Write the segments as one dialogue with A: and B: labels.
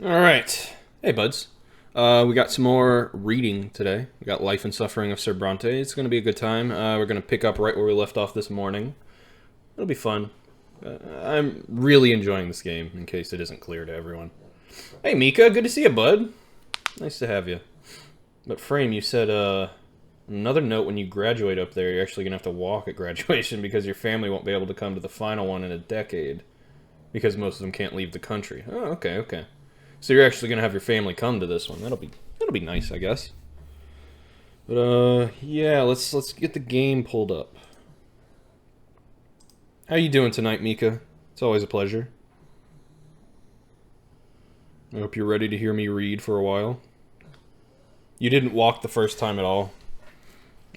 A: Alright. Hey, buds. We got some more reading today. We got Life and Suffering of Sir Brante. It's going to be a good time. We're going to pick up right where we left off this morning. It'll be fun. I'm really enjoying this game, in case it isn't clear to everyone. Hey, Mika. Good to see you, bud. Nice to have you. But, Frame, you said, another note, when you graduate up there, you're actually going to have to walk at graduation because your family won't be able to come to the final one in a decade. Because most of them can't leave the country. Oh, okay. So you're actually gonna have your family come to this one. That'll be nice, I guess. But yeah, let's get the game pulled up. How you doing tonight, Mika? It's always a pleasure. I hope you're ready to hear me read for a while. You didn't walk the first time at all.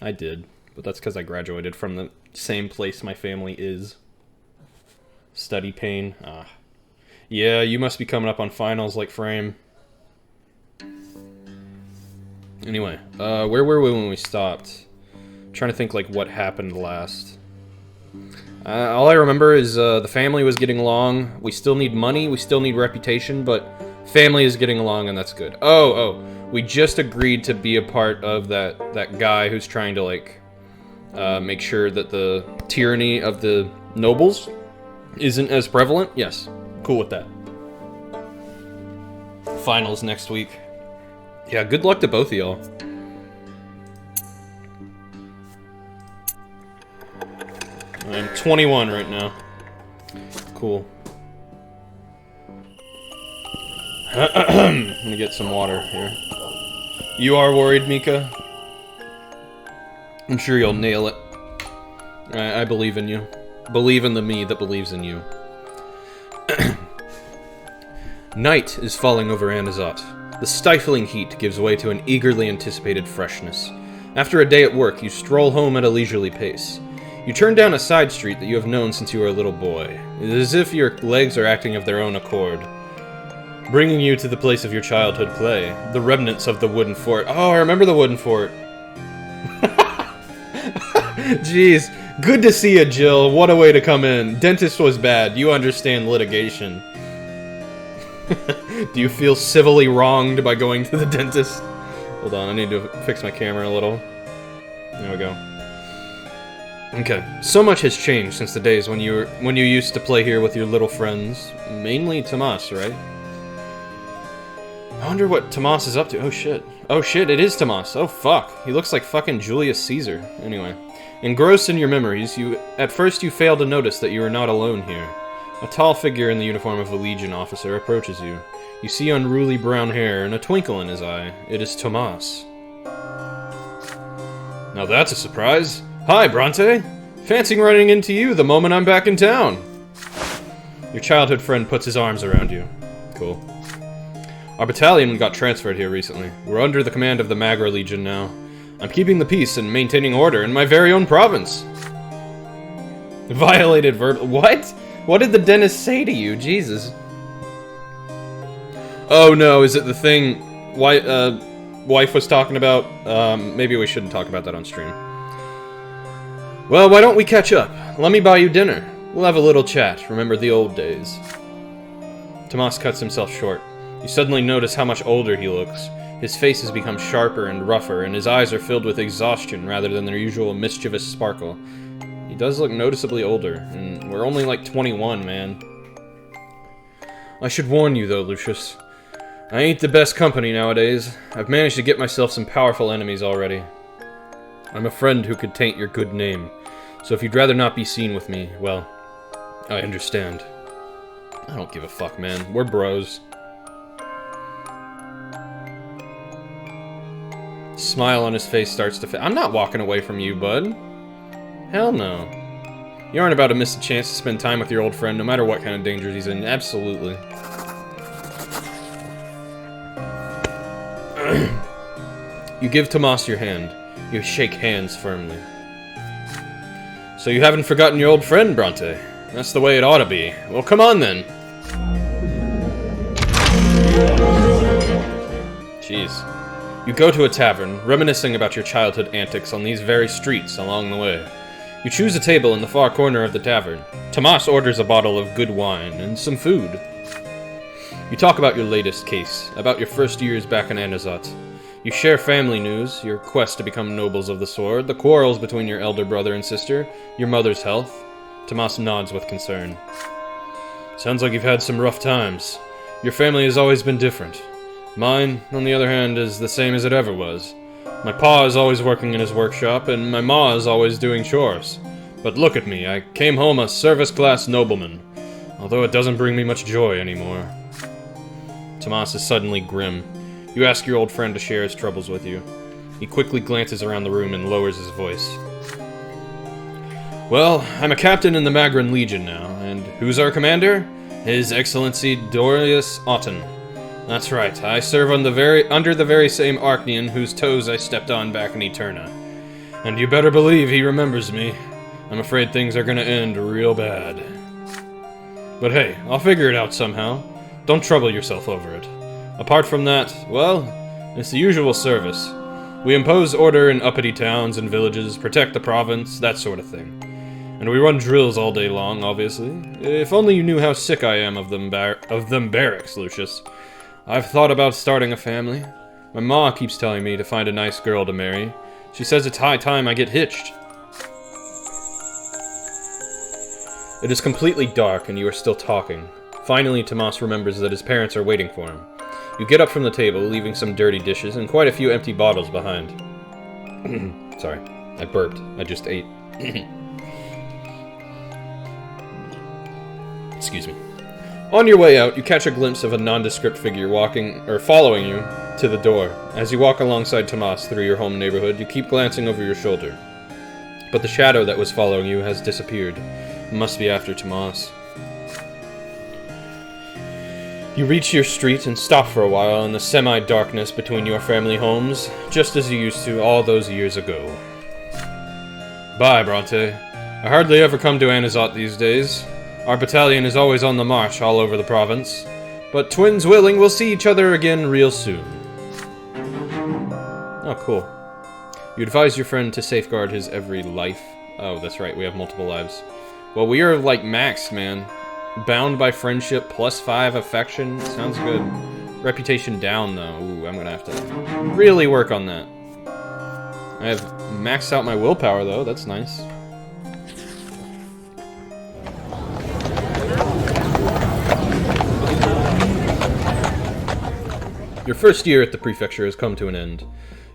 A: I did, but that's because I graduated from the same place my family is. Study pain. Yeah, you must be coming up on finals like Frame. Anyway, where were we when we stopped? I'm trying to think, like, what happened last. All I remember is the family was getting along. We still need money, we still need reputation, but family is getting along, and that's good. Oh, we just agreed to be a part of that guy who's trying to, like, make sure that the tyranny of the nobles isn't as prevalent. Yes. Cool with that. Finals next week. Yeah, good luck to both of y'all. I'm 21 right now. Cool. Let me get some water here. You are worried, Mika? I'm sure you'll nail it. I believe in you. Believe in the me that believes in you. Night is falling over Anazat. The stifling heat gives way to an eagerly anticipated freshness. After a day at work, you stroll home at a leisurely pace. You turn down a side street that you have known since you were a little boy. It is as if your legs are acting of their own accord, bringing you to the place of your childhood play, the remnants of the wooden fort. Oh, I remember the wooden fort. Jeez, good to see you, Jill. What a way to come in. Dentist was bad. You understand litigation. Do you feel civilly wronged by going to the dentist? Hold on, I need to fix my camera a little. There we go. Okay, so much has changed since the days when you used to play here with your little friends. Mainly Tomas, right? I wonder what Tomas is up to. Oh shit. Oh shit, it is Tomas. Oh fuck. He looks like fucking Julius Caesar. Anyway. Engrossed in your memories, at first you fail to notice that you are not alone here. A tall figure in the uniform of a Legion officer approaches you. You see unruly brown hair and a twinkle in his eye. It is Tomas. Now that's a surprise. Hi, Brante. Fancying running into you the moment I'm back in town. Your childhood friend puts his arms around you. Cool. Our battalion got transferred here recently. We're under the command of the Magra Legion now. I'm keeping the peace and maintaining order in my very own province. Violated verb. What? What did the dentist say to you? Jesus. Oh no, is it the thing wife was talking about? Maybe we shouldn't talk about that on stream. Well, why don't we catch up? Let me buy you dinner. We'll have a little chat. Remember the old days. Tomas cuts himself short. You suddenly notice how much older he looks. His face has become sharper and rougher, and his eyes are filled with exhaustion rather than their usual mischievous sparkle. He does look noticeably older, and we're only like 21, man. I should warn you, though, Lucius. I ain't the best company nowadays. I've managed to get myself some powerful enemies already. I'm a friend who could taint your good name, so if you'd rather not be seen with me, well, I understand. I don't give a fuck, man. We're bros. Smile on his face starts to fade. I'm not walking away from you, bud. Hell no. You aren't about to miss a chance to spend time with your old friend, no matter what kind of danger he's in. Absolutely. You give Tomas your hand. You shake hands firmly. So you haven't forgotten your old friend, Brante? That's the way it ought to be. Well, come on then. Jeez. You go to a tavern, reminiscing about your childhood antics on these very streets along the way. You choose a table in the far corner of the tavern. Tomas orders a bottle of good wine and some food. You talk about your latest case, about your first years back in Anazat. You share family news, your quest to become nobles of the sword, the quarrels between your elder brother and sister, your mother's health. Tomas nods with concern. Sounds like you've had some rough times. Your family has always been different. Mine, on the other hand, is the same as it ever was. My pa is always working in his workshop, and my ma is always doing chores. But look at me, I came home a service-class nobleman, although it doesn't bring me much joy anymore. Tomas is suddenly grim. You ask your old friend to share his troubles with you. He quickly glances around the room and lowers his voice. Well, I'm a captain in the Magran Legion now, and who's our commander? His Excellency Dorius Otten. That's right, I serve under the very same Archnean whose toes I stepped on back in Eterna. And you better believe he remembers me. I'm afraid things are gonna end real bad. But hey, I'll figure it out somehow. Don't trouble yourself over it. Apart from that, well, it's the usual service. We impose order in uppity towns and villages, protect the province, that sort of thing. And we run drills all day long, obviously. If only you knew how sick I am of them barracks, Lucius. I've thought about starting a family. My ma keeps telling me to find a nice girl to marry. She says it's high time I get hitched. It is completely dark and you are still talking. Finally, Tomas remembers that his parents are waiting for him. You get up from the table, leaving some dirty dishes and quite a few empty bottles behind. Sorry, I burped. I just ate. Excuse me. On your way out, you catch a glimpse of a nondescript figure following you to the door. As you walk alongside Tomas through your home neighborhood, you keep glancing over your shoulder. But the shadow that was following you has disappeared. It must be after Tomas. You reach your street and stop for a while in the semi-darkness between your family homes, just as you used to all those years ago. Bye, Brante. I hardly ever come to Anazat these days. Our battalion is always on the march all over the province. But twins willing, we'll see each other again real soon. Oh, cool. You advise your friend to safeguard his every life. Oh, that's right, we have multiple lives. Well, we are, like, maxed, man. Bound by friendship, +5 affection. Sounds good. Reputation down, though. Ooh, I'm gonna have to really work on that. I have maxed out my willpower, though. That's nice. Your first year at the prefecture has come to an end.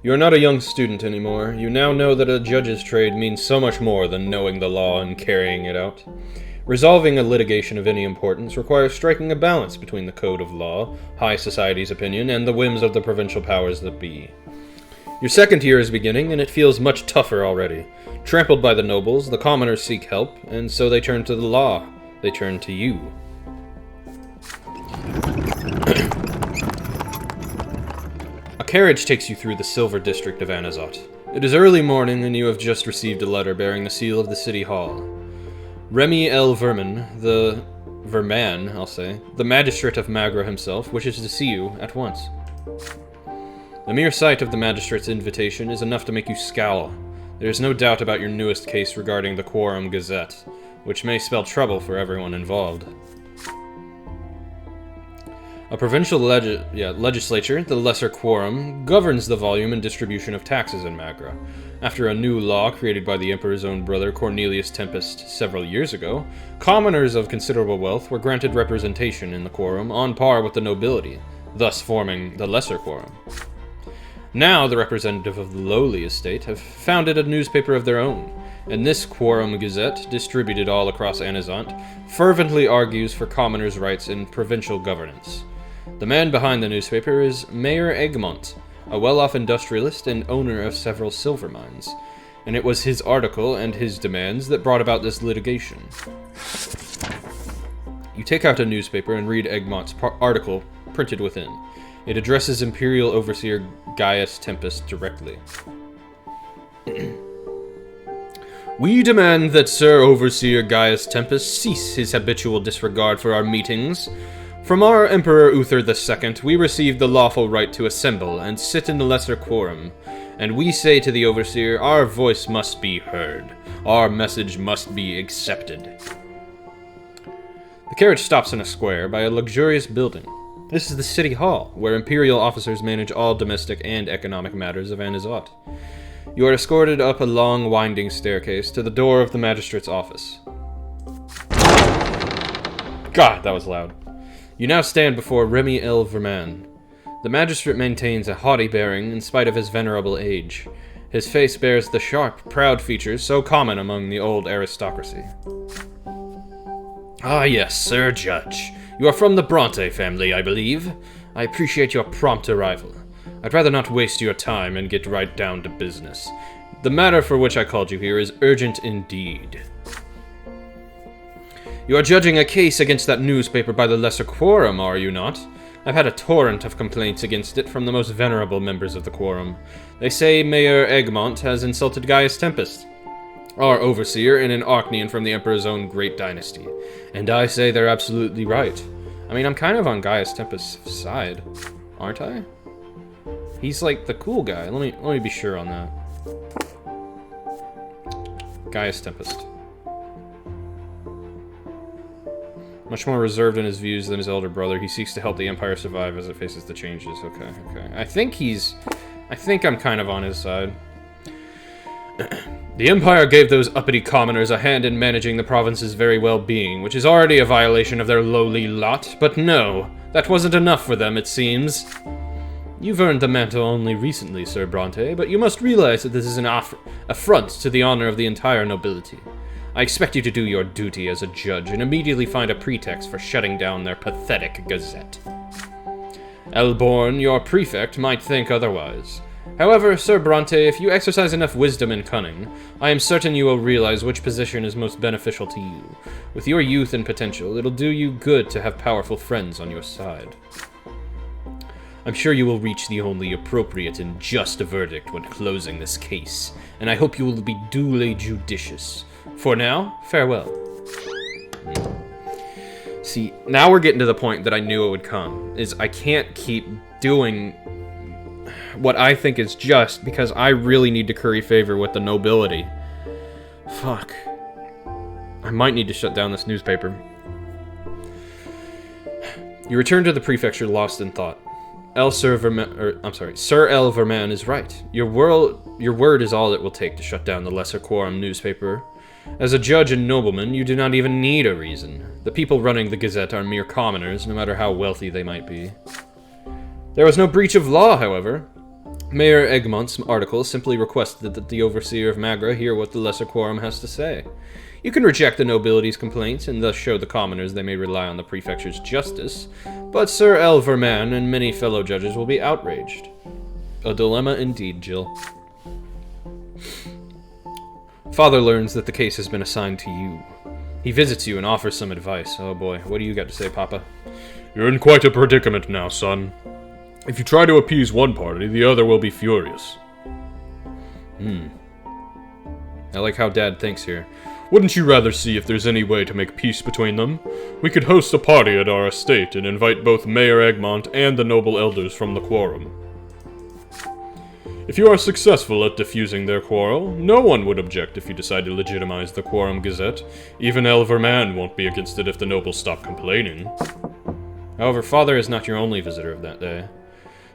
A: You are not a young student anymore. You now know that a judge's trade means so much more than knowing the law and carrying it out. Resolving a litigation of any importance requires striking a balance between the code of law, high society's opinion, and the whims of the provincial powers that be. Your second year is beginning, and it feels much tougher already. Trampled by the nobles, the commoners seek help, and so they turn to the law. They turn to you. A carriage takes you through the silver district of Anazat. It is early morning, and you have just received a letter bearing the seal of the city hall. Remy L. Verman, the magistrate of Magra himself, wishes to see you at once. The mere sight of the magistrate's invitation is enough to make you scowl. There is no doubt about your newest case regarding the Quorum Gazette, which may spell trouble for everyone involved. A provincial legislature, the Lesser Quorum, governs the volume and distribution of taxes in Magra. After a new law created by the Emperor's own brother Cornelius Tempest several years ago, commoners of considerable wealth were granted representation in the Quorum on par with the nobility, thus forming the Lesser Quorum. Now the representative of the lowly estate have founded a newspaper of their own, and this Quorum Gazette, distributed all across Anazat, fervently argues for commoners' rights in provincial governance. The man behind the newspaper is Mayor Egmont, a well-off industrialist and owner of several silver mines, and it was his article and his demands that brought about this litigation. You take out a newspaper and read Egmont's article printed within. It addresses Imperial Overseer Gaius Tempest directly. We demand that Sir Overseer Gaius Tempest cease his habitual disregard for our meetings. From our Emperor Uther II, we received the lawful right to assemble and sit in the Lesser Quorum, and we say to the Overseer, our voice must be heard. Our message must be accepted. The carriage stops in a square by a luxurious building. This is the City Hall, where Imperial officers manage all domestic and economic matters of Anizot. You are escorted up a long, winding staircase to the door of the magistrate's office. God, that was loud. You now stand before Remy L. Verman. The magistrate maintains a haughty bearing in spite of his venerable age. His face bears the sharp, proud features so common among the old aristocracy. Ah yes, Sir Judge. You are from the Brante family, I believe. I appreciate your prompt arrival. I'd rather not waste your time and get right down to business. The matter for which I called you here is urgent indeed. You are judging a case against that newspaper by the Lesser Quorum, are you not? I've had a torrent of complaints against it from the most venerable members of the Quorum. They say Mayor Egmont has insulted Gaius Tempest, our overseer and an Archnean from the Emperor's own great dynasty. And I say they're absolutely right. I mean, I'm kind of on Gaius Tempest's side, aren't I? He's like the cool guy. Let me be sure on that. Gaius Tempest. Much more reserved in his views than his elder brother, he seeks to help the Empire survive as it faces the changes. Okay. I think I'm kind of on his side. The Empire gave those uppity commoners a hand in managing the province's very well-being, which is already a violation of their lowly lot. But no, that wasn't enough for them, it seems. You've earned the mantle only recently, Sir Brante, but you must realize that this is an affront to the honor of the entire nobility. I expect you to do your duty as a judge and immediately find a pretext for shutting down their pathetic gazette. Elborn, your prefect, might think otherwise. However, Sir Brante, if you exercise enough wisdom and cunning, I am certain you will realize which position is most beneficial to you. With your youth and potential, it'll do you good to have powerful friends on your side. I'm sure you will reach the only appropriate and just verdict when closing this case, and I hope you will be duly judicious. For now, farewell. See, now we're getting to the point that I knew it would come, is I can't keep doing what I think is just because I really need to curry favor with the nobility. Fuck. I might need to shut down this newspaper. You return to the prefecture lost in thought. Sir L. Verman is right. Your word is all it will take to shut down the Lesser Quorum newspaper. As a judge and nobleman, you do not even need a reason. The people running the Gazette are mere commoners, no matter how wealthy they might be. There was no breach of law, however. Mayor Egmont's article simply requested that the overseer of Magra hear what the Lesser Quorum has to say. You can reject the nobility's complaints and thus show the commoners they may rely on the prefecture's justice, but Sir L. Verman and many fellow judges will be outraged. A dilemma indeed, Jill. Father learns that the case has been assigned to you. He visits you and offers some advice. Oh boy, what do you got to say, Papa?
B: You're in quite a predicament now, son. If you try to appease one party, the other will be furious.
A: I like how Dad thinks here.
B: Wouldn't you rather see if there's any way to make peace between them? We could host a party at our estate and invite both Mayor Egmont and the noble elders from the Quorum. If you are successful at diffusing their quarrel, no one would object if you decide to legitimize the Quorum Gazette. Even El Verman won't be against it if the nobles stop complaining.
A: However, Father is not your only visitor of that day.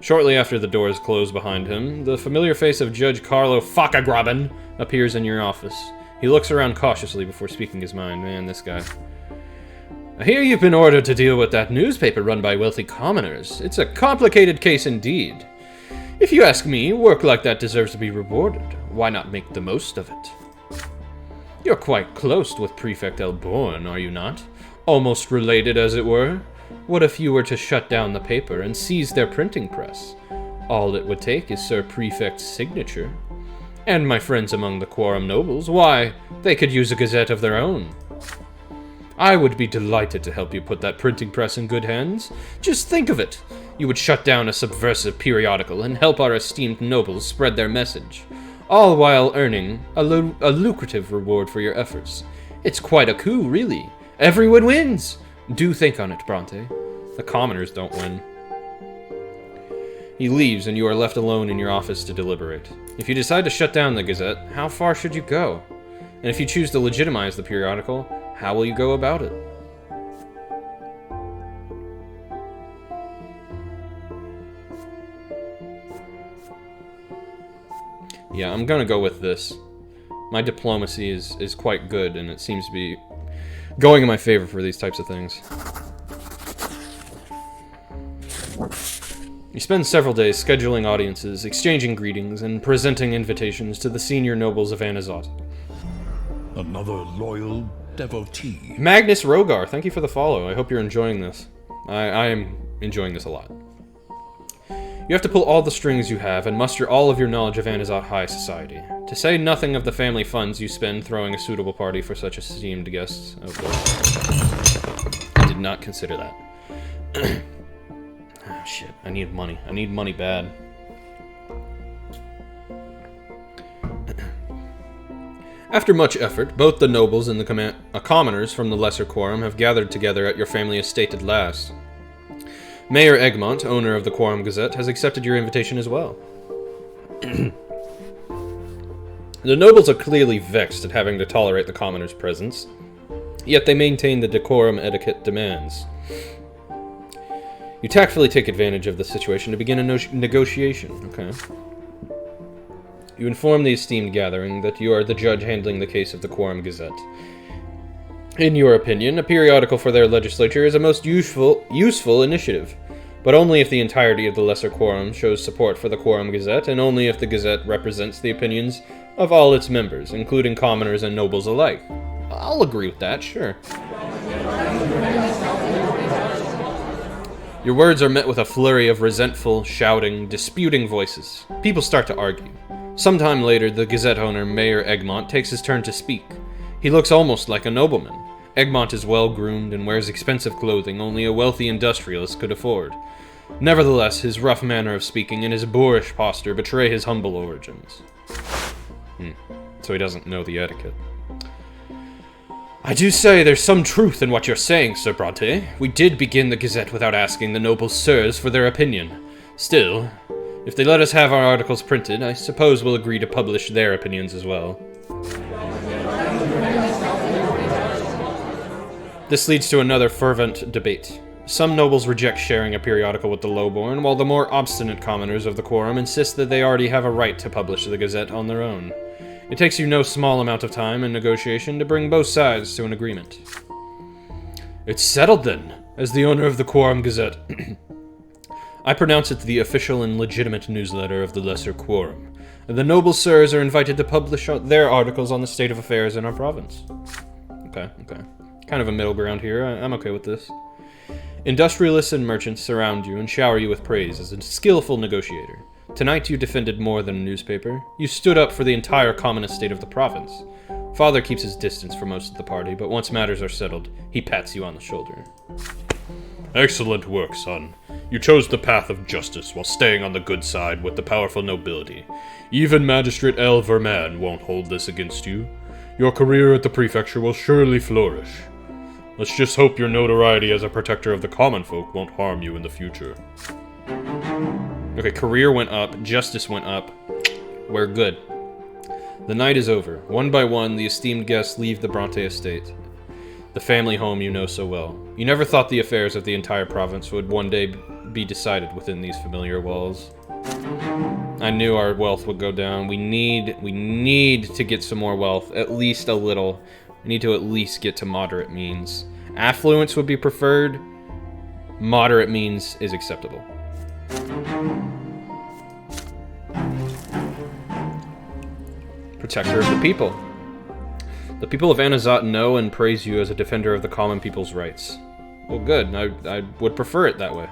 A: Shortly after the doors close behind him, the familiar face of Judge Carlo Faccagraben appears in your office. He looks around cautiously before speaking his mind. Man, this guy. I hear you've been ordered to deal with that newspaper run by wealthy commoners. It's a complicated case indeed. If you ask me, work like that deserves to be rewarded. Why not make the most of it? You're quite close with Prefect Elborn, are you not? Almost related, as it were. What if you were to shut down the paper and seize their printing press? All it would take is Sir Prefect's signature. And my friends among the Quorum nobles, why, they could use a gazette of their own. I would be delighted to help you put that printing press in good hands. Just think of it. You would shut down a subversive periodical and help our esteemed nobles spread their message, all while earning a lucrative reward for your efforts. It's quite a coup, really. Everyone wins. Do think on it, Brante. The commoners don't win. He leaves, and you are left alone in your office to deliberate. If you decide to shut down the Gazette, how far should you go? And if you choose to legitimize the periodical, how will you go about it? Yeah, I'm gonna go with this. My diplomacy is quite good, and it seems to be going in my favor for these types of things. You spend several days scheduling audiences, exchanging greetings, and presenting invitations to the senior nobles of Anazat.
C: Another loyal devotee.
A: Magnus Rogar, thank you for the follow. I hope you're enjoying this. I am enjoying this a lot. You have to pull all the strings you have and muster all of your knowledge of Anazat High Society. To say nothing of the family funds you spend throwing a suitable party for such esteemed guests. Oh, boy. I did not consider that. Oh, shit. I need money. I need money bad. After much effort, both the nobles and the commoners from the Lesser Quorum have gathered together at your family estate at last. Mayor Egmont, owner of the Quorum Gazette, has accepted your invitation as well. The nobles are clearly vexed at having to tolerate the commoners' presence, yet they maintain the decorum etiquette demands. You tactfully take advantage of the situation to begin a negotiation. Okay. You inform the esteemed gathering that you are the judge handling the case of the Quorum Gazette. In your opinion, a periodical for their legislature is a most useful initiative, but only if the entirety of the Lesser Quorum shows support for the Quorum Gazette, and only if the Gazette represents the opinions of all its members, including commoners and nobles alike. I'll agree with that, sure. Your words are met with a flurry of resentful, shouting, disputing voices. People start to argue. Sometime later, the Gazette owner, Mayor Egmont, takes his turn to speak. He looks almost like a nobleman. Egmont is well-groomed and wears expensive clothing only a wealthy industrialist could afford. Nevertheless, his rough manner of speaking and his boorish posture betray his humble origins. So he doesn't know the etiquette. I do say there's some truth in what you're saying, Sir Brante. We did begin the Gazette without asking the noble sirs for their opinion. Still, if they let us have our articles printed, I suppose we'll agree to publish their opinions as well. This leads to another fervent debate. Some nobles reject sharing a periodical with the lowborn, while the more obstinate commoners of the Quorum insist that they already have a right to publish the Gazette on their own. It takes you no small amount of time and negotiation to bring both sides to an agreement. It's settled then, as the owner of the Quorum Gazette. I pronounce it the official and legitimate newsletter of the Lesser Quorum, and the noble sirs are invited to publish their articles on the state of affairs in our province. Okay. Kind of a middle ground here. I'm okay with this. Industrialists and merchants surround you and shower you with praise as a skillful negotiator. Tonight you defended more than a newspaper. You stood up for the entire common estate of the province. Father keeps his distance for most of the party, but once matters are settled, he pats you on the shoulder.
B: Excellent work, son. You chose the path of justice while staying on the good side with the powerful nobility. Even Magistrate El Verman won't hold this against you. Your career at the prefecture will surely flourish. Let's just hope your notoriety as a protector of the common folk won't harm you in the future.
A: Okay, career went up, justice went up. We're good. The night is over. One by one, the esteemed guests leave the Brante estate. The family home you know so well. You never thought the affairs of the entire province would one day be decided within these familiar walls. I knew our wealth would go down. We need to get some more wealth, at least a little. We need to at least get to moderate means. Affluence would be preferred. Moderate means is acceptable. Protector of the people. The people of Anazat know and praise you as a defender of the common people's rights. Well, good. I would prefer it that way.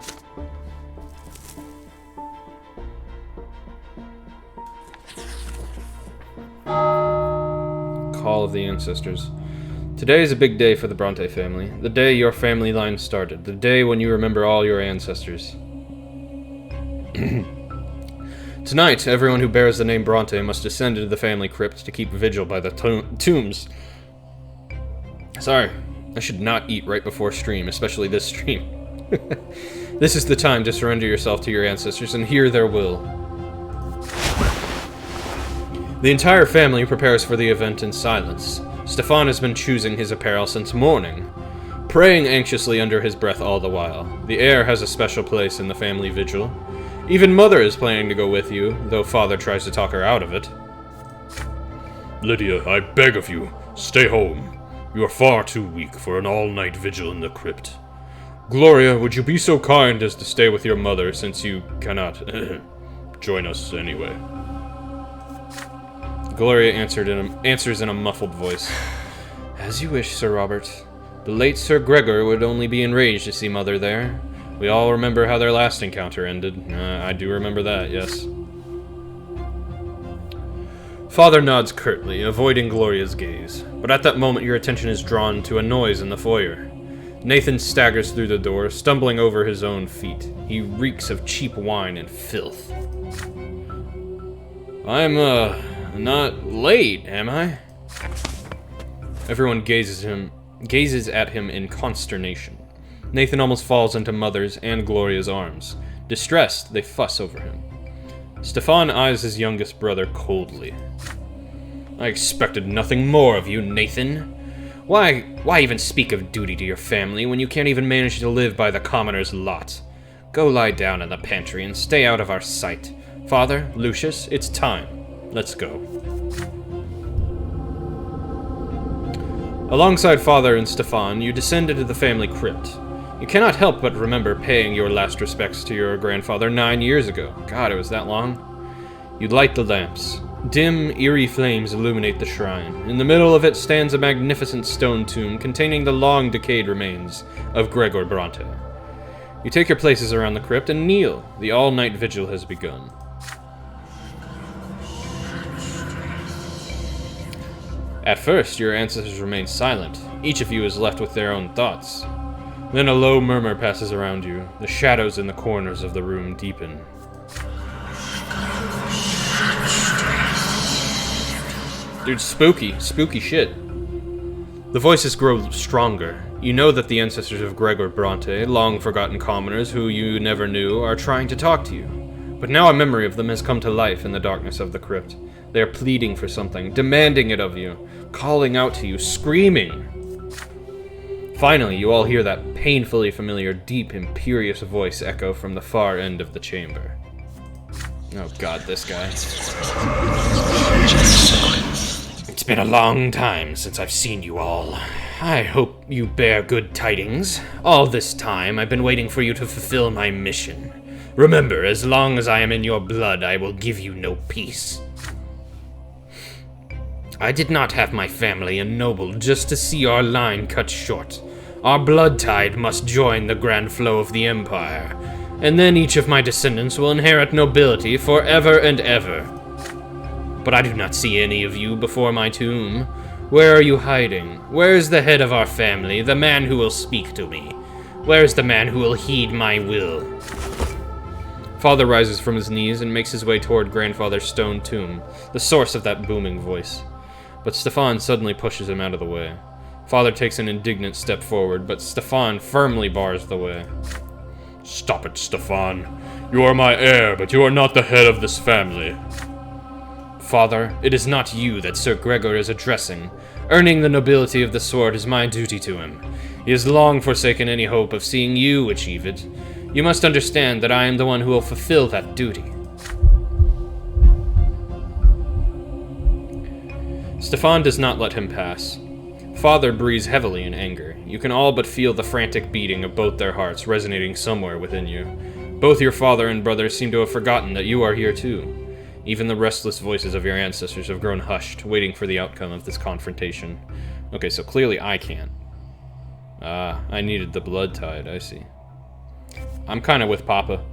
A: Call of the Ancestors. Today is a big day for the Brante family. The day your family line started. The day when you remember all your ancestors. Tonight, everyone who bears the name Brante must descend into the family crypt to keep vigil by the tombs. Sorry, I should not eat right before stream, especially this stream. This is the time to surrender yourself to your ancestors and hear their will. The entire family prepares for the event in silence. Stefan has been choosing his apparel since morning, praying anxiously under his breath all the while. The heir has a special place in the family vigil. Even Mother is planning to go with you, though Father tries to talk her out of it.
B: Lydia, I beg of you, stay home. You are far too weak for an all-night vigil in the crypt. Gloria, would you be so kind as to stay with your mother, since you cannot join us anyway?
A: Gloria answers in a muffled voice. As you wish, Sir Robert. The late Sir Gregor would only be enraged to see Mother there. We all remember how their last encounter ended. I do remember that, yes. Father nods curtly, avoiding Gloria's gaze, but at that moment your attention is drawn to a noise in the foyer. Nathan staggers through the door, stumbling over his own feet. He reeks of cheap wine and filth. I'm, not late, am I? Everyone gazes at him in consternation. Nathan almost falls into Mother's and Gloria's arms. Distressed, they fuss over him. Stefan eyes his youngest brother coldly. I expected nothing more of you, Nathan. Why even speak of duty to your family when you can't even manage to live by the commoner's lot? Go lie down in the pantry and stay out of our sight. Father, Lucius, it's time. Let's go. Alongside Father and Stefan, you descend into the family crypt. You cannot help but remember paying your last respects to your grandfather 9 years ago. God, it was that long. You light the lamps. Dim, eerie flames illuminate the shrine. In the middle of it stands a magnificent stone tomb containing the long decayed remains of Gregor Brante. You take your places around the crypt and kneel. The all-night vigil has begun. At first, your ancestors remain silent. Each of you is left with their own thoughts. Then a low murmur passes around you. The shadows in the corners of the room deepen. Dude, spooky shit. The voices grow stronger. You know that the ancestors of Gregor Brante, long-forgotten commoners who you never knew, are trying to talk to you. But now a memory of them has come to life in the darkness of the crypt. They are pleading for something, demanding it of you, calling out to you, screaming. Finally, you all hear that painfully familiar, deep, imperious voice echo from the far end of the chamber. Oh god, this guy. It's been a long time since I've seen you all. I hope you bear good tidings. All this time, I've been waiting for you to fulfill my mission. Remember, as long as I am in your blood, I will give you no peace. I did not have my family ennobled just to see our line cut short. Our blood tide must join the grand flow of the Empire, and then each of my descendants will inherit nobility forever and ever. But I do not see any of you before my tomb. Where are you hiding? Where is the head of our family, the man who will speak to me? Where is the man who will heed my will? Father rises from his knees and makes his way toward Grandfather's stone tomb, the source of that booming voice. But Stefan suddenly pushes him out of the way. Father takes an indignant step forward, but Stefan firmly bars the way.
B: Stop it, Stefan. You are my heir, but you are not the head of this family.
A: Father, it is not you that Sir Gregor is addressing. Earning the nobility of the sword is my duty to him. He has long forsaken any hope of seeing you achieve it. You must understand that I am the one who will fulfill that duty. Stefan does not let him pass. Father breathes heavily in anger. You can all but feel the frantic beating of both their hearts resonating somewhere within you. Both your father and brother seem to have forgotten that you are here too. Even the restless voices of your ancestors have grown hushed, waiting for the outcome of this confrontation. Okay, so clearly I can't. I needed the blood tide, I see. I'm kind of with Papa.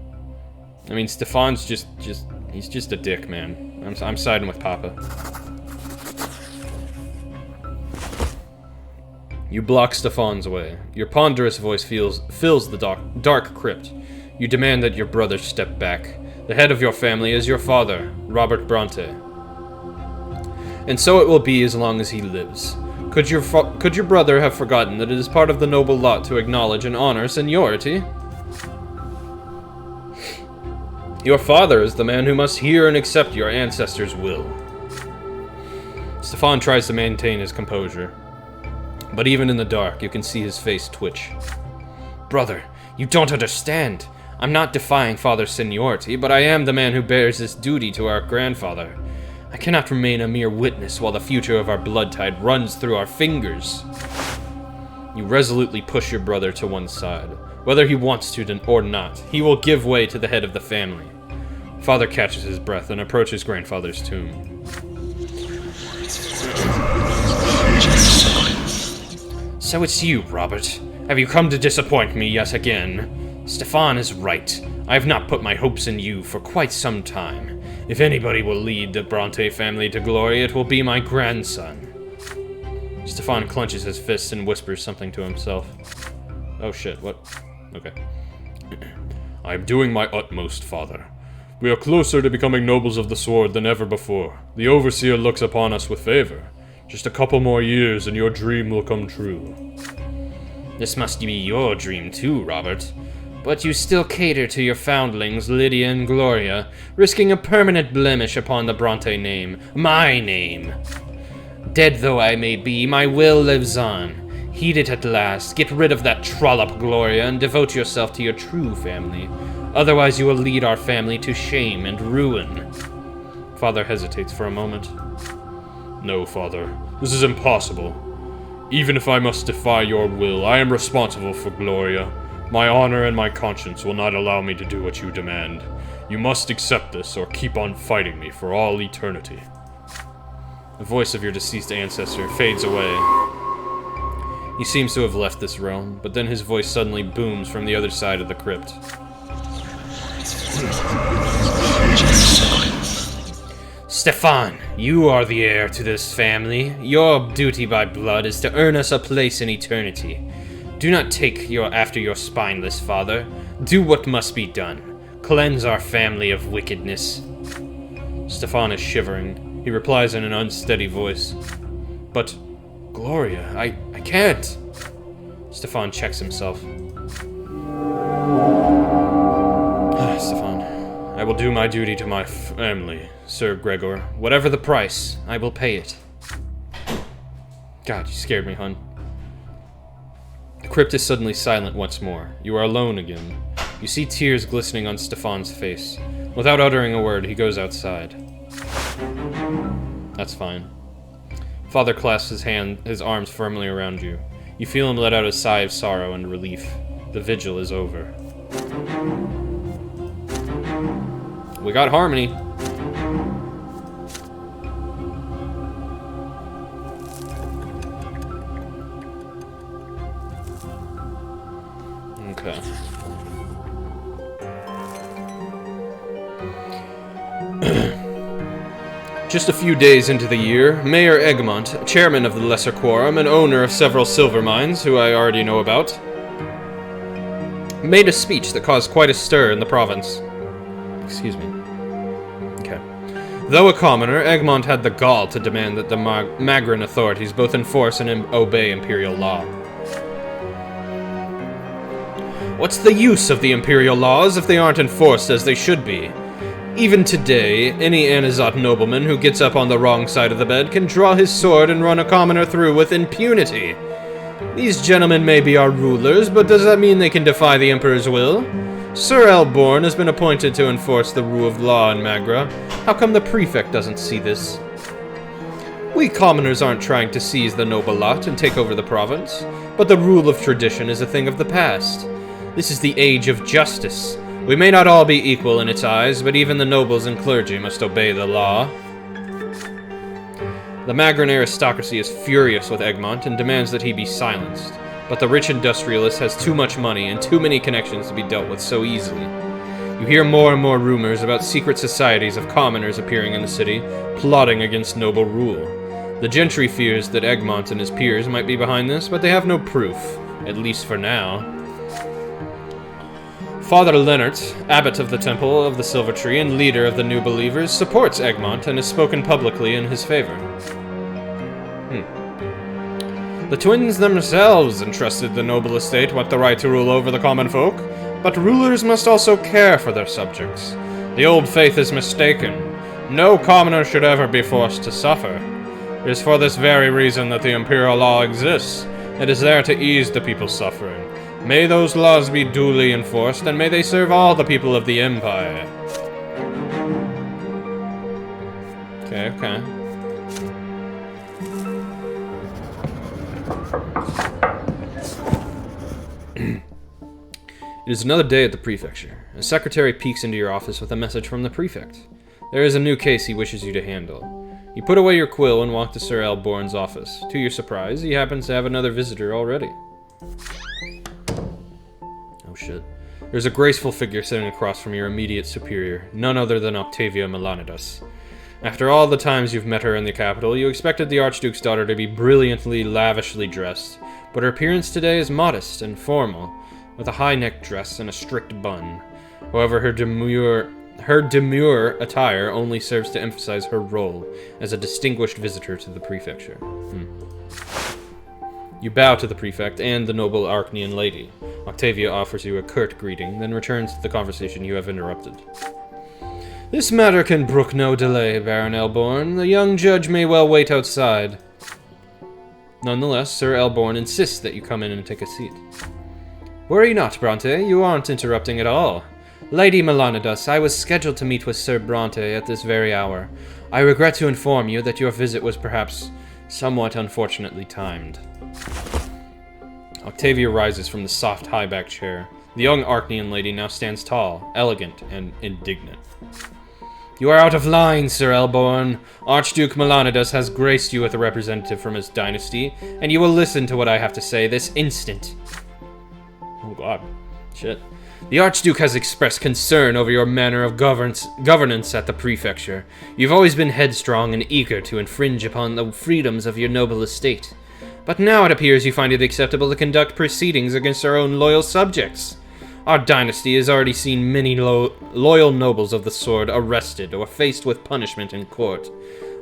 A: I mean, Stefan's he's just a dick, man. I'm siding with Papa. You block Stefan's way. Your ponderous voice fills the dark crypt. You demand that your brother step back. The head of your family is your father, Robert Brante. And so it will be as long as he lives. Could your brother have forgotten that it is part of the noble lot to acknowledge and honor seniority? Your father is the man who must hear and accept your ancestors' will. Stefan tries to maintain his composure. But even in the dark, you can see his face twitch. Brother, you don't understand. I'm not defying Father's seniority, but I am the man who bears this duty to our grandfather. I cannot remain a mere witness while the future of our blood tide runs through our fingers. You resolutely push your brother to one side. Whether he wants to or not, he will give way to the head of the family. Father catches his breath and approaches grandfather's tomb. So it's you, Robert. Have you come to disappoint me yet again? Stefan is right. I have not put my hopes in you for quite some time. If anybody will lead the Brante family to glory, it will be my grandson. Stefan clenches his fists and whispers something to himself. Oh shit, what? Okay.
B: I am doing my utmost, Father. We are closer to becoming nobles of the sword than ever before. The Overseer looks upon us with favor. Just a couple more years and your dream will come true.
A: This must be your dream too, Robert. But you still cater to your foundlings, Lydia and Gloria, risking a permanent blemish upon the Brante name, my name. Dead though I may be, my will lives on. Heed it at last, get rid of that trollop Gloria, and devote yourself to your true family. Otherwise you will lead our family to shame and ruin. Father hesitates for a moment.
B: No, Father, this is impossible. Even if I must defy your will, I am responsible for Gloria. My honor and my conscience will not allow me to do what you demand. You must accept this or keep on fighting me for all eternity.
A: The voice of your deceased ancestor fades away. He seems to have left this realm, but then his voice suddenly booms from the other side of the crypt. Stefan, you are the heir to this family. Your duty by blood is to earn us a place in eternity. Do not take after your spineless father. Do what must be done. Cleanse our family of wickedness. Stefan is shivering. He replies in an unsteady voice. But, Gloria, I can't. Stefan checks himself. Stefan, I will do my duty to my family, Sir Gregor. Whatever the price, I will pay it. God, you scared me, hun. The crypt is suddenly silent once more. You are alone again. You see tears glistening on Stefan's face. Without uttering a word, he goes outside. That's fine. Father clasps his arms firmly around you. You feel him let out a sigh of sorrow and relief. The vigil is over. We got harmony. Okay. Just a few days into the year, Mayor Egmont, chairman of the Lesser Quorum and owner of several silver mines, who I already know about, made a speech that caused quite a stir in the province. Excuse me. Okay. Though a commoner, Egmont had the gall to demand that the Magran authorities both enforce and obey imperial law. What's the use of the imperial laws if they aren't enforced as they should be? Even today, any Anazat nobleman who gets up on the wrong side of the bed can draw his sword and run a commoner through with impunity. These gentlemen may be our rulers, but does that mean they can defy the Emperor's will? Sir Elborn has been appointed to enforce the rule of law in Magra. How come the prefect doesn't see this? We commoners aren't trying to seize the noble lot and take over the province, but the rule of tradition is a thing of the past. This is the age of justice. We may not all be equal in its eyes, but even the nobles and clergy must obey the law. The Magran aristocracy is furious with Egmont and demands that he be silenced, but the rich industrialist has too much money and too many connections to be dealt with so easily. You hear more and more rumors about secret societies of commoners appearing in the city, plotting against noble rule. The gentry fears that Egmont and his peers might be behind this, but they have no proof, at least for now. Father Leonard, abbot of the Temple of the Silver Tree and leader of the New Believers, supports Egmont and has spoken publicly in his favor. The twins themselves entrusted the noble estate with the right to rule over the common folk, but rulers must also care for their subjects. The old faith is mistaken. No commoner should ever be forced to suffer. It is for this very reason that the imperial law exists. It is there to ease the people's suffering. May those laws be duly enforced, and may they serve all the people of the Empire. Okay. It is another day at the prefecture. A secretary peeks into your office with a message from the prefect. There is a new case he wishes you to handle. You put away your quill and walk to Sir Elborn's office. To your surprise, he happens to have another visitor already. Oh shit. There's a graceful figure sitting across from your immediate superior, none other than Octavia Melanidas. After all the times you've met her in the capital, you expected the Archduke's daughter to be brilliantly, lavishly dressed, but her appearance today is modest and formal, with a high-necked dress and a strict bun. However, her demure attire only serves to emphasize her role as a distinguished visitor to the prefecture. You bow to the prefect and the noble Arknian lady. Octavia offers you a curt greeting, then returns to the conversation you have interrupted. This matter can brook no delay, Baron Elborn. The young judge may well wait outside. Nonetheless, Sir Elborn insists that you come in and take a seat. Worry not, Brante. You aren't interrupting at all. Lady Melanidas, I was scheduled to meet with Sir Brante at this very hour. I regret to inform you that your visit was perhaps somewhat unfortunately timed. Octavia rises from the soft, high-backed chair. The young Arknian lady now stands tall, elegant, and indignant. You are out of line, Sir Elborn. Archduke Melanidas has graced you with a representative from his dynasty, and you will listen to what I have to say this instant. Oh god. Shit. The Archduke has expressed concern over your manner of governance at the prefecture. You've always been headstrong and eager to infringe upon the freedoms of your noble estate. But now it appears you find it acceptable to conduct proceedings against our own loyal subjects. Our dynasty has already seen many loyal nobles of the sword arrested or faced with punishment in court.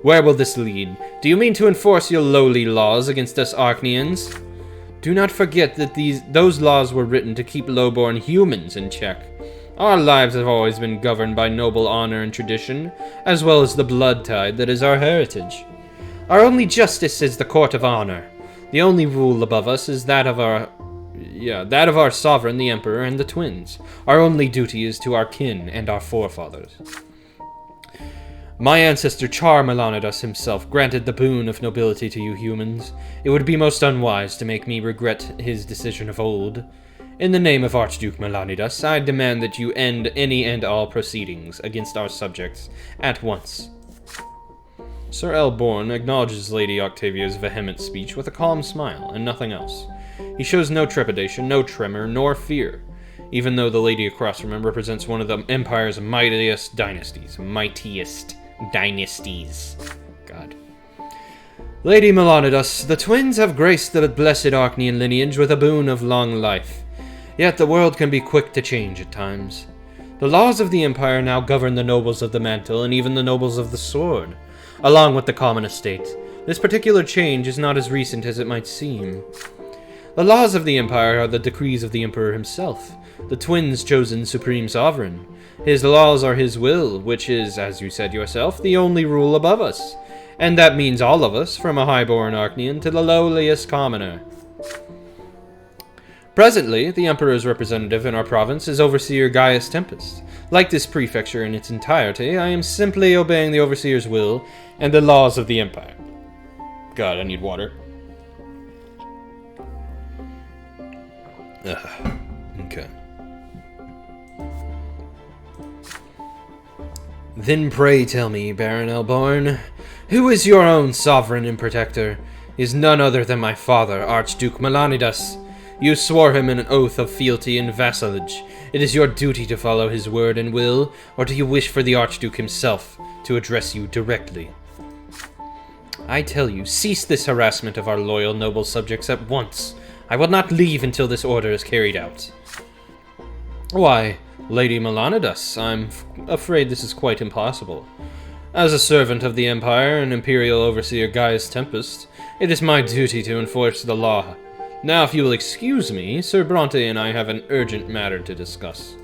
A: Where will this lead? Do you mean to enforce your lowly laws against us Arknians? Do not forget that those laws were written to keep lowborn humans in check. Our lives have always been governed by noble honor and tradition, as well as the blood tide that is our heritage. Our only justice is the court of honor. The only rule above us is that of our sovereign, the Emperor, and the twins. Our only duty is to our kin and our forefathers. My ancestor Char Melanidas himself granted the boon of nobility to you humans. It would be most unwise to make me regret his decision of old. In the name of Archduke Melanidas, I demand that you end any and all proceedings against our subjects at once. Sir Elborn acknowledges Lady Octavia's vehement speech with a calm smile, and nothing else. He shows no trepidation, no tremor, nor fear, even though the lady across from him represents one of the Empire's mightiest dynasties. God. Lady Melanidas, the twins have graced the blessed Arknian lineage with a boon of long life. Yet the world can be quick to change at times. The laws of the Empire now govern the nobles of the mantle and even the nobles of the sword, along with the common estate. This particular change is not as recent as it might seem. The laws of the Empire are the decrees of the Emperor himself, the twins' chosen supreme sovereign. His laws are his will, which is, as you said yourself, the only rule above us. And that means all of us, from a highborn Arknian to the lowliest commoner. Presently, the Emperor's representative in our province is Overseer Gaius Tempest. Like this prefecture in its entirety, I am simply obeying the Overseer's will and the laws of the Empire. God, I need water. Okay. Then pray tell me, Baron Elborn, who is your own sovereign and protector? He is none other than my father, Archduke Melanidas. You swore him an oath of fealty and vassalage. It is your duty to follow his word and will, or do you wish for the Archduke himself to address you directly? I tell you, cease this harassment of our loyal noble subjects at once. I will not leave until this order is carried out. Why, Lady Melanidas, I'm afraid this is quite impossible. As a servant of the Empire and Imperial Overseer Gaius Tempest, it is my duty to enforce the law. Now, if you will excuse me, Sir Brante and I have an urgent matter to discuss.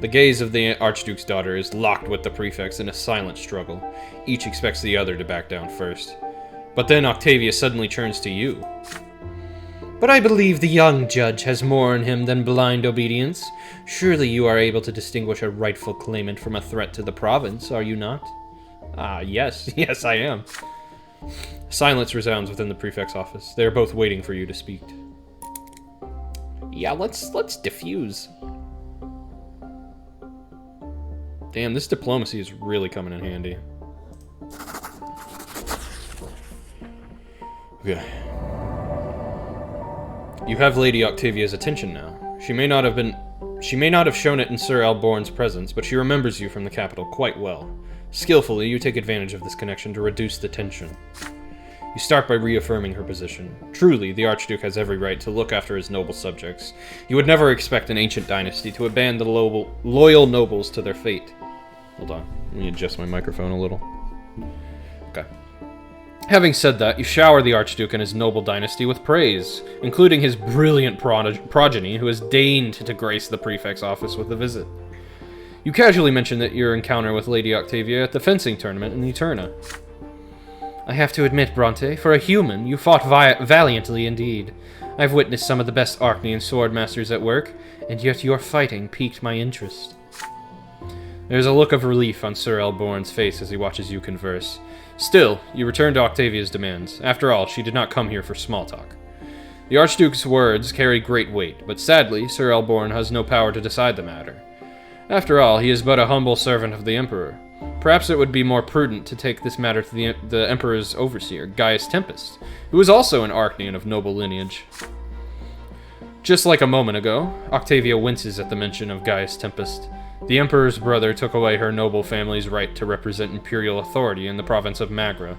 A: The gaze of the Archduke's daughter is locked with the prefects in a silent struggle. Each expects the other to back down first. But then Octavia suddenly turns to you. But I believe the young judge has more in him than blind obedience. Surely you are able to distinguish a rightful claimant from a threat to the province, are you not? Ah, yes. Yes, I am. Silence resounds within the prefect's office. They are both waiting for you to speak. Yeah, let's diffuse. Damn, this diplomacy is really coming in handy. Okay. You have Lady Octavia's attention now. She may not have shown it in Sir Alborn's presence, but she remembers you from the capital quite well. Skillfully, you take advantage of this connection to reduce the tension. You start by reaffirming her position. Truly, the Archduke has every right to look after his noble subjects. You would never expect an ancient dynasty to abandon the loyal nobles to their fate. Hold on, let me adjust my microphone a little. Okay. Having said that, you shower the Archduke and his noble dynasty with praise, including his brilliant progeny who has deigned to grace the prefect's office with a visit. You casually mention that your encounter with Lady Octavia at the fencing tournament in Eterna. I have to admit, Brante, for a human, you fought valiantly indeed. I've witnessed some of the best Archnean swordmasters at work, and yet your fighting piqued my interest. There's a look of relief on Sir Alborn's face as he watches you converse. Still, you return to Octavia's demands. After all, she did not come here for small talk. The Archduke's words carry great weight, but sadly, Sir Alborn has no power to decide the matter. After all, he is but a humble servant of the Emperor. Perhaps it would be more prudent to take this matter to the Emperor's overseer, Gaius Tempest, who is also an Archnean of noble lineage. Just like a moment ago, Octavia winces at the mention of Gaius Tempest. The Emperor's brother took away her noble family's right to represent imperial authority in the province of Magra.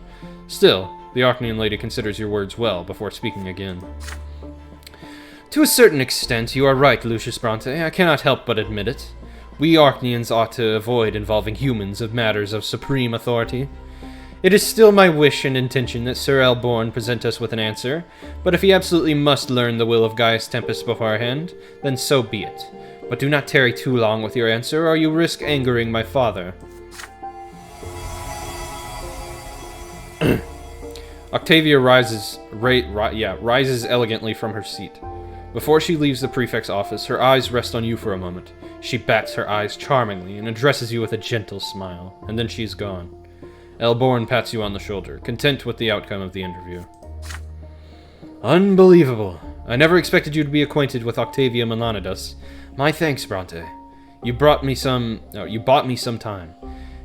A: Still, the Archnean lady considers your words well before speaking again. To a certain extent, you are right, Lucius Brante. I cannot help but admit it. We Archneans ought to avoid involving humans of matters of supreme authority. It is still my wish and intention that Sir Alborn present us with an answer, but if he absolutely must learn the will of Gaius Tempest beforehand, then so be it. But do not tarry too long with your answer, or you risk angering my father. Octavia rises elegantly from her seat. Before she leaves the prefect's office, her eyes rest on you for a moment. She bats her eyes charmingly and addresses you with a gentle smile, and then she is gone. Alborn pats you on the shoulder, content with the outcome of the interview. Unbelievable. I never expected you to be acquainted with Octavia Melanidas. My thanks, Brante. You bought me some time.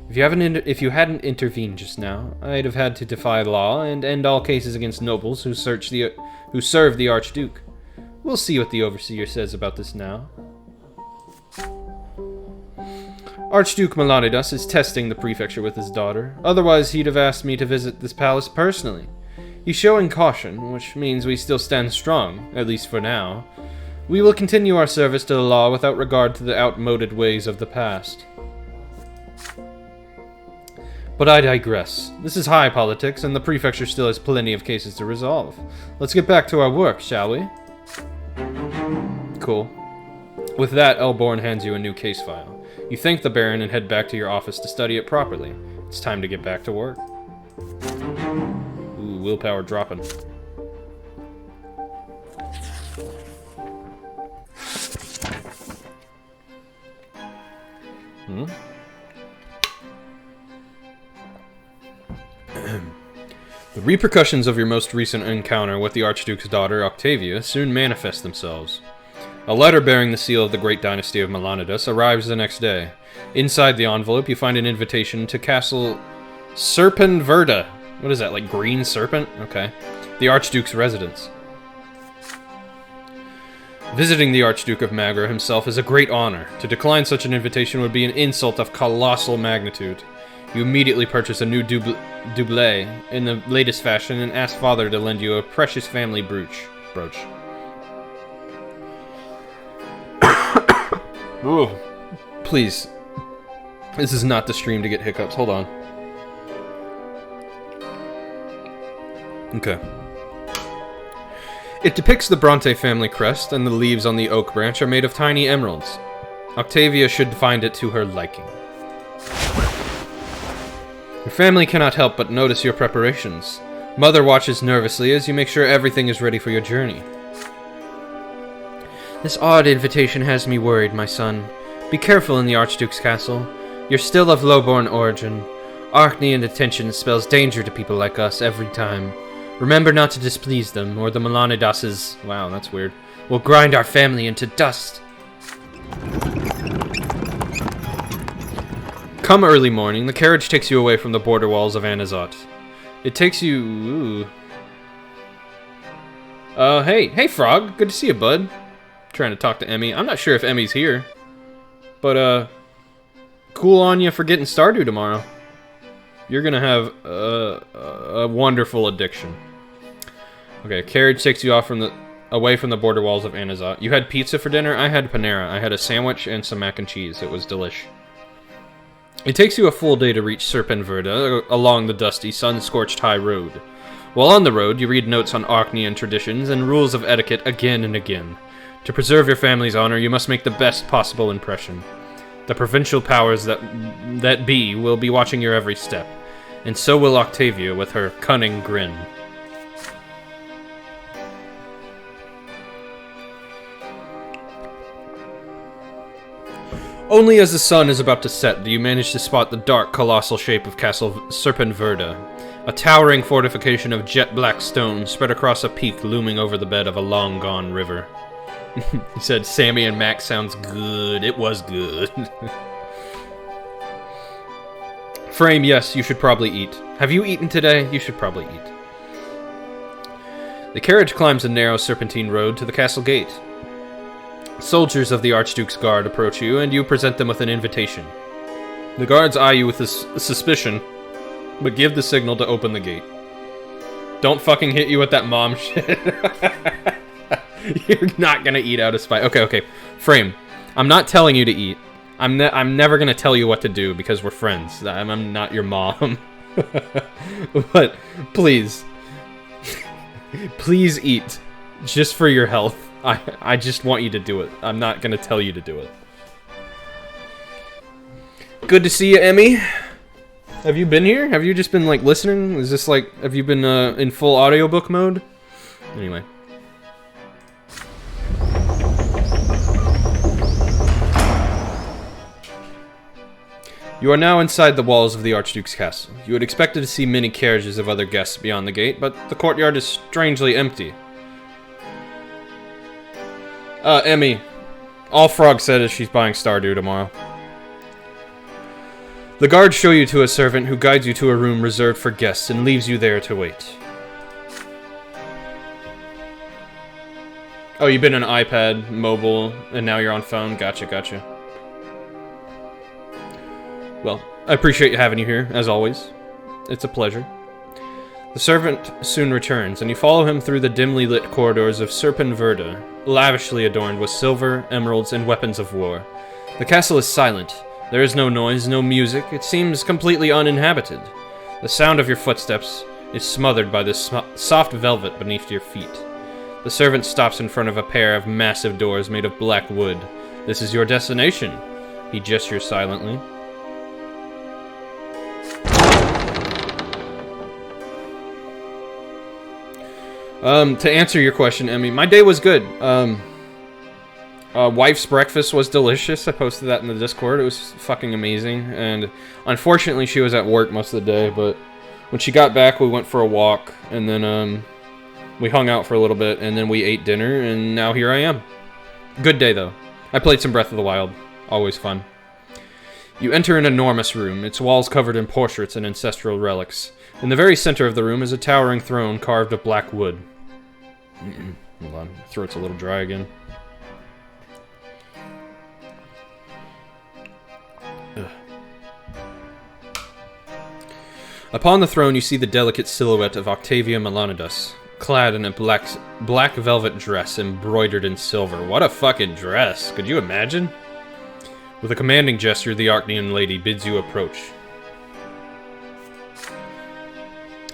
A: If you hadn't intervened just now, I'd have had to defy law and end all cases against nobles who serve the Archduke. We'll see what the overseer says about this now. Archduke Melanidas is testing the prefecture with his daughter. Otherwise, he'd have asked me to visit this palace personally. He's showing caution, which means we still stand strong, at least for now. We will continue our service to the law without regard to the outmoded ways of the past. But I digress. This is high politics, and the prefecture still has plenty of cases to resolve. Let's get back to our work, shall we? Cool. With that, Alborn hands you a new case file. You thank the Baron and head back to your office to study it properly. It's time to get back to work. Ooh, willpower dropping. The repercussions of your most recent encounter with the Archduke's daughter, Octavia, soon manifest themselves. A letter bearing the seal of the great dynasty of Melanidas arrives the next day. Inside the envelope, you find an invitation to Castle Serpenverda. What is that, like green serpent? Okay. The Archduke's residence. Visiting the Archduke of Magra himself is a great honor. To decline such an invitation would be an insult of colossal magnitude. You immediately purchase a new doublet in the latest fashion and ask father to lend you a precious family brooch. Ooh. Please. This is not the stream to get hiccups. Hold on. Okay. It depicts the Brante family crest, and the leaves on the oak branch are made of tiny emeralds. Octavia should find it to her liking. Your family cannot help but notice your preparations. Mother watches nervously as you make sure everything is ready for your journey. This odd invitation has me worried, my son. Be careful in the Archduke's castle. You're still of low-born origin. Arachnean attention spells danger to people like us every time. Remember not to displease them, or the Melanidases, wow, that's weird, will grind our family into dust. Come early morning, the carriage takes you away from the border walls of Anazot. It takes you... hey Frog, good to see you, bud. Trying to talk to Emmy. I'm not sure if Emmy's here. But, cool on you for getting Stardew tomorrow. You're gonna have a wonderful addiction. Okay, carriage takes you away from the border walls of Anazot. You had pizza for dinner? I had Panera. I had a sandwich and some mac and cheese. It was delish. It takes you a full day to reach Serpenverda along the dusty, sun-scorched high road. While on the road, you read notes on Arachnean traditions and rules of etiquette again and again. To preserve your family's honor, you must make the best possible impression. The provincial powers that be will be watching your every step, and so will Octavia with her cunning grin. Only as the sun is about to set do you manage to spot the dark, colossal shape of Castle Serpenverda, a towering fortification of jet-black stone spread across a peak looming over the bed of a long-gone river. He said, Sammy and Max sounds good. It was good. Frame, yes, you should probably eat. Have you eaten today? You should probably eat. The carriage climbs a narrow serpentine road to the castle gate. Soldiers of the Archduke's Guard approach you, and you present them with an invitation. The guards eye you with suspicion, but give the signal to open the gate. Don't fucking hit you with that mom shit. You're not gonna eat out of spite. Okay. Frame, I'm not telling you to eat. I'm never gonna tell you what to do because we're friends. I'm not your mom. But please, please eat, just for your health. I just want you to do it. I'm not gonna tell you to do it. Good to see you, Emmy. Have you been here? Have you just been like listening? Is this like, have you been in full audiobook mode? Anyway. You are now inside the walls of the Archduke's castle. You had expected to see many carriages of other guests beyond the gate, but the courtyard is strangely empty. Emmy, all Frog said is she's buying Stardew tomorrow. The guards show you to a servant who guides you to a room reserved for guests and leaves you there to wait. Oh, you've been on iPad, mobile, and now you're on phone? Gotcha. Well, I appreciate having you here, as always. It's a pleasure. The servant soon returns, and you follow him through the dimly lit corridors of Serpenverda, lavishly adorned with silver, emeralds, and weapons of war. The castle is silent. There is no noise, no music. It seems completely uninhabited. The sound of your footsteps is smothered by the soft velvet beneath your feet. The servant stops in front of a pair of massive doors made of black wood. This is your destination. He gestures silently. To answer your question, Emmy, my day was good. Wife's breakfast was delicious. I posted that in the Discord. It was fucking amazing. And unfortunately, she was at work most of the day, but when she got back, we went for a walk, and then, we hung out for a little bit, and then we ate dinner, and now here I am. Good day, though. I played some Breath of the Wild. Always fun. You enter an enormous room, its walls covered in portraits and ancestral relics. In the very center of the room is a towering throne carved of black wood. Hold on, my throat's a little dry again. Ugh. Upon the throne you see the delicate silhouette of Octavia Melanidas, clad in a black velvet dress embroidered in silver. What a fucking dress! Could you imagine? With a commanding gesture, the Arachnean lady bids you approach.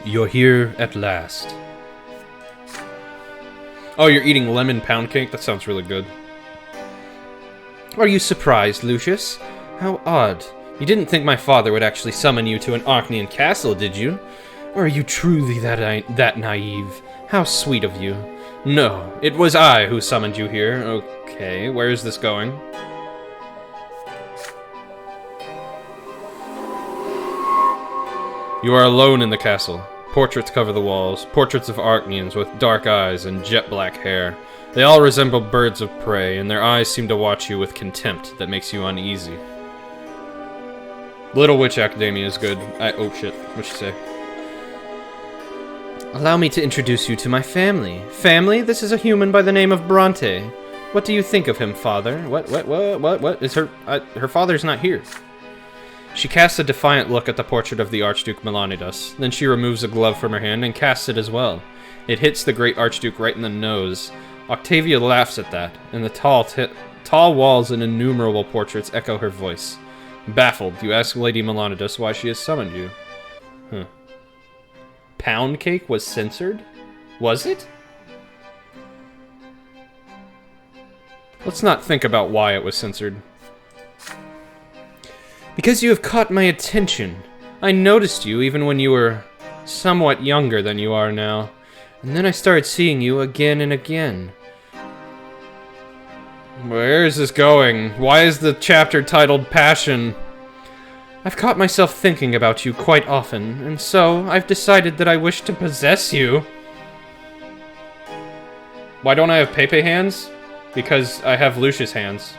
A: You're here at last. Oh, you're eating lemon pound cake? That sounds really good. Are you surprised, Lucius? How odd. You didn't think my father would actually summon you to an Arachnean castle, did you? Or are you truly that naive? How sweet of you. No, it was I who summoned you here. Okay, where is this going? You are alone in the castle. Portraits cover the walls, portraits of Archnians with dark eyes and jet-black hair. They all resemble birds of prey, and their eyes seem to watch you with contempt that makes you uneasy. Little Witch Academia is good. Oh shit, what'd she say? Allow me to introduce you to my family. Family? This is a human by the name of Brante. What do you think of him, father? What? Is her father's not here. She casts a defiant look at the portrait of the Archduke Melanidas. Then she removes a glove from her hand and casts it as well. It hits the great Archduke right in the nose. Octavia laughs at that, and the tall walls and innumerable portraits echo her voice. Baffled, you ask Lady Melanidas why she has summoned you. Pound cake was censored? Was it? Let's not think about why it was censored. Because you have caught my attention. I noticed you even when you were somewhat younger than you are now. And then I started seeing you again and again. Where is this going? Why is the chapter titled Passion? I've caught myself thinking about you quite often, and so I've decided that I wish to possess you. Why don't I have Pepe hands? Because I have Lucius hands.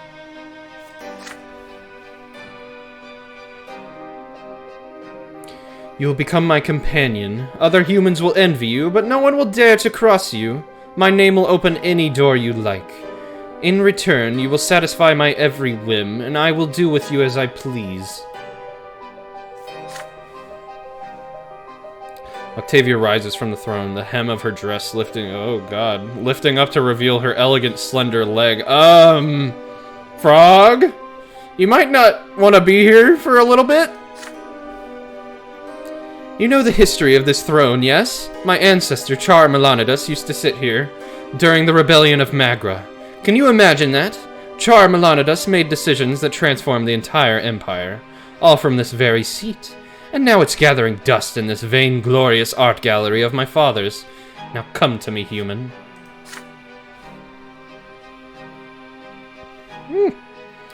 A: You will become my companion. Other humans will envy you, but no one will dare to cross you. My name will open any door you like. In return, you will satisfy my every whim, and I will do with you as I please. Octavia rises from the throne, the hem of her dress lifting up to reveal her elegant, slender leg. Frog? You might not want to be here for a little bit? You know the history of this throne, yes? My ancestor, Char Melanidas, used to sit here during the rebellion of Magra. Can you imagine that? Char Melanidas made decisions that transformed the entire empire, all from this very seat. And now it's gathering dust in this vainglorious art gallery of my father's. Now come to me, human.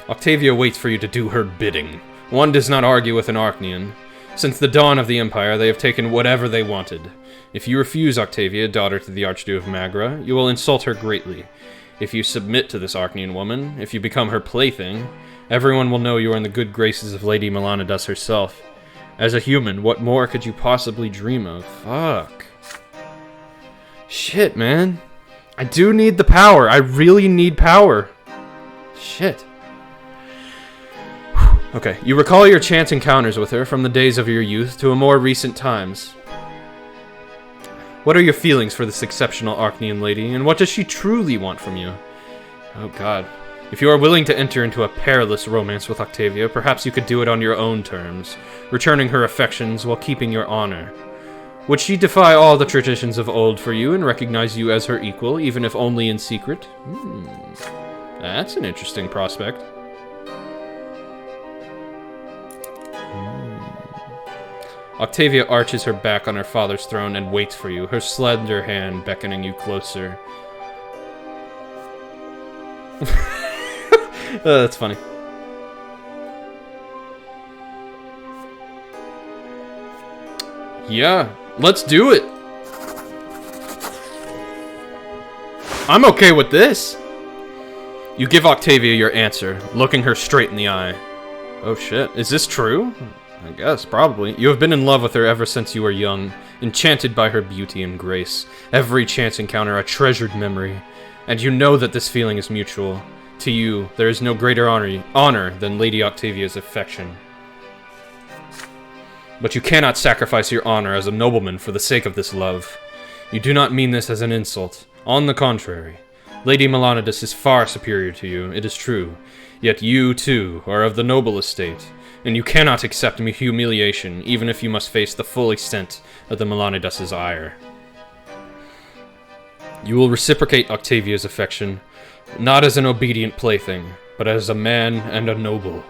A: Octavia waits for you to do her bidding. One does not argue with an Archnian. Since the dawn of the Empire, they have taken whatever they wanted. If you refuse Octavia, daughter to the Archduke of Magra, you will insult her greatly. If you submit to this Archnian woman, if you become her plaything, everyone will know you are in the good graces of Lady Melanidas herself. As a human, what more could you possibly dream of? Fuck. Shit, man. I do need the power. I really need power. Shit. Okay, you recall your chance encounters with her from the days of your youth to a more recent times. What are your feelings for this exceptional Archnian lady, and what does she truly want from you? Oh god. If you are willing to enter into a perilous romance with Octavia, perhaps you could do it on your own terms, returning her affections while keeping your honor. Would she defy all the traditions of old for you and recognize you as her equal, even if only in secret? That's an interesting prospect. Octavia arches her back on her father's throne and waits for you, her slender hand beckoning you closer. That's funny. Yeah, let's do it. I'm okay with this. You give Octavia your answer, looking her straight in the eye. Oh shit, is this true? I guess, probably. You have been in love with her ever since you were young, enchanted by her beauty and grace. Every chance encounter a treasured memory. And you know that this feeling is mutual. To you, there is no greater honor than Lady Octavia's affection. But you cannot sacrifice your honor as a nobleman for the sake of this love. You do not mean this as an insult. On the contrary, Lady Melanidas is far superior to you, it is true. Yet you, too, are of the noble estate, and you cannot accept humiliation, even if you must face the full extent of the Melanidas' ire. You will reciprocate Octavia's affection, not as an obedient plaything, but as a man and a noble.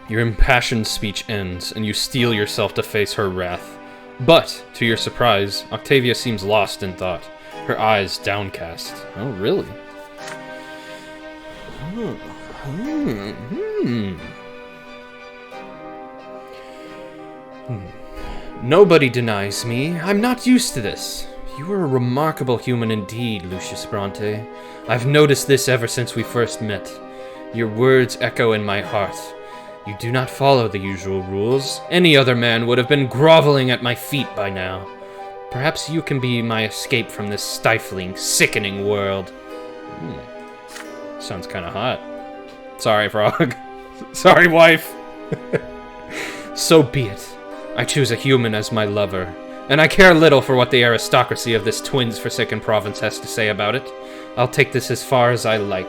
A: Your impassioned speech ends, and you steel yourself to face her wrath. But, to your surprise, Octavia seems lost in thought, her eyes downcast. Oh, really? Nobody denies me. I'm not used to this. You are a remarkable human indeed, Lucius Brante. I've noticed this ever since we first met. Your words echo in my heart. You do not follow the usual rules. Any other man would have been groveling at my feet by now. Perhaps you can be my escape from this stifling, sickening world. Sounds kind of hot. Sorry, Frog. Sorry, wife. So be it. I choose a human as my lover, and I care little for what the aristocracy of this twins-forsaken province has to say about it. I'll take this as far as I like.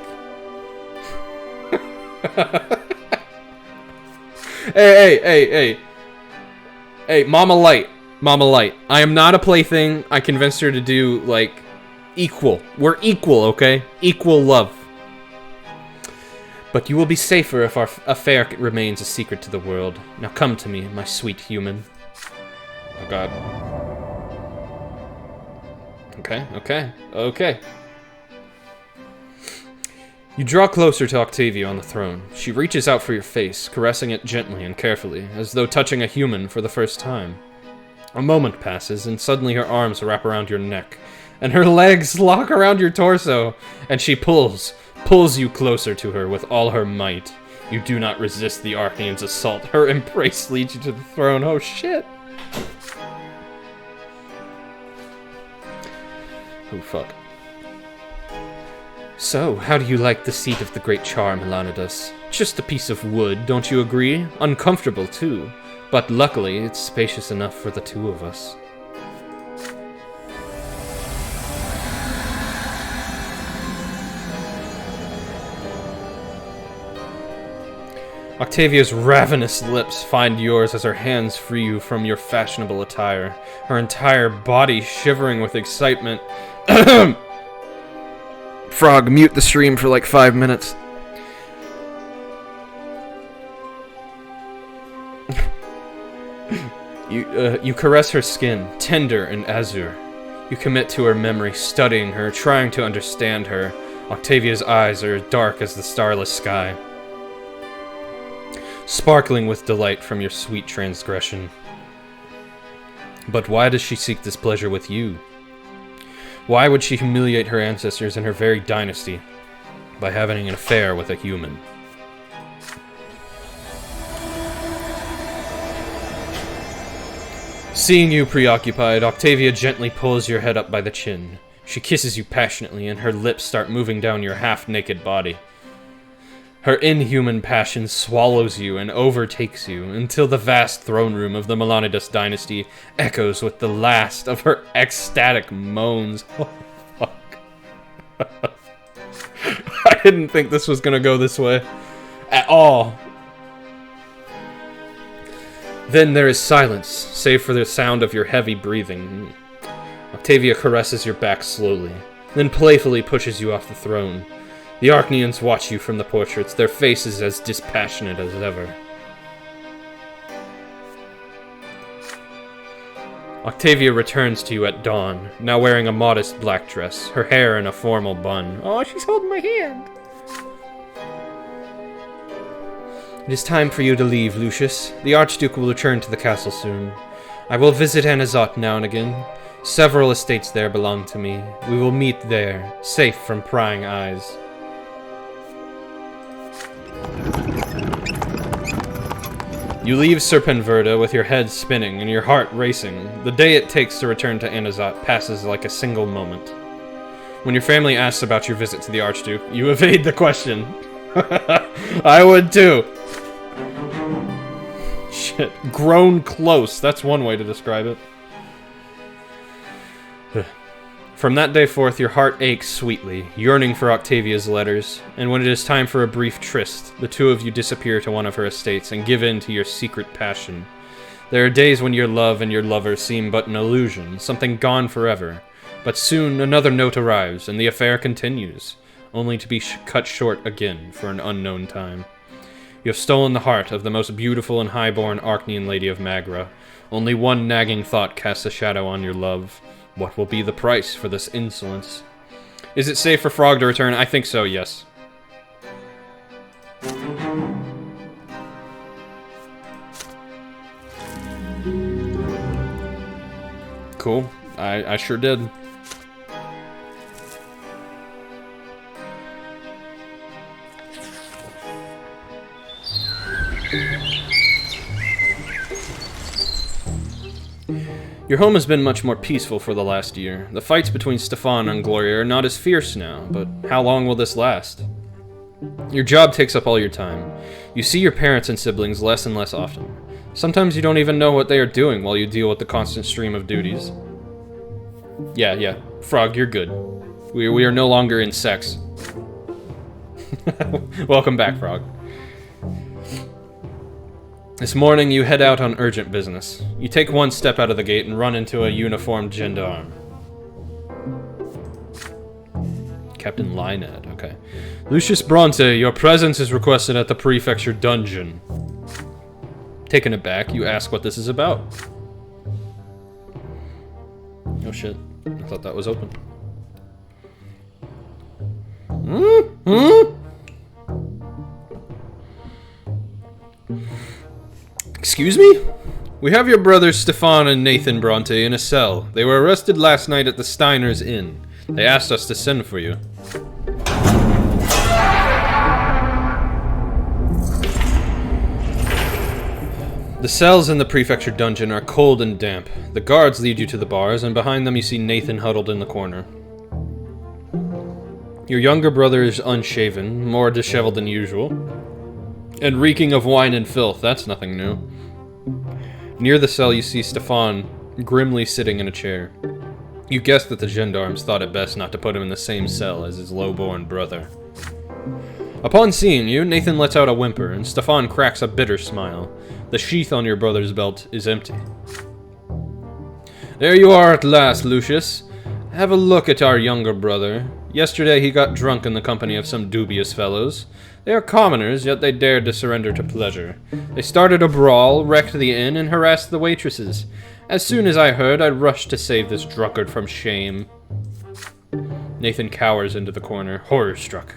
A: Hey, Mama Light. Mama Light. I am not a plaything. I convinced her to do, like, equal. We're equal, okay? Equal love. But you will be safer if our affair remains a secret to the world. Now come to me, my sweet human. Oh god. Okay. You draw closer to Octavia on the throne. She reaches out for your face, caressing it gently and carefully, as though touching a human for the first time. A moment passes, and suddenly her arms wrap around your neck, and her legs lock around your torso, and she pulls you closer to her with all her might. You do not resist the Archaean's assault. Her embrace leads you to the throne. Oh shit! Oh fuck. So, how do you like the seat of the great charm, Melanidas? Just a piece of wood, don't you agree? Uncomfortable, too. But luckily, it's spacious enough for the two of us. Octavia's ravenous lips find yours as her hands free you from your fashionable attire, her entire body shivering with excitement. Frog, mute the stream for like 5 minutes. You caress her skin, tender and azure. You commit to her memory, studying her, trying to understand her. Octavia's eyes are dark as the starless sky, sparkling with delight from your sweet transgression. But why does she seek this pleasure with you? Why would she humiliate her ancestors and her very dynasty by having an affair with a human? Seeing you preoccupied, Octavia gently pulls your head up by the chin. She kisses you passionately, and her lips start moving down your half-naked body. Her inhuman passion swallows you and overtakes you until the vast throne room of the Melanidas dynasty echoes with the last of her ecstatic moans. Oh, fuck. I didn't think this was gonna go this way. At all. Then there is silence, save for the sound of your heavy breathing. Octavia caresses your back slowly, then playfully pushes you off the throne. The Archaeans watch you from the portraits, their faces as dispassionate as ever. Octavia returns to you at dawn, now wearing a modest black dress, her hair in a formal bun. Oh, she's holding my hand! It is time for you to leave, Lucius. The Archduke will return to the castle soon. I will visit Anazot now and again. Several estates there belong to me. We will meet there, safe from prying eyes. You leave Serpenverda with your head spinning and your heart racing. The day it takes to return to Anazot passes like a single moment. When your family asks about your visit to the Archduke, you evade the question. I would too. Shit. Grown close. That's one way to describe it. From that day forth, your heart aches sweetly, yearning for Octavia's letters, and when it is time for a brief tryst, the two of you disappear to one of her estates and give in to your secret passion. There are days when your love and your lover seem but an illusion, something gone forever, but soon another note arrives, and the affair continues, only to be cut short again for an unknown time. You have stolen the heart of the most beautiful and high-born Archaean lady of Magra. Only one nagging thought casts a shadow on your love. What will be the price for this insolence? Is it safe for Frog to return? I think so, yes. Cool. I sure did. Your home has been much more peaceful for the last year. The fights between Stefan and Gloria are not as fierce now, but how long will this last? Your job takes up all your time. You see your parents and siblings less and less often. Sometimes you don't even know what they are doing while you deal with the constant stream of duties. Yeah, Frog, you're good. We are no longer in sex. Welcome back, Frog. This morning, you head out on urgent business. You take one step out of the gate and run into a uniformed gendarme. Captain Lynad, okay. Lucius Brante, your presence is requested at the prefecture dungeon. Taken aback, you ask what this is about. Oh shit, I thought that was open. Excuse me? We have your brothers Stefan and Nathan Brante in a cell. They were arrested last night at the Steiner's Inn. They asked us to send for you. The cells in the prefecture dungeon are cold and damp. The guards lead you to the bars, and behind them you see Nathan huddled in the corner. Your younger brother is unshaven, more disheveled than usual, and reeking of wine and filth. That's nothing new. Near the cell you see Stefan grimly sitting in a chair. You guess that the gendarmes thought it best not to put him in the same cell as his low-born brother. Upon seeing you, Nathan lets out a whimper, and Stefan cracks a bitter smile. The sheath on your brother's belt is empty. There you are at last, Lucius. Have a look at our younger brother. Yesterday he got drunk in the company of some dubious fellows. They are commoners, yet they dared to surrender to pleasure. They started a brawl, wrecked the inn, and harassed the waitresses. As soon as I heard, I rushed to save this drunkard from shame. Nathan cowers into the corner, horror-struck.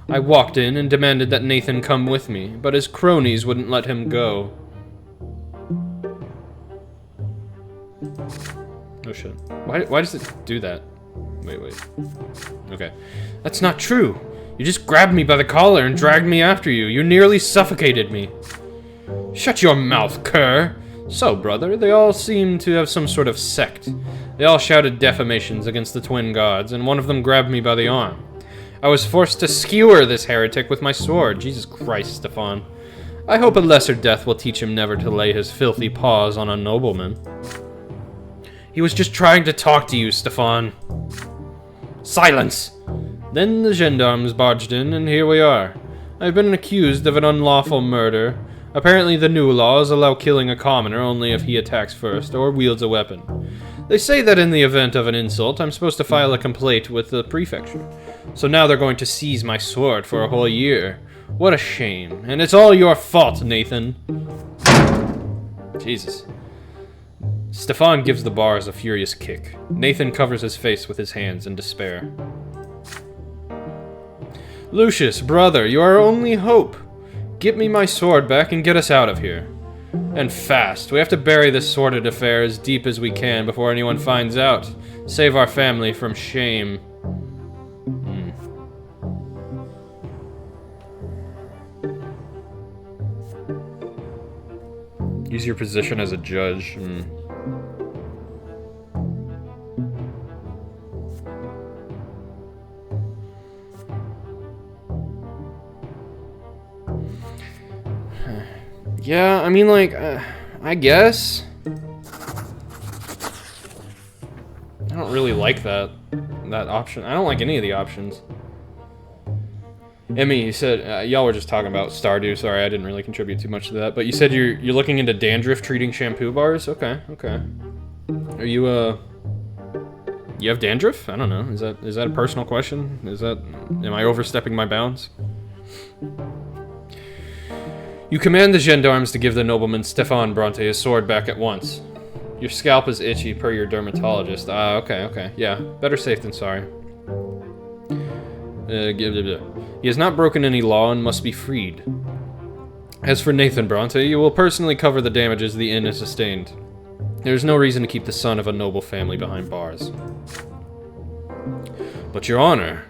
A: I walked in and demanded that Nathan come with me, but his cronies wouldn't let him go. Oh shit. Why does it do that? Wait. Okay. That's not true. You just grabbed me by the collar and dragged me after you. You nearly suffocated me. Shut your mouth, cur! So, brother, they all seem to have some sort of sect. They all shouted defamations against the twin gods, and one of them grabbed me by the arm. I was forced to skewer this heretic with my sword. Jesus Christ, Stefan. I hope a lesser death will teach him never to lay his filthy paws on a nobleman. He was just trying to talk to you, Stefan. Silence! Then the gendarmes barged in, and here we are. I've been accused of an unlawful murder. Apparently the new laws allow killing a commoner only if he attacks first, or wields a weapon. They say that in the event of an insult, I'm supposed to file a complaint with the prefecture. So now they're going to seize my sword for a whole year. What a shame. And it's all your fault, Nathan. Jesus. Stefan gives the bars a furious kick. Nathan covers his face with his hands in despair. Lucius, brother, you are our only hope. Get me my sword back and get us out of here. And fast. We have to bury this sordid affair as deep as we can before anyone finds out. Save our family from shame. Use your position as a judge. Yeah, I mean, like, I guess. I don't really like that option. I don't like any of the options. Emmy, you said, y'all were just talking about Stardew. Sorry, I didn't really contribute too much to that. But you said you're looking into dandruff treating shampoo bars? Okay. Are you, you have dandruff? I don't know. Is that a personal question? Am I overstepping my bounds? You command the gendarmes to give the nobleman Stefan Brante his sword back at once. Your scalp is itchy per your dermatologist. Okay. Yeah, better safe than sorry. He has not broken any law and must be freed. As for Nathan Brante, you will personally cover the damages the inn has sustained. There's no reason to keep the son of a noble family behind bars. But your honor,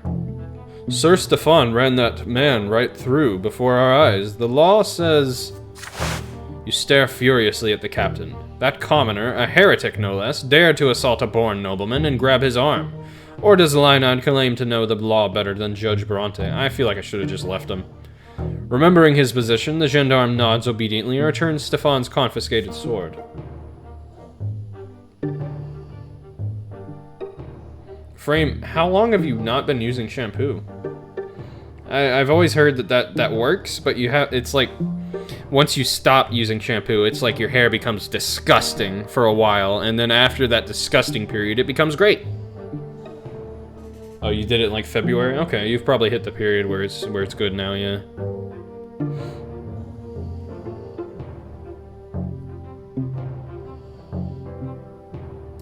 A: Sir Stefan ran that man right through before our eyes. The law says... You stare furiously at the captain. That commoner, a heretic no less, dared to assault a born nobleman and grab his arm. Or does Lynod claim to know the law better than Judge Brante? I feel like I should have just left him. Remembering his position, the gendarme nods obediently and returns Stefan's confiscated sword. Frame, how long have you not been using shampoo? I've always heard that works, but it's like, once you stop using shampoo, it's like your hair becomes disgusting for a while, and then after that disgusting period, it becomes great. Oh, you did it in like February? Okay, you've probably hit the period where it's good now, yeah.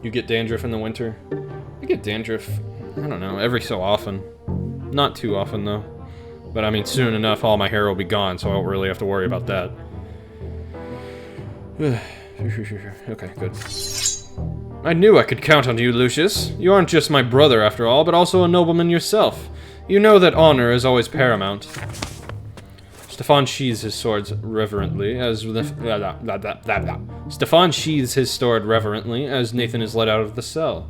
A: You get dandruff in the winter? I get dandruff, I don't know, every so often. Not too often, though. But I mean, soon enough, all my hair will be gone, so I won't really have to worry about that. Okay, good. I knew I could count on you, Lucius. You aren't just my brother, after all, but also a nobleman yourself. You know that honor is always paramount. Stefan sheathes his swords reverently as Stefan sheathes his sword reverently as Nathan is led out of the cell.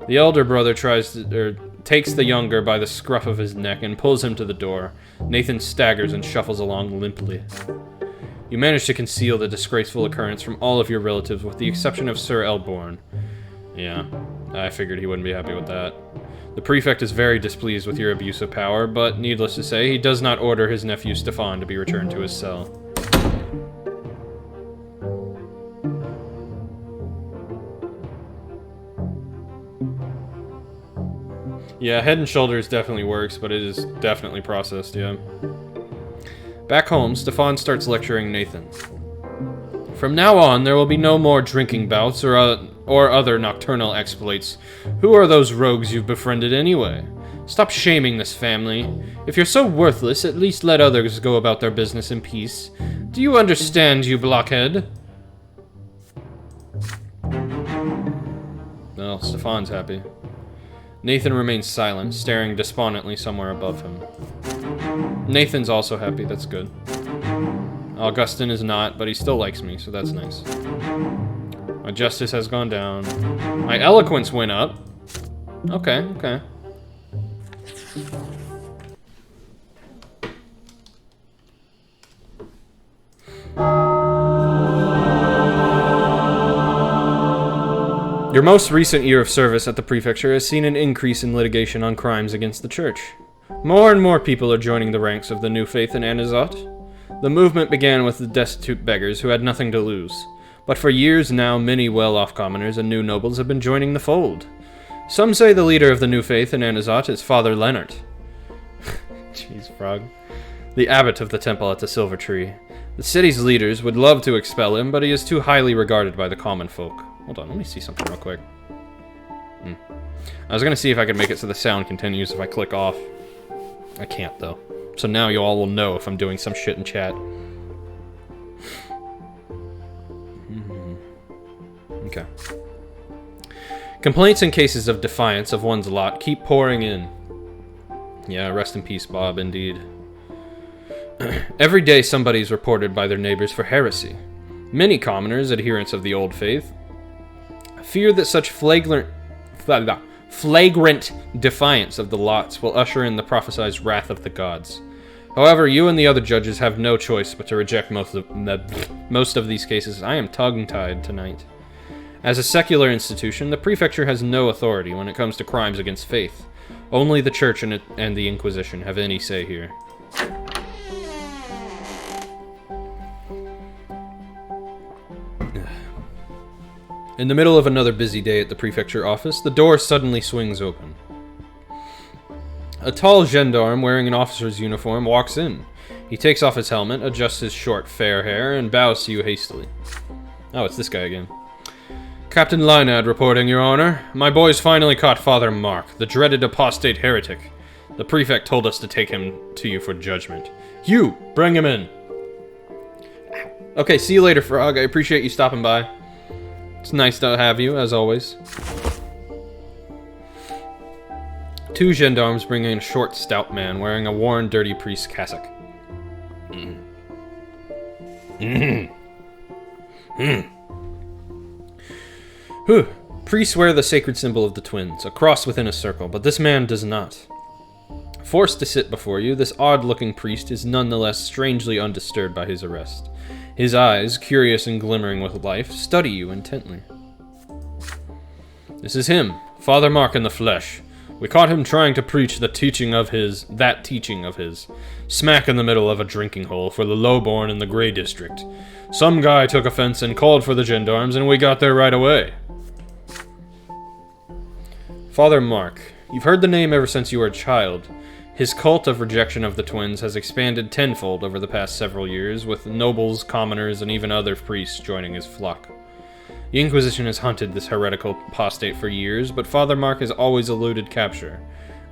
A: The elder brother takes the younger by the scruff of his neck and pulls him to the door. Nathan staggers and shuffles along limply. You manage to conceal the disgraceful occurrence from all of your relatives with the exception of Sir Elborn. Yeah, I figured he wouldn't be happy with that. The prefect is very displeased with your abuse of power, but needless to say, he does not order his nephew Stefan to be returned to his cell. Yeah, Head and Shoulders definitely works, but it is definitely processed, yeah. Back home, Stefan starts lecturing Nathan. From now on, there will be no more drinking bouts or other nocturnal exploits. Who are those rogues you've befriended anyway? Stop shaming this family. If you're so worthless, at least let others go about their business in peace. Do you understand, you blockhead? Well, Stefan's happy. Nathan remains silent, staring despondently somewhere above him. Nathan's also happy, that's good. Augustin is not, but he still likes me, so that's nice. My justice has gone down. My eloquence went up. Okay, okay. Your most recent year of service at the prefecture has seen an increase in litigation on crimes against the church. More and more people are joining the ranks of the new faith in Anazat. The movement began with the destitute beggars who had nothing to lose. But for years now, many well-off commoners and new nobles have been joining the fold. Some say the leader of the new faith in Anazat is Father Leonard. Jeez, frog. The abbot of the temple at the Silver Tree. The city's leaders would love to expel him, but he is too highly regarded by the common folk. Hold on, let me see something real quick. I was gonna see if I could make it so the sound continues if I click off. I can't, though. So now you all will know if I'm doing some shit in chat. Okay. Complaints and cases of defiance of one's lot keep pouring in. Yeah, rest in peace, Bob, indeed. Every day somebody's reported by their neighbors for heresy. Many commoners, adherents of the old faith, fear that such flagrant defiance of the lots will usher in the prophesied wrath of the gods. However, you and the other judges have no choice but to reject most of these cases. I am tongue-tied tonight. As a secular institution, the prefecture has no authority when it comes to crimes against faith. Only the church and the Inquisition have any say here. In the middle of another busy day at the prefecture office, the door suddenly swings open. A tall gendarme wearing an officer's uniform walks in. He takes off his helmet, adjusts his short, fair hair, and bows to you hastily. Oh, it's this guy again. Captain Lynad reporting, Your Honor. My boys finally caught Father Mark, the dreaded apostate heretic. The prefect told us to take him to you for judgment. You! Bring him in! Okay, see you later, Frog. I appreciate you stopping by. It's nice to have you, as always. 2 gendarmes bring in a short, stout man wearing a worn, dirty priest's cassock. Priests wear the sacred symbol of the twins, a cross within a circle, but this man does not. Forced to sit before you, this odd-looking priest is nonetheless strangely undisturbed by his arrest. His eyes, curious and glimmering with life, study you intently. This is him, Father Mark in the flesh. We caught him trying to preach that teaching of his, smack in the middle of a drinking hole for the lowborn in the Grey District. Some guy took offense and called for the gendarmes, and we got there right away. Father Mark, you've heard the name ever since you were a child. His cult of rejection of the twins has expanded tenfold over the past several years, with nobles, commoners, and even other priests joining his flock. The Inquisition has hunted this heretical apostate for years, but Father Mark has always eluded capture.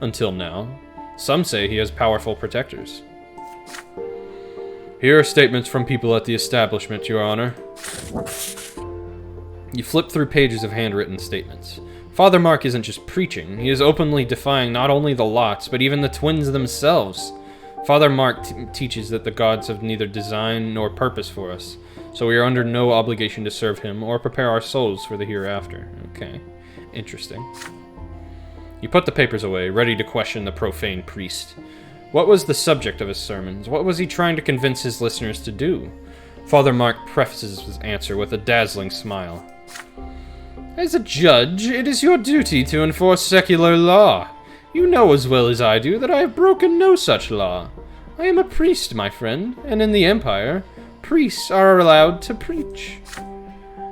A: Until now. Some say he has powerful protectors. Here are statements from people at the establishment, Your Honor. You flip through pages of handwritten statements. Father Mark isn't just preaching, he is openly defying not only the lots, but even the twins themselves. Father Mark teaches that the gods have neither design nor purpose for us, so we are under no obligation to serve him or prepare our souls for the hereafter. Okay, interesting. You put the papers away, ready to question the profane priest. What was the subject of his sermons? What was he trying to convince his listeners to do? Father Mark prefaces his answer with a dazzling smile. As a judge, it is your duty to enforce secular law. You know as well as I do that I have broken no such law. I am a priest, my friend, and in the Empire, priests are allowed to preach.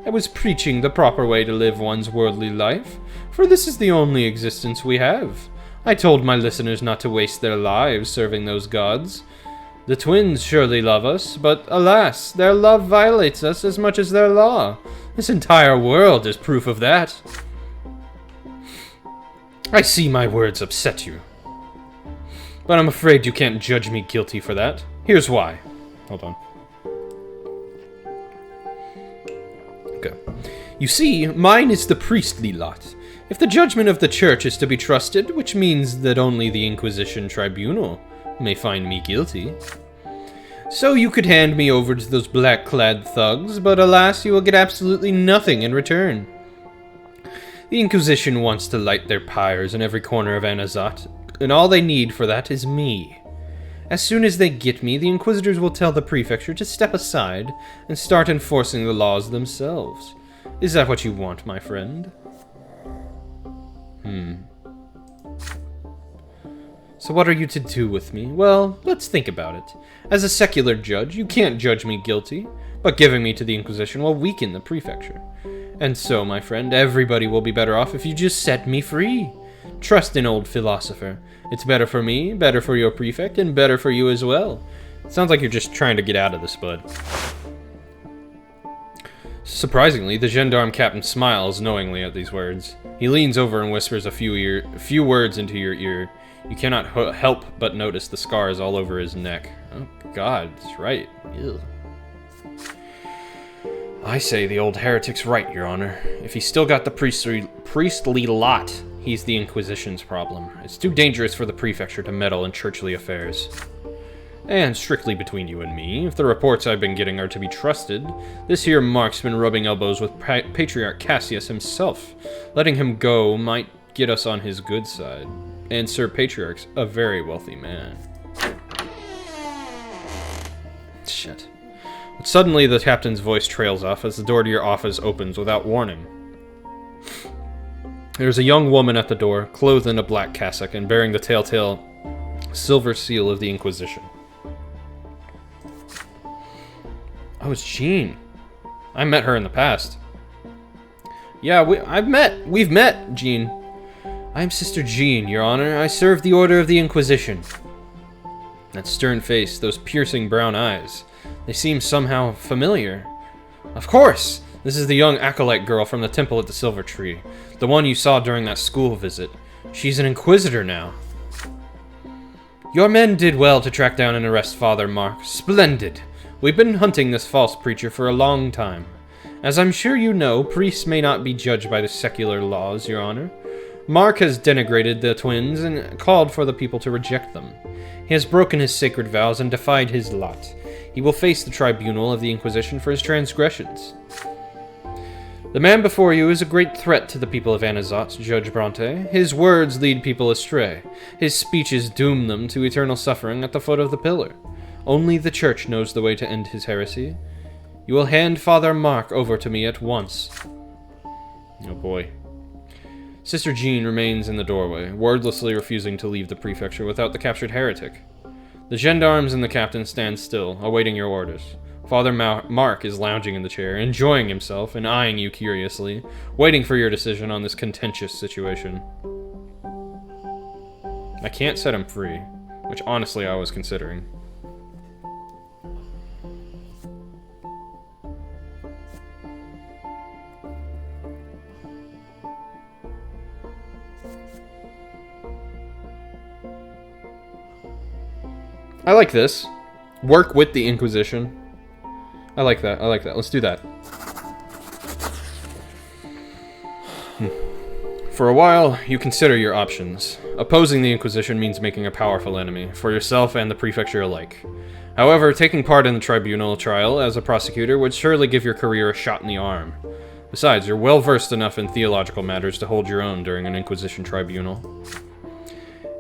A: I was preaching the proper way to live one's worldly life, for this is the only existence we have. I told my listeners not to waste their lives serving those gods. The twins surely love us, but alas, their love violates us as much as their law. This entire world is proof of that. I see my words upset you, but I'm afraid you can't judge me guilty for that. Here's why. Hold on. Okay. You see, mine is the priestly lot. If the judgment of the church is to be trusted, which means that only the Inquisition tribunal may find me guilty. So you could hand me over to those black-clad thugs, but alas, you will get absolutely nothing in return. The Inquisition wants to light their pyres in every corner of Anazat, and all they need for that is me. As soon as they get me, the Inquisitors will tell the prefecture to step aside and start enforcing the laws themselves. Is that what you want, my friend? So what are you to do with me? Well, let's think about it. As a secular judge, you can't judge me guilty, but giving me to the Inquisition will weaken the prefecture. And so, my friend, everybody will be better off if you just set me free. Trust an old philosopher. It's better for me, better for your prefect, and better for you as well. It sounds like you're just trying to get out of this, bud. Surprisingly, the gendarme captain smiles knowingly at these words. He leans over and whispers a few words into your ear. You cannot help but notice the scars all over his neck. Oh god, that's right. Ew. I say the old heretic's right, Your Honor. If he's still got the priestly lot, he's the Inquisition's problem. It's too dangerous for the prefecture to meddle in churchly affairs. And strictly between you and me, if the reports I've been getting are to be trusted, this here Mark's been rubbing elbows with Patriarch Cassius himself. Letting him go might get us on his good side. And Sir Patriarch's a very wealthy man. Shit. But suddenly the captain's voice trails off as the door to your office opens without warning. There's a young woman at the door, clothed in a black cassock and bearing the telltale silver seal of the Inquisition. Oh, it's Jean. I met her in the past. Yeah, we've met, Jean. I'm Sister Jean, Your Honor. I serve the Order of the Inquisition. That stern face, those piercing brown eyes. They seem somehow familiar. Of course! This is the young acolyte girl from the temple at the Silver Tree. The one you saw during that school visit. She's an Inquisitor now. Your men did well to track down and arrest Father Mark. Splendid! We've been hunting this false preacher for a long time. As I'm sure you know, priests may not be judged by the secular laws, Your Honor. Mark has denigrated the twins and called for the people to reject them. He has broken his sacred vows and defied his lot. He will face the tribunal of the Inquisition for his transgressions. The man before you is a great threat to the people of Anazat, Judge Brante. His words lead people astray. His speeches doom them to eternal suffering at the foot of the pillar. Only the Church knows the way to end his heresy. You will hand Father Mark over to me at once. Oh boy. Sister Jean remains in the doorway, wordlessly refusing to leave the prefecture without the captured heretic. The gendarmes and the captain stand still, awaiting your orders. Father Mark is lounging in the chair, enjoying himself and eyeing you curiously, waiting for your decision on this contentious situation. I can't set him free, which honestly I was considering. I like this. Work with the Inquisition. I like that. I like that. Let's do that. For a while, you consider your options. Opposing the Inquisition means making a powerful enemy, for yourself and the prefecture alike. However, taking part in the tribunal trial as a prosecutor would surely give your career a shot in the arm. Besides, you're well versed enough in theological matters to hold your own during an Inquisition tribunal.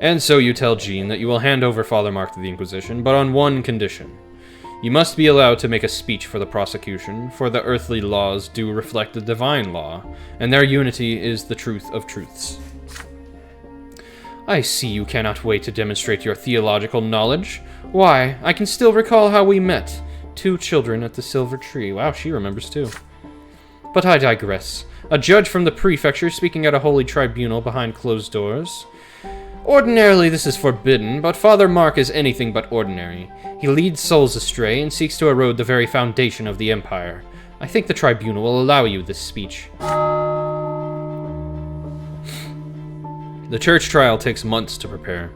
A: And so you tell Jean that you will hand over Father Mark to the Inquisition, but on one condition. You must be allowed to make a speech for the prosecution, for the earthly laws do reflect the divine law, and their unity is the truth of truths. I see you cannot wait to demonstrate your theological knowledge. Why, I can still recall how we met. 2 children at the Silver Tree. Wow, she remembers too. But I digress. A judge from the prefecture speaking at a holy tribunal behind closed doors. Ordinarily this is forbidden, but Father Mark is anything but ordinary. He leads souls astray and seeks to erode the very foundation of the Empire. I think the tribunal will allow you this speech. The church trial takes months to prepare.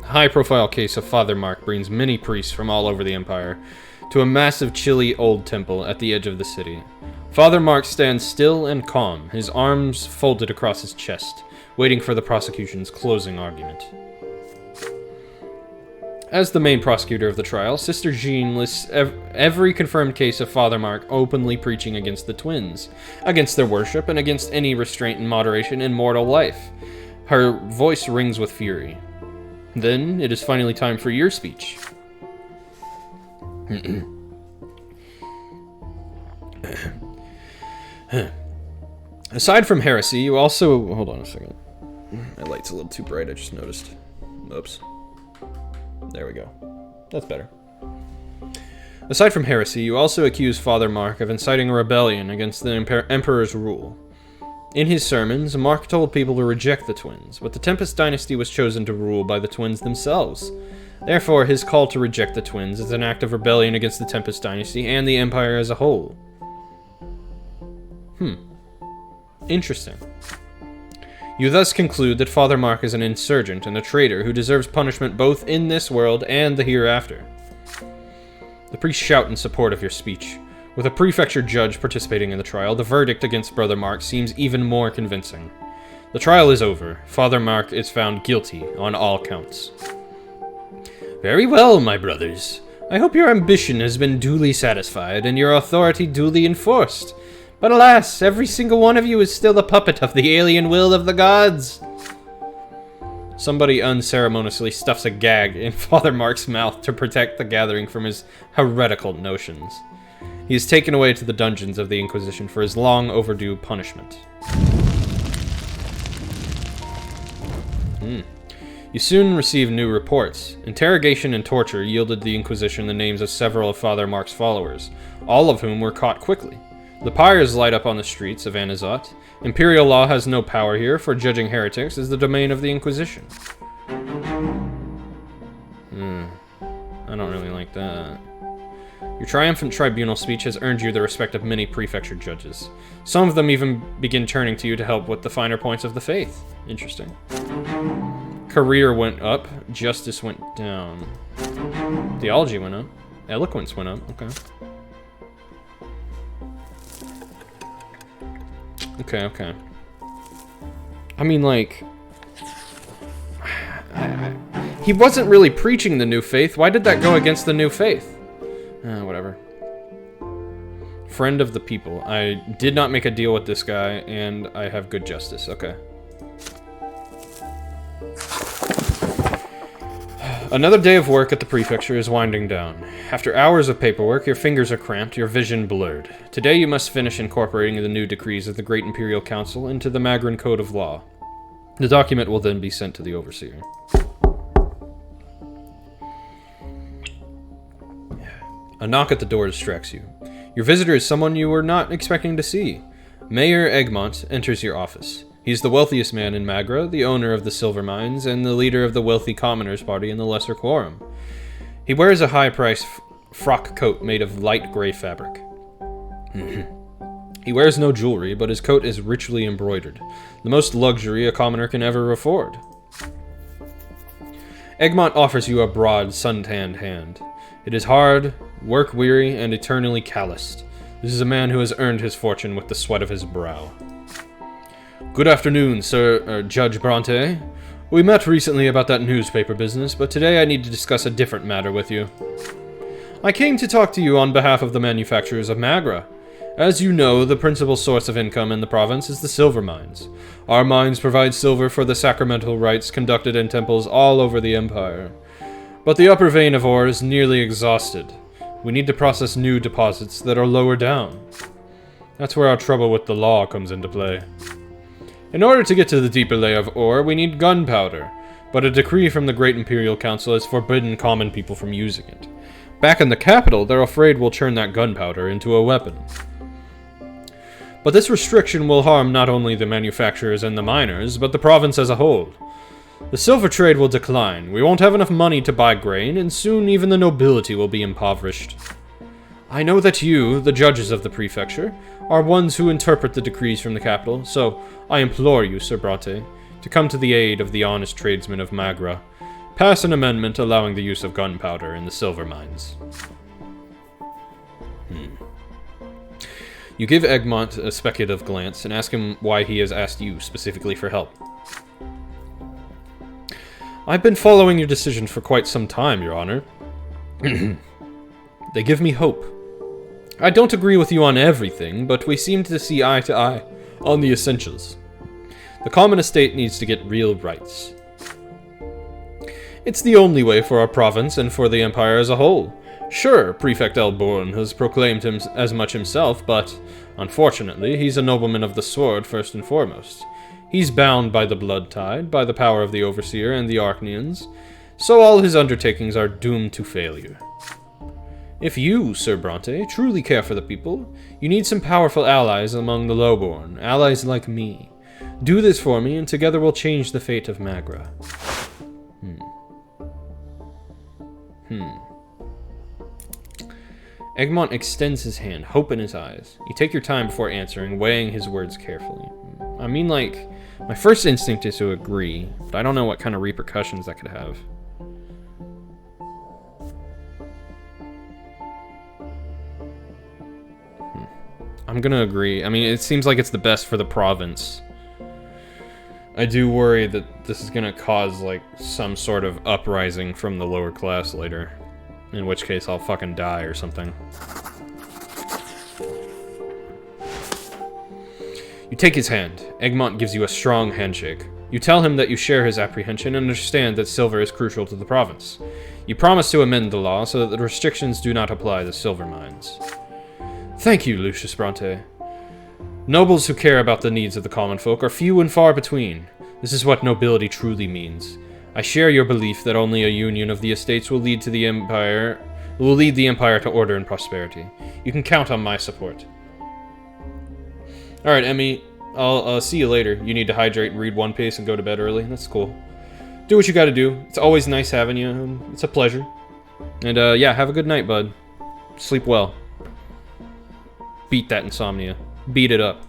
A: A high-profile case of Father Mark brings many priests from all over the Empire to a massive, chilly old temple at the edge of the city. Father Mark stands still and calm, his arms folded across his chest, waiting for the prosecution's closing argument. As the main prosecutor of the trial, Sister Jean lists every confirmed case of Father Mark openly preaching against the twins, against their worship, and against any restraint and moderation in mortal life. Her voice rings with fury. Then, it is finally time for your speech. Aside from heresy, you also... Hold on a second. My light's a little too bright, I just noticed. Oops. There we go. That's better. Aside from heresy, you also accuse Father Mark of inciting a rebellion against the Emperor's rule. In his sermons, Mark told people to reject the twins, but the Tempest dynasty was chosen to rule by the twins themselves. Therefore, his call to reject the twins is an act of rebellion against the Tempest dynasty and the Empire as a whole. Interesting. You thus conclude that Father Mark is an insurgent and a traitor who deserves punishment both in this world and the hereafter. The priests shout in support of your speech. With a prefecture judge participating in the trial, the verdict against Brother Mark seems even more convincing. The trial is over. Father Mark is found guilty on all counts. Very well, my brothers. I hope your ambition has been duly satisfied and your authority duly enforced. But alas, every single one of you is still a puppet of the alien will of the gods. Somebody unceremoniously stuffs a gag in Father Mark's mouth to protect the gathering from his heretical notions. He is taken away to the dungeons of the Inquisition for his long overdue punishment. You soon receive new reports. Interrogation and torture yielded the Inquisition the names of several of Father Mark's followers, all of whom were caught quickly. The pyres light up on the streets of Anazat. Imperial law has no power here, for judging heretics is the domain of the Inquisition. I don't really like that. Your triumphant tribunal speech has earned you the respect of many prefecture judges. Some of them even begin turning to you to help with the finer points of the faith. Interesting. Career went up, justice went down. Theology went up. Eloquence went up, okay. Okay. I mean, like... he wasn't really preaching the new faith. Why did that go against the new faith? Whatever. Friend of the people. I did not make a deal with this guy, and I have good justice. Okay. Another day of work at the prefecture is winding down. After hours of paperwork, your fingers are cramped, your vision blurred. Today you must finish incorporating the new decrees of the Great Imperial Council into the Magran Code of Law. The document will then be sent to the Overseer. A knock at the door distracts you. Your visitor is someone you were not expecting to see. Mayor Egmont enters your office. He's the wealthiest man in Magra, the owner of the silver mines, and the leader of the wealthy commoners' party in the Lesser Quorum. He wears a high-priced frock coat made of light gray fabric. He wears no jewelry, but his coat is richly embroidered, the most luxury a commoner can ever afford. Egmont offers you a broad, sun-tanned hand. It is hard, work-weary, and eternally calloused. This is a man who has earned his fortune with the sweat of his brow. Good afternoon, Judge Brante. We met recently about that newspaper business, but today I need to discuss a different matter with you. I came to talk to you on behalf of the manufacturers of Magra. As you know, the principal source of income in the province is the silver mines. Our mines provide silver for the sacramental rites conducted in temples all over the Empire. But the upper vein of ore is nearly exhausted. We need to process new deposits that are lower down. That's where our trouble with the law comes into play. In order to get to the deeper layer of ore, we need gunpowder, but a decree from the Great Imperial Council has forbidden common people from using it. Back in the capital, they're afraid we'll turn that gunpowder into a weapon. But this restriction will harm not only the manufacturers and the miners, but the province as a whole. The silver trade will decline, we won't have enough money to buy grain, and soon even the nobility will be impoverished. I know that you, the judges of the prefecture, are ones who interpret the decrees from the capital, so I implore you, Sir Brante, to come to the aid of the honest tradesmen of Magra. Pass an amendment allowing the use of gunpowder in the silver mines. You give Egmont a speculative glance and ask him why he has asked you specifically for help. I've been following your decision for quite some time, Your Honor. They give me hope. I don't agree with you on everything, but we seem to see eye to eye on the essentials. The common estate needs to get real rights. It's the only way for our province and for the Empire as a whole. Sure, Prefect Elborn has proclaimed him as much himself, but, unfortunately, he's a nobleman of the sword first and foremost. He's bound by the blood tide, by the power of the Overseer and the Archnians, so all his undertakings are doomed to failure. If you, Sir Brante, truly care for the people, you need some powerful allies among the lowborn, allies like me. Do this for me, and together we'll change the fate of Magra. Egmont extends his hand, hope in his eyes. You take your time before answering, weighing his words carefully. I mean, like, my first instinct is to agree, but I don't know what kind of repercussions that could have. I'm gonna agree. I mean, it seems like it's the best for the province. I do worry that this is gonna cause, like, some sort of uprising from the lower class later. In which case, I'll fucking die or something. You take his hand. Egmont gives you a strong handshake. You tell him that you share his apprehension and understand that silver is crucial to the province. You promise to amend the law so that the restrictions do not apply to silver mines. Thank you, Lucius Brante. Nobles who care about the needs of the common folk are few and far between. This is what nobility truly means. I share your belief that only a union of the estates will lead the empire to order and prosperity. You can count on my support. Alright, Emmy, I'll see you later. You need to hydrate and read One Piece and go to bed early. That's cool. Do what you gotta do. It's always nice having you. It's a pleasure. And, yeah, have a good night, bud. Sleep well. Beat that insomnia. Beat it up.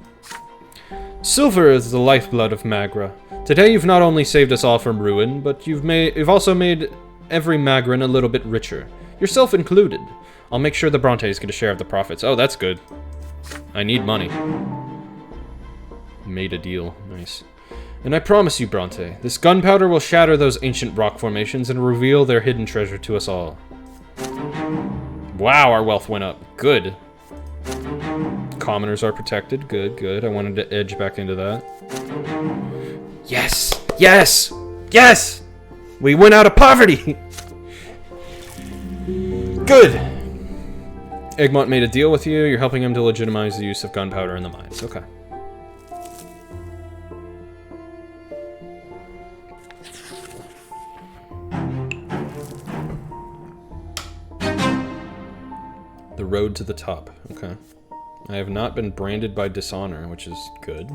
A: Silver is the lifeblood of Magra. Today you've not only saved us all from ruin, but you've also made every Magran a little bit richer. Yourself included. I'll make sure the Brontes get a share of the profits. Oh, that's good. I need money. Made a deal. Nice. And I promise you, Brante, this gunpowder will shatter those ancient rock formations and reveal their hidden treasure to us all. Wow, our wealth went up. Good. Commoners are protected. Good, good. I wanted to edge back into that. Yes! Yes! Yes! We went out of poverty! Good! Egmont made a deal with you. You're helping him to legitimize the use of gunpowder in the mines. Okay. The road to the top. Okay. I have not been branded by dishonor, which is good.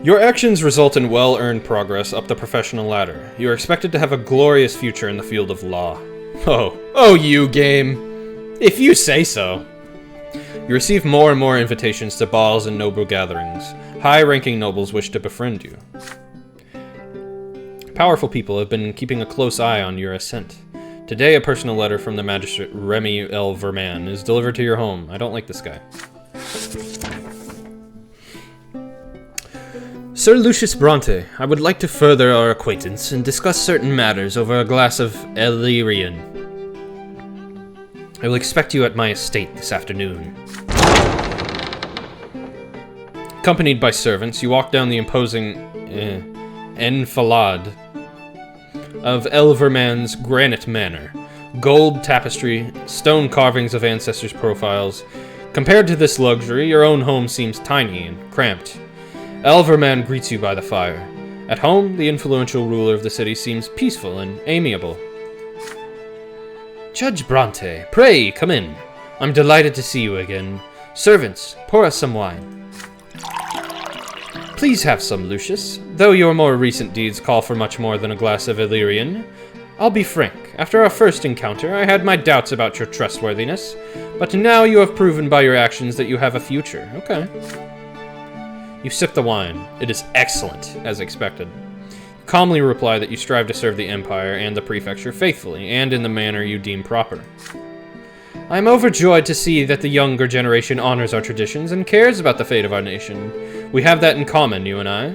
A: Your actions result in well-earned progress up the professional ladder. You are expected to have a glorious future in the field of law. Oh, you game! If you say so. You receive more and more invitations to balls and noble gatherings. High-ranking nobles wish to befriend you. Powerful people have been keeping a close eye on your ascent. Today, a personal letter from the magistrate Remy L. Verman is delivered to your home. I don't like this guy. Sir Lucius Brante, I would like to further our acquaintance and discuss certain matters over a glass of Illyrian. I will expect you at my estate this afternoon. Accompanied by servants, you walk down the imposing enfilade of Elverman's granite manor. Gold tapestry, stone carvings of ancestors' profiles. Compared to this luxury, your own home seems tiny and cramped. Elverman greets you by the fire. At home, the influential ruler of the city seems peaceful and amiable. Judge Brante, pray, come in. I'm delighted to see you again. Servants, pour us some wine. Please have some, Lucius. Though your more recent deeds call for much more than a glass of Illyrian. I'll be frank. After our first encounter, I had my doubts about your trustworthiness. But now you have proven by your actions that you have a future. Okay. You sip the wine. It is excellent, as expected. You calmly reply that you strive to serve the Empire and the Prefecture faithfully, and in the manner you deem proper. I am overjoyed to see that the younger generation honors our traditions and cares about the fate of our nation. We have that in common, you and I.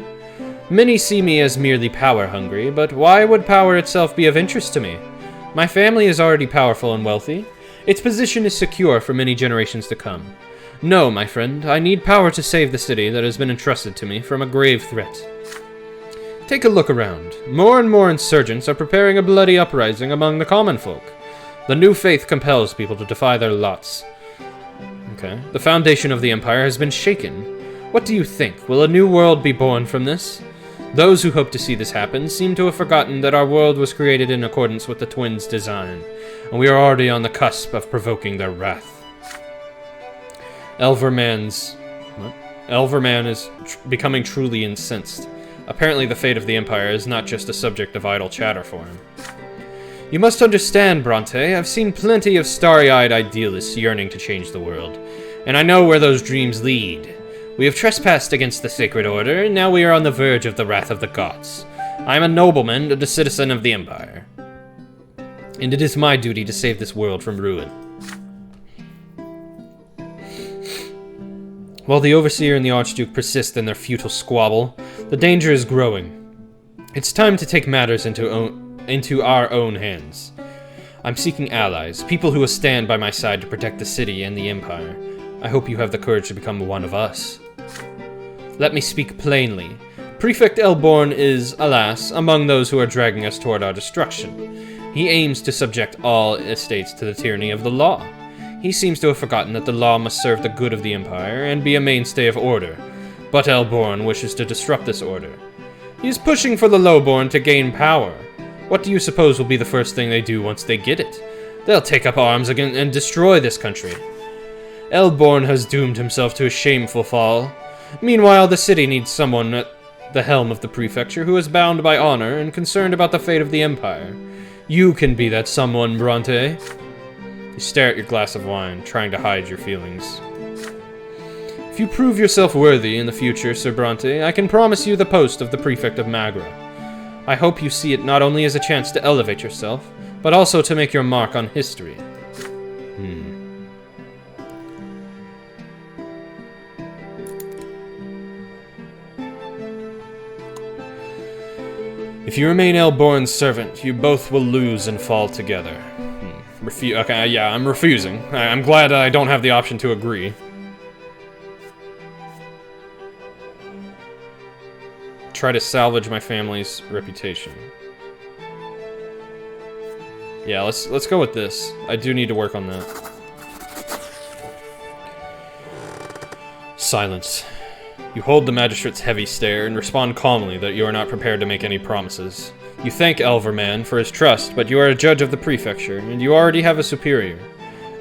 A: Many see me as merely power-hungry, but why would power itself be of interest to me? My family is already powerful and wealthy. Its position is secure for many generations to come. No, my friend, I need power to save the city that has been entrusted to me from a grave threat. Take a look around. More and more insurgents are preparing a bloody uprising among the common folk. The new faith compels people to defy their lots. Okay. The foundation of the Empire has been shaken. What do you think? Will a new world be born from this? Those who hope to see this happen seem to have forgotten that our world was created in accordance with the twins' design, and we are already on the cusp of provoking their wrath. Elverman is becoming truly incensed. Apparently the fate of the Empire is not just a subject of idle chatter for him. You must understand, Brante, I've seen plenty of starry-eyed idealists yearning to change the world, and I know where those dreams lead. We have trespassed against the Sacred Order, and now we are on the verge of the wrath of the gods. I am a nobleman and a citizen of the Empire, and it is my duty to save this world from ruin. While the Overseer and the Archduke persist in their futile squabble, the danger is growing. It's time to take matters into our own hands. I'm seeking allies, people who will stand by my side to protect the city and the Empire. I hope you have the courage to become one of us. Let me speak plainly. Prefect Elborn is, alas, among those who are dragging us toward our destruction. He aims to subject all estates to the tyranny of the law. He seems to have forgotten that the law must serve the good of the Empire and be a mainstay of order. But Elborn wishes to disrupt this order. He is pushing for the Lowborn to gain power. What do you suppose will be the first thing they do once they get it? They'll take up arms again and destroy this country. Elborn has doomed himself to a shameful fall. Meanwhile, the city needs someone at the helm of the prefecture who is bound by honor and concerned about the fate of the Empire. You can be that someone, Brante. You stare at your glass of wine, trying to hide your feelings. If you prove yourself worthy in the future, Sir Brante, I can promise you the post of the Prefect of Magra. I hope you see it not only as a chance to elevate yourself, but also to make your mark on history. If you remain Elborn's servant, you both will lose and fall together. Okay, yeah, I'm refusing. I'm glad I don't have the option to agree. Try to salvage my family's reputation. Yeah, let's go with this. I do need to work on that. Silence. You hold the magistrate's heavy stare and respond calmly that you are not prepared to make any promises. You thank Elverman for his trust, but you are a judge of the prefecture, and you already have a superior.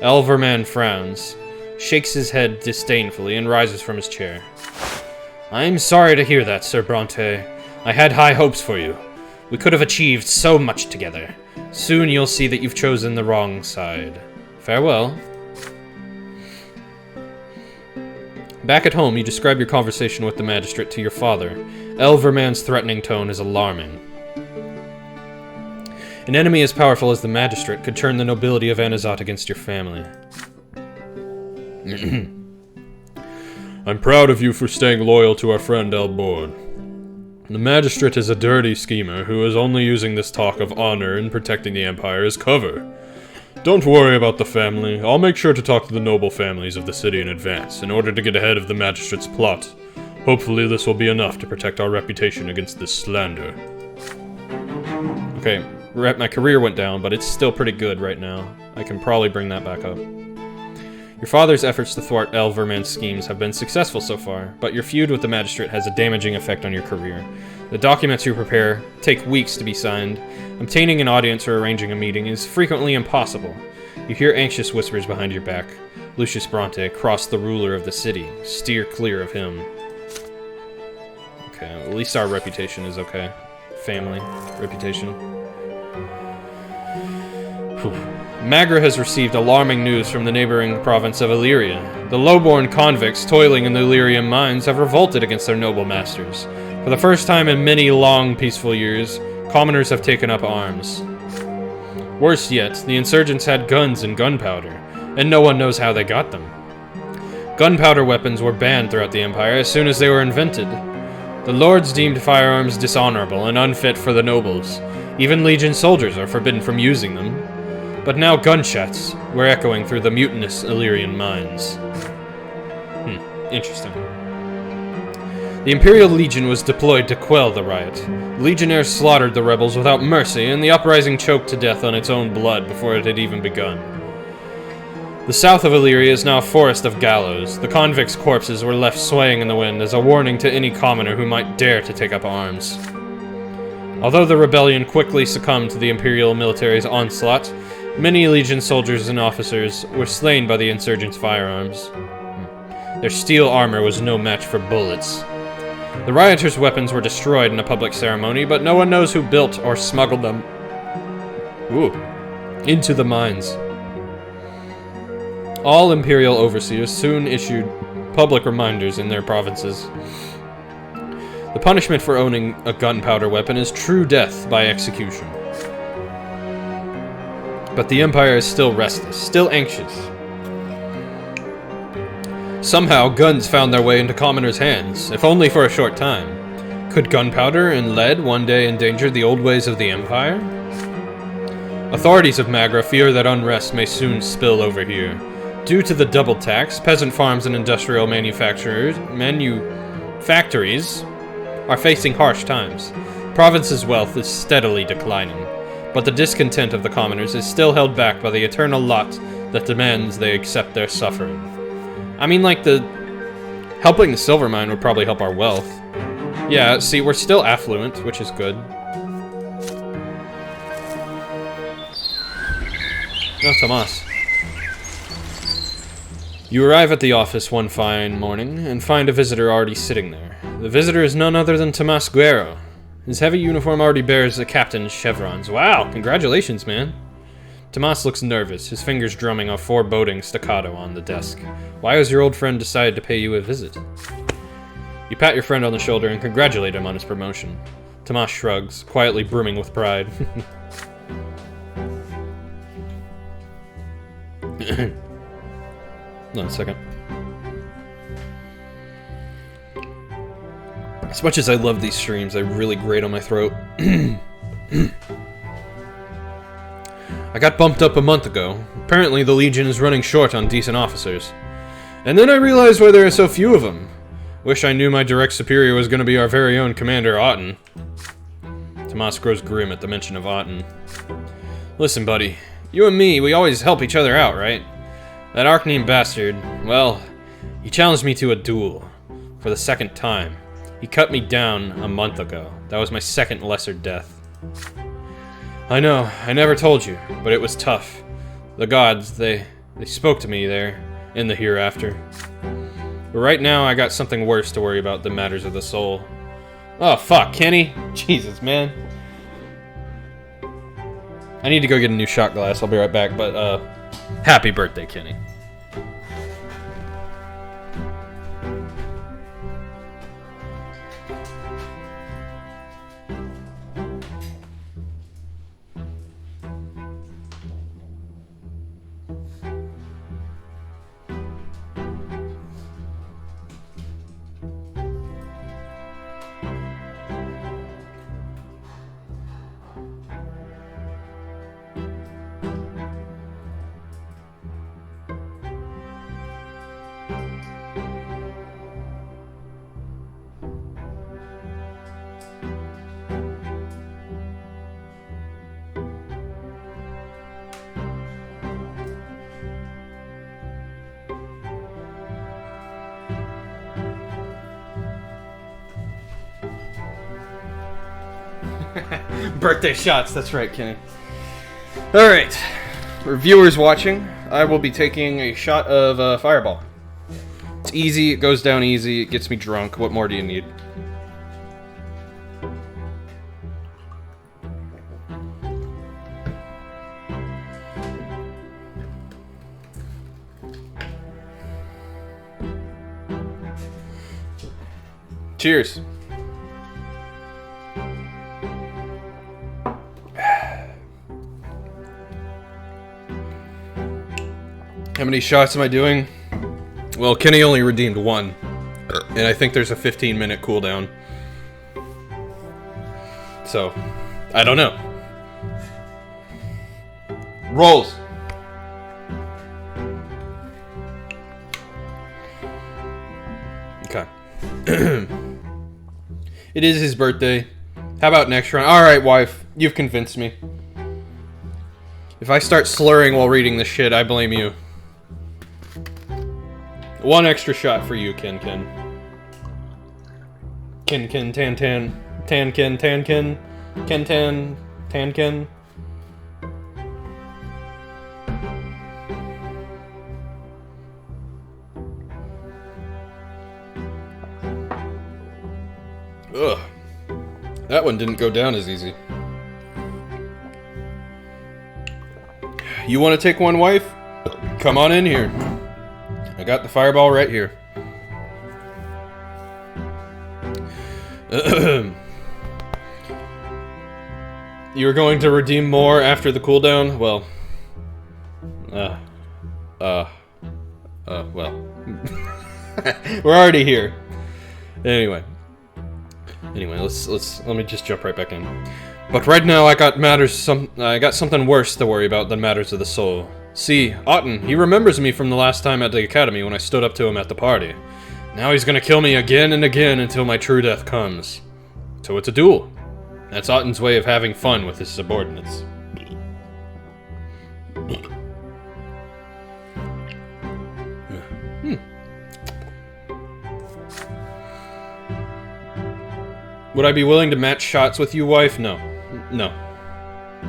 A: Elverman frowns, shakes his head disdainfully, and rises from his chair. I am sorry to hear that, Sir Brante. I had high hopes for you. We could have achieved so much together. Soon you'll see that you've chosen the wrong side. Farewell. Back at home, you describe your conversation with the magistrate to your father. Elverman's threatening tone is alarming. An enemy as powerful as the magistrate could turn the nobility of Anazat against your family.
B: I'm proud of you for staying loyal to our friend Elborn. The magistrate is a dirty schemer who is only using this talk of honor and protecting the Empire as cover. Don't worry about the family. I'll make sure to talk to the noble families of the city in advance, in order to get ahead of the magistrate's plot. Hopefully this will be enough to protect our reputation against this slander.
A: Okay, my career went down, but it's still pretty good right now. I can probably bring that back up. Your father's efforts to thwart Elverman's schemes have been successful so far, but your feud with the magistrate has a damaging effect on your career. The documents you prepare take weeks to be signed. Obtaining an audience or arranging a meeting is frequently impossible. You hear anxious whispers behind your back. Lucius Brante, cross the ruler of the city. Steer clear of him. Okay, at least our reputation is okay. Family reputation. Whew. Magra has received alarming news from the neighboring province of Illyria. The low-born convicts toiling in the Illyrian mines have revolted against their noble masters. For the first time in many long, peaceful years, commoners have taken up arms. Worse yet, the insurgents had guns and gunpowder, and no one knows how they got them. Gunpowder weapons were banned throughout the Empire as soon as they were invented. The lords deemed firearms dishonorable and unfit for the nobles. Even Legion soldiers are forbidden from using them. But now gunshots were echoing through the mutinous Illyrian mines. Interesting. The Imperial Legion was deployed to quell the riot. Legionnaires slaughtered the rebels without mercy, and the uprising choked to death on its own blood before it had even begun. The south of Illyria is now a forest of gallows. The convicts' corpses were left swaying in the wind as a warning to any commoner who might dare to take up arms. Although the rebellion quickly succumbed to the Imperial military's onslaught, many Legion soldiers and officers were slain by the insurgents' firearms. Their steel armor was no match for bullets. The rioters' weapons were destroyed in a public ceremony, but no one knows who built or smuggled them into the mines. All Imperial overseers soon issued public reminders in their provinces. The punishment for owning a gunpowder weapon is true death by execution. But the Empire is still restless, still anxious. Somehow, guns found their way into commoners' hands, if only for a short time. Could gunpowder and lead one day endanger the old ways of the Empire? Authorities of Magra fear that unrest may soon spill over here. Due to the double tax, peasant farms and industrial factories are facing harsh times. Province's wealth is steadily declining, but the discontent of the commoners is still held back by the eternal lot that demands they accept their suffering. I mean, like, helping the silver mine would probably help our wealth. Yeah, see, we're still affluent, which is good. Oh, Tomas. You arrive at the office one fine morning and find a visitor already sitting there. The visitor is none other than Tomas Guerrero. His heavy uniform already bears the captain's chevrons. Wow, congratulations, man. Tomas looks nervous, his fingers drumming a foreboding staccato on the desk. Why has your old friend decided to pay you a visit? You pat your friend on the shoulder and congratulate him on his promotion. Tomas shrugs, quietly brimming with pride. One second. As much as I love these streams, they really grate on my throat. I got bumped up a month ago. Apparently the Legion is running short on decent officers. And then I realized why there are so few of them. Wish I knew my direct superior was going to be our very own Commander Otten. Tomas grows grim at the mention of Otten. Listen, buddy. You and me, we always help each other out, right? That Arcanine bastard, well, he challenged me to a duel. For the second time. He cut me down a month ago. That was my second lesser death. I know, I never told you, but it was tough. The gods, they spoke to me there, in the hereafter. But right now, I got something worse to worry about than matters of the soul. Oh, fuck, Kenny? Jesus, man. I need to go get a new shot glass, I'll be right back, but, happy birthday, Kenny. Birthday shots, that's right, Kenny. Alright, for viewers watching, I will be taking a shot of Fireball. It's easy, it goes down easy, it gets me drunk. What more do you need? Cheers. How many shots am I doing? Well, Kenny only redeemed one. And I think there's a 15-minute cooldown. So, I don't know. Rolls! Okay. It is his birthday. How about next round? Alright, wife. You've convinced me. If I start slurring while reading this shit, I blame you. One extra shot for you, Ken. Tan, Ken. Ugh. That one didn't go down as easy. You want to take one, wife? Come on in here. I got the fireball right here. You're going to redeem more after the cooldown? Well. Well. We're already here. Anyway, let me just jump right back in. But right now I got something worse to worry about than matters of the soul. See, Otten, he remembers me from the last time at the academy when I stood up to him at the party. Now he's gonna kill me again and again until my true death comes. So it's a duel. That's Otten's way of having fun with his subordinates. Would I be willing to match shots with you, wife? No. No.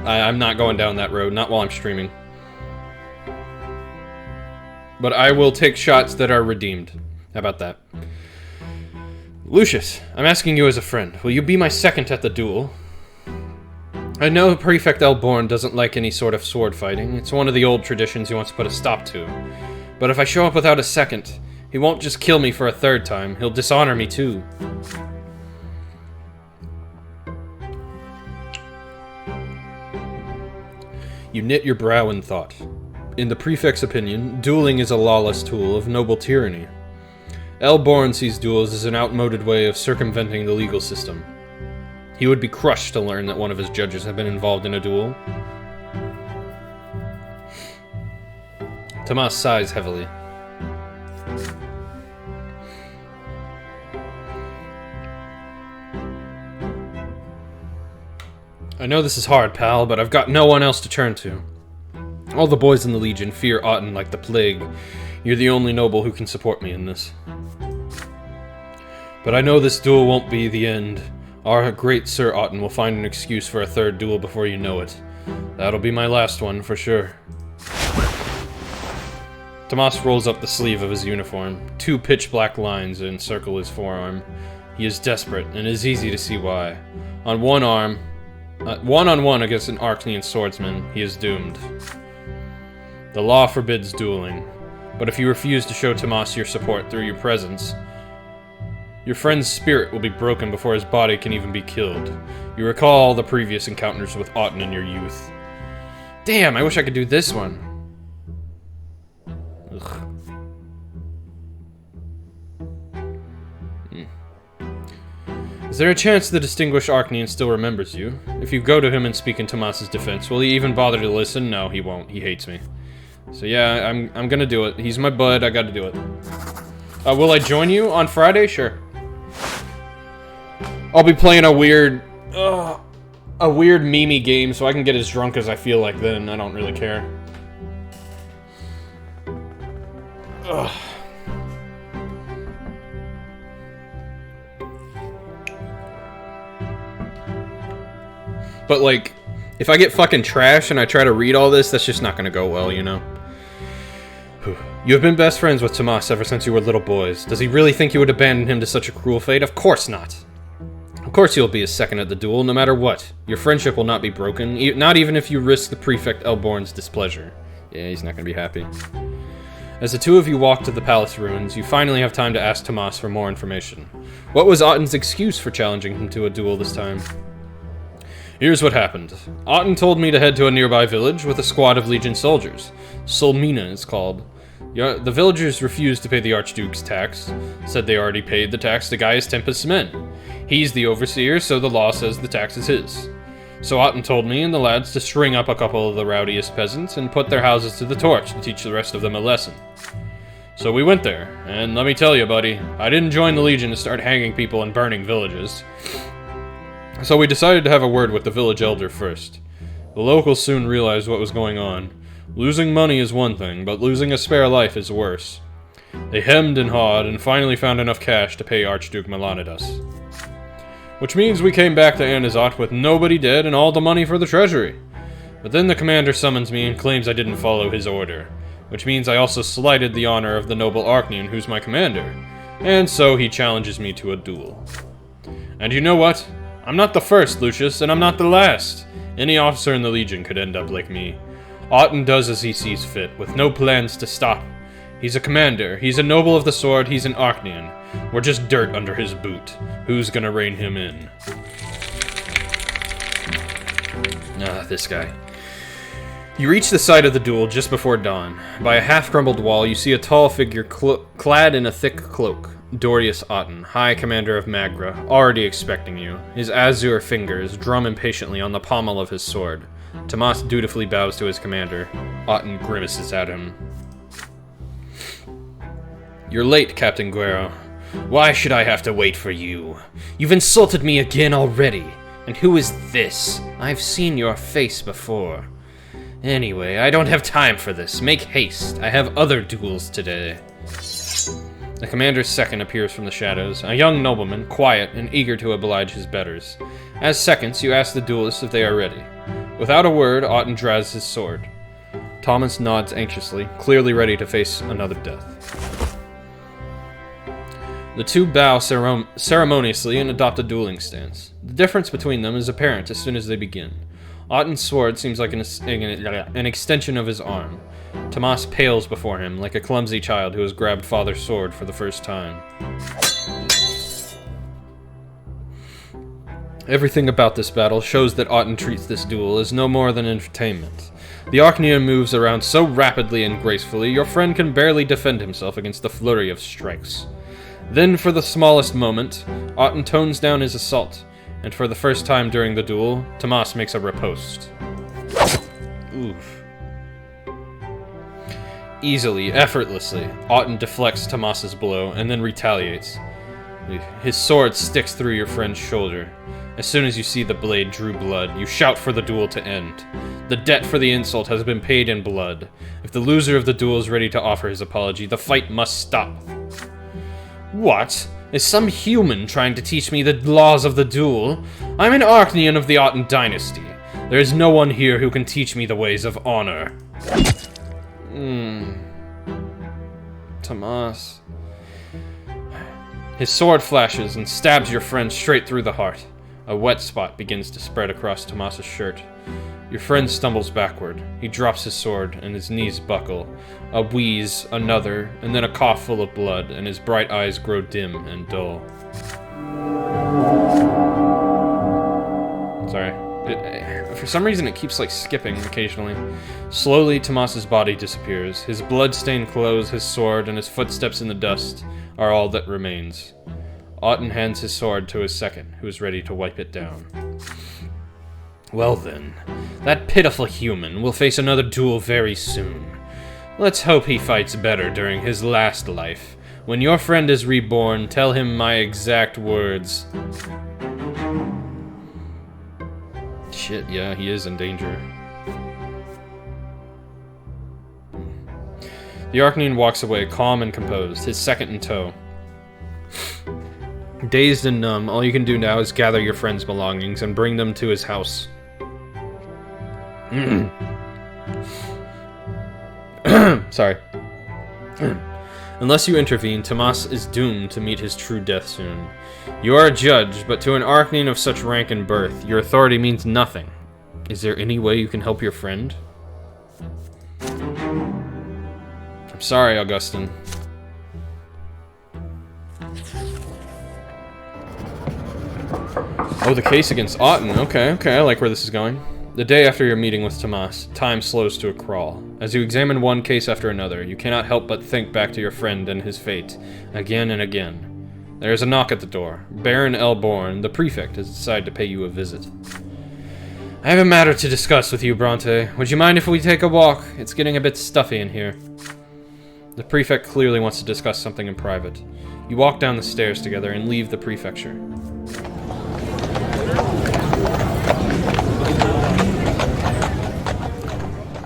A: I'm not going down that road, not while I'm streaming. But I will take shots that are redeemed. How about that? Lucius, I'm asking you as a friend. Will you be my second at the duel? I know Prefect Elborn doesn't like any sort of sword fighting. It's one of the old traditions he wants to put a stop to. But if I show up without a second, he won't just kill me for a third time. He'll dishonor me too. You knit your brow in thought. In the prefect's opinion, dueling is a lawless tool of noble tyranny. Elborn sees duels as an outmoded way of circumventing the legal system. He would be crushed to learn that one of his judges had been involved in a duel. Tomas sighs heavily. I know this is hard, pal, but I've got no one else to turn to. All the boys in the Legion fear Auten like the plague. You're the only noble who can support me in this. But I know this duel won't be the end. Our great Sir Auten will find an excuse for a third duel before you know it. That'll be my last one, for sure. Tomas rolls up the sleeve of his uniform. 2 pitch-black lines encircle his forearm. He is desperate, and it is easy to see why. On one arm, one-on-one against an Arcanian swordsman, he is doomed. The law forbids dueling, but if you refuse to show Tomas your support through your presence, your friend's spirit will be broken before his body can even be killed. You recall all the previous encounters with Auten in your youth. Damn, I wish I could do this one. Ugh. Is there a chance the distinguished Arcanian still remembers you? If you go to him and speak in Tomas's defense, will he even bother to listen? No, he won't. He hates me. So yeah, I'm gonna do it. He's my bud. I gotta do it. Will I join you on Friday? Sure. I'll be playing a weird meme game, so I can get as drunk as I feel like then. I don't really care. Ugh. But, like, if I get fucking trash and I try to read all this, that's just not gonna go well, you know? You have been best friends with Tomas ever since you were little boys. Does he really think you would abandon him to such a cruel fate? Of course not. Of course you'll be his second at the duel, no matter what. Your friendship will not be broken, not even if you risk the Prefect Elborn's displeasure. Yeah, he's not gonna be happy. As the two of you walk to the palace ruins, you finally have time to ask Tomas for more information. What was Auten's excuse for challenging him to a duel this time? Here's what happened. Auten told me to head to a nearby village with a squad of Legion soldiers. Solmina is called. The villagers refused to pay the Archduke's tax, said they already paid the tax to Gaius Tempest's men. He's the overseer, so the law says the tax is his. So Auten told me and the lads to string up a couple of the rowdiest peasants and put their houses to the torch to teach the rest of them a lesson. So we went there, and let me tell you, buddy, I didn't join the Legion to start hanging people and burning villages. So we decided to have a word with the village elder first. The locals soon realized what was going on. Losing money is one thing, but losing a spare life is worse. They hemmed and hawed and finally found enough cash to pay Archduke Melanidas. Which means we came back to Anizot with nobody dead and all the money for the treasury. But then the commander summons me and claims I didn't follow his order. Which means I also slighted the honor of the noble Arcanian who's my commander. And so he challenges me to a duel. And you know what? I'm not the first, Lucius, and I'm not the last. Any officer in the Legion could end up like me. Auten does as he sees fit, with no plans to stop. He's a commander, he's a noble of the sword, he's an Arcanian. We're just dirt under his boot. Who's gonna rein him in? This guy. You reach the site of the duel just before dawn. By a half-crumbled wall, you see a tall figure clad in a thick cloak. Dorius Auten, High Commander of Magra, already expecting you. His azure fingers drum impatiently on the pommel of his sword. Tomas dutifully bows to his commander. Auten grimaces at him. You're late, Captain Guerrero. Why should I have to wait for you? You've insulted me again already. And who is this? I've seen your face before. Anyway, I don't have time for this. Make haste. I have other duels today. The commander's second appears from the shadows, a young nobleman, quiet and eager to oblige his betters. As seconds, you ask the duelists if they are ready. Without a word, Auten draws his sword. Thomas nods anxiously, clearly ready to face another death. The two bow ceremoniously and adopt a dueling stance. The difference between them is apparent as soon as they begin. Auten's sword seems like an extension of his arm. Tomas pales before him, like a clumsy child who has grabbed father's sword for the first time. Everything about this battle shows that Auten treats this duel as no more than entertainment. The Archnean moves around so rapidly and gracefully, your friend can barely defend himself against the flurry of strikes. Then, for the smallest moment, Auten tones down his assault, and for the first time during the duel, Tomas makes a riposte. Oof. Easily, effortlessly, Auten deflects Tomas's blow and then retaliates. His sword sticks through your friend's shoulder. As soon as you see the blade drew blood, you shout for the duel to end. The debt for the insult has been paid in blood. If the loser of the duel is ready to offer his apology, the fight must stop. What? Is some human trying to teach me the laws of the duel? I'm an Archnean of the Auten dynasty. There is no one here who can teach me the ways of honor. Tomas. His sword flashes and stabs your friend straight through the heart. A wet spot begins to spread across Tomas's shirt. Your friend stumbles backward. He drops his sword, and his knees buckle. A wheeze, another, and then a cough full of blood, and his bright eyes grow dim and dull. Sorry. For some reason, it keeps, skipping occasionally. Slowly, Tomas's body disappears. His blood-stained clothes, his sword, and his footsteps in the dust are all that remains. Auten hands his sword to his second, who is ready to wipe it down. Well then, that pitiful human will face another duel very soon. Let's hope he fights better during his last life. When your friend is reborn, tell him my exact words. Shit, yeah, he is in danger. The Archnean walks away, calm and composed, his second in tow. Dazed and numb, all you can do now is gather your friend's belongings and bring them to his house. Sorry. Unless you intervene, Tomas is doomed to meet his true death soon. You are a judge, but to an Archnean of such rank and birth, your authority means nothing. Is there any way you can help your friend? I'm sorry, Augustine. Oh, the case against Auten. Okay, I like where this is going. The day after your meeting with Tomas, time slows to a crawl. As you examine one case after another, you cannot help but think back to your friend and his fate, again and again. There is a knock at the door. Baron Elborn, the prefect, has decided to pay you a visit. I have a matter to discuss with you, Brante. Would you mind if we take a walk? It's getting a bit stuffy in here. The prefect clearly wants to discuss something in private. You walk down the stairs together and leave the prefecture.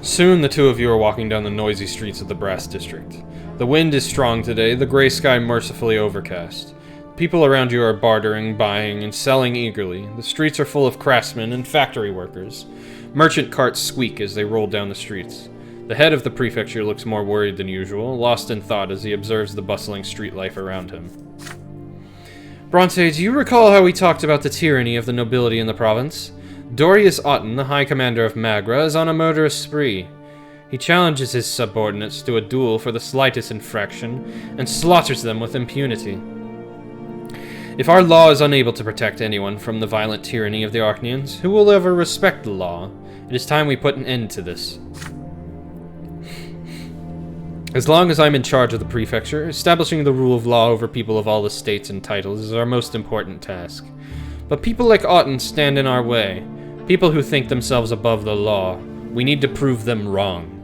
A: Soon the two of you are walking down the noisy streets of the Brass District. The wind is strong today, the gray sky mercifully overcast. People around you are bartering, buying, and selling eagerly. The streets are full of craftsmen and factory workers. Merchant carts squeak as they roll down the streets. The head of the prefecture looks more worried than usual, lost in thought as he observes the bustling street life around him. Brante, do you recall how we talked about the tyranny of the nobility in the province? Dorius Auten, the High Commander of Magra, is on a murderous spree. He challenges his subordinates to a duel for the slightest infraction, and slaughters them with impunity. If our law is unable to protect anyone from the violent tyranny of the Archneans, who will ever respect the law? It is time we put an end to this. As long as I'm in charge of the prefecture, establishing the rule of law over people of all estates and titles is our most important task. But people like Auten stand in our way. People who think themselves above the law. We need to prove them wrong.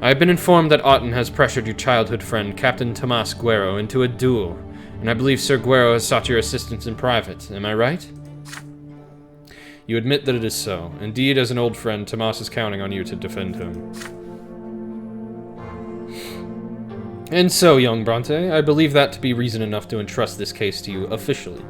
A: I have been informed that Auten has pressured your childhood friend, Captain Tomas Guerrero, into a duel, and I believe Sir Guerrero has sought your assistance in private. Am I right? You admit that it is so. Indeed, as an old friend, Tomas is counting on you to defend him. And so, young Brante, I believe that to be reason enough to entrust this case to you officially.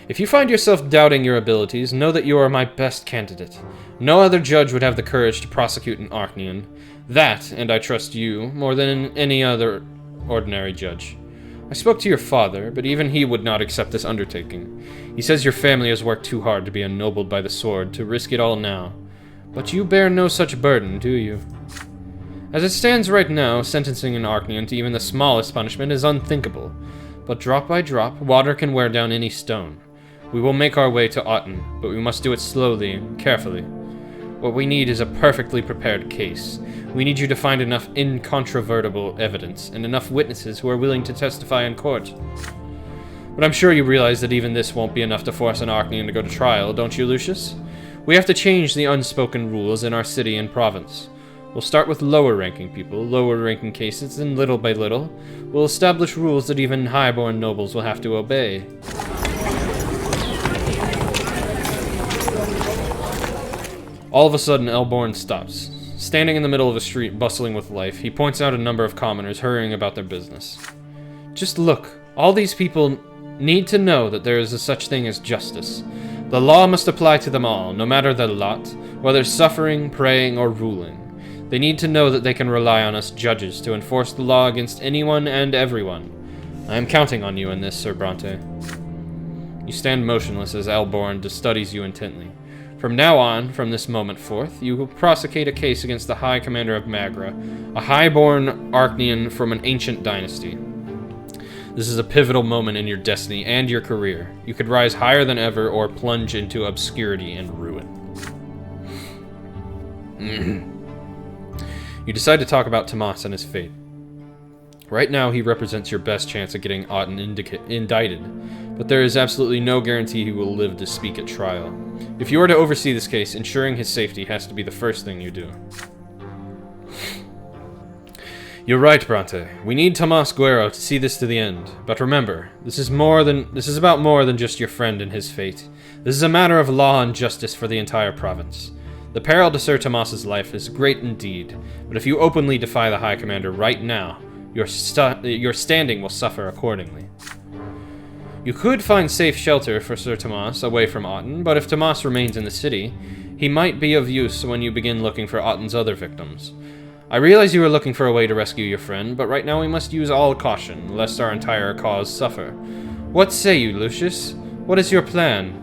A: If you find yourself doubting your abilities, know that you are my best candidate. No other judge would have the courage to prosecute an Archnean. That, and I trust you, more than any other ordinary judge. I spoke to your father, but even he would not accept this undertaking. He says your family has worked too hard to be ennobled by the sword, to risk it all now. But you bear no such burden, do you? As it stands right now, sentencing an Archnean to even the smallest punishment is unthinkable. But drop by drop, water can wear down any stone. We will make our way to Auten, but we must do it slowly and carefully. What we need is a perfectly prepared case. We need you to find enough incontrovertible evidence and enough witnesses who are willing to testify in court. But I'm sure you realize that even this won't be enough to force an Arknian to go to trial, don't you, Lucius? We have to change the unspoken rules in our city and province. We'll start with lower-ranking people, lower-ranking cases, and little by little, we'll establish rules that even highborn nobles will have to obey. All of a sudden, Elborn stops. Standing in the middle of a street bustling with life, he points out a number of commoners hurrying about their business. Just look. All these people need to know that there is a such thing as justice. The law must apply to them all, no matter their lot, whether suffering, praying, or ruling. They need to know that they can rely on us judges to enforce the law against anyone and everyone. I am counting on you in this, Sir Brante. You stand motionless as Elborn studies you intently. From now on, from this moment forth, you will prosecute a case against the High Commander of Magra, a highborn Arknian from an ancient dynasty. This is a pivotal moment in your destiny and your career. You could rise higher than ever or plunge into obscurity and ruin. You decide to talk about Tomas and his fate. Right now, he represents your best chance at getting Auten indicted, but there is absolutely no guarantee he will live to speak at trial. If you are to oversee this case, ensuring his safety has to be the first thing you do. You're right, Brante. We need Tomas Guerrero to see this to the end. But remember, this is about more than just your friend and his fate. This is a matter of law and justice for the entire province. The peril to Sir Tomas's life is great indeed, but if you openly defy the High Commander right now, your standing will suffer accordingly. You could find safe shelter for Sir Tomas away from Auten, but if Tomas remains in the city, he might be of use when you begin looking for Auten's other victims. I realize you are looking for a way to rescue your friend, but right now we must use all caution, lest our entire cause suffer. What say you, Lucius? What is your plan?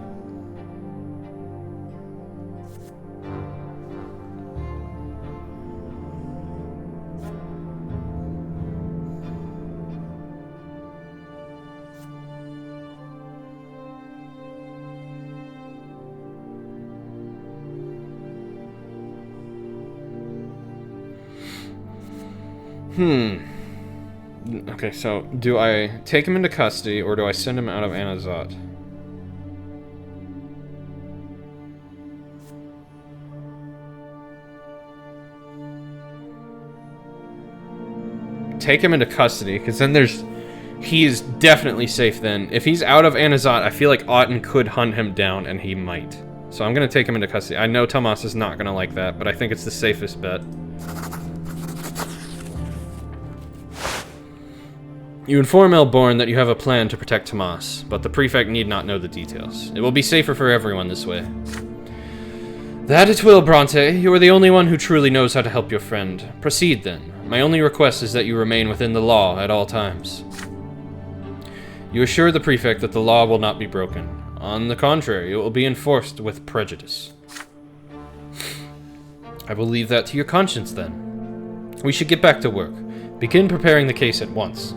A: Okay, so do I take him into custody or do I send him out of Anazat? Take him into custody, because then he's definitely safe then. If he's out of Anazat, I feel like Auten could hunt him down, and he might. So I'm going to take him into custody. I know Tomas is not going to like that, but I think it's the safest bet. You inform Elborn that you have a plan to protect Tomas, but the prefect need not know the details. It will be safer for everyone this way. That it will, Brante. You are the only one who truly knows how to help your friend. Proceed, then. My only request is that you remain within the law at all times. You assure the prefect that the law will not be broken. On the contrary, it will be enforced with prejudice. I will leave that to your conscience, then. We should get back to work. Begin preparing the case at once.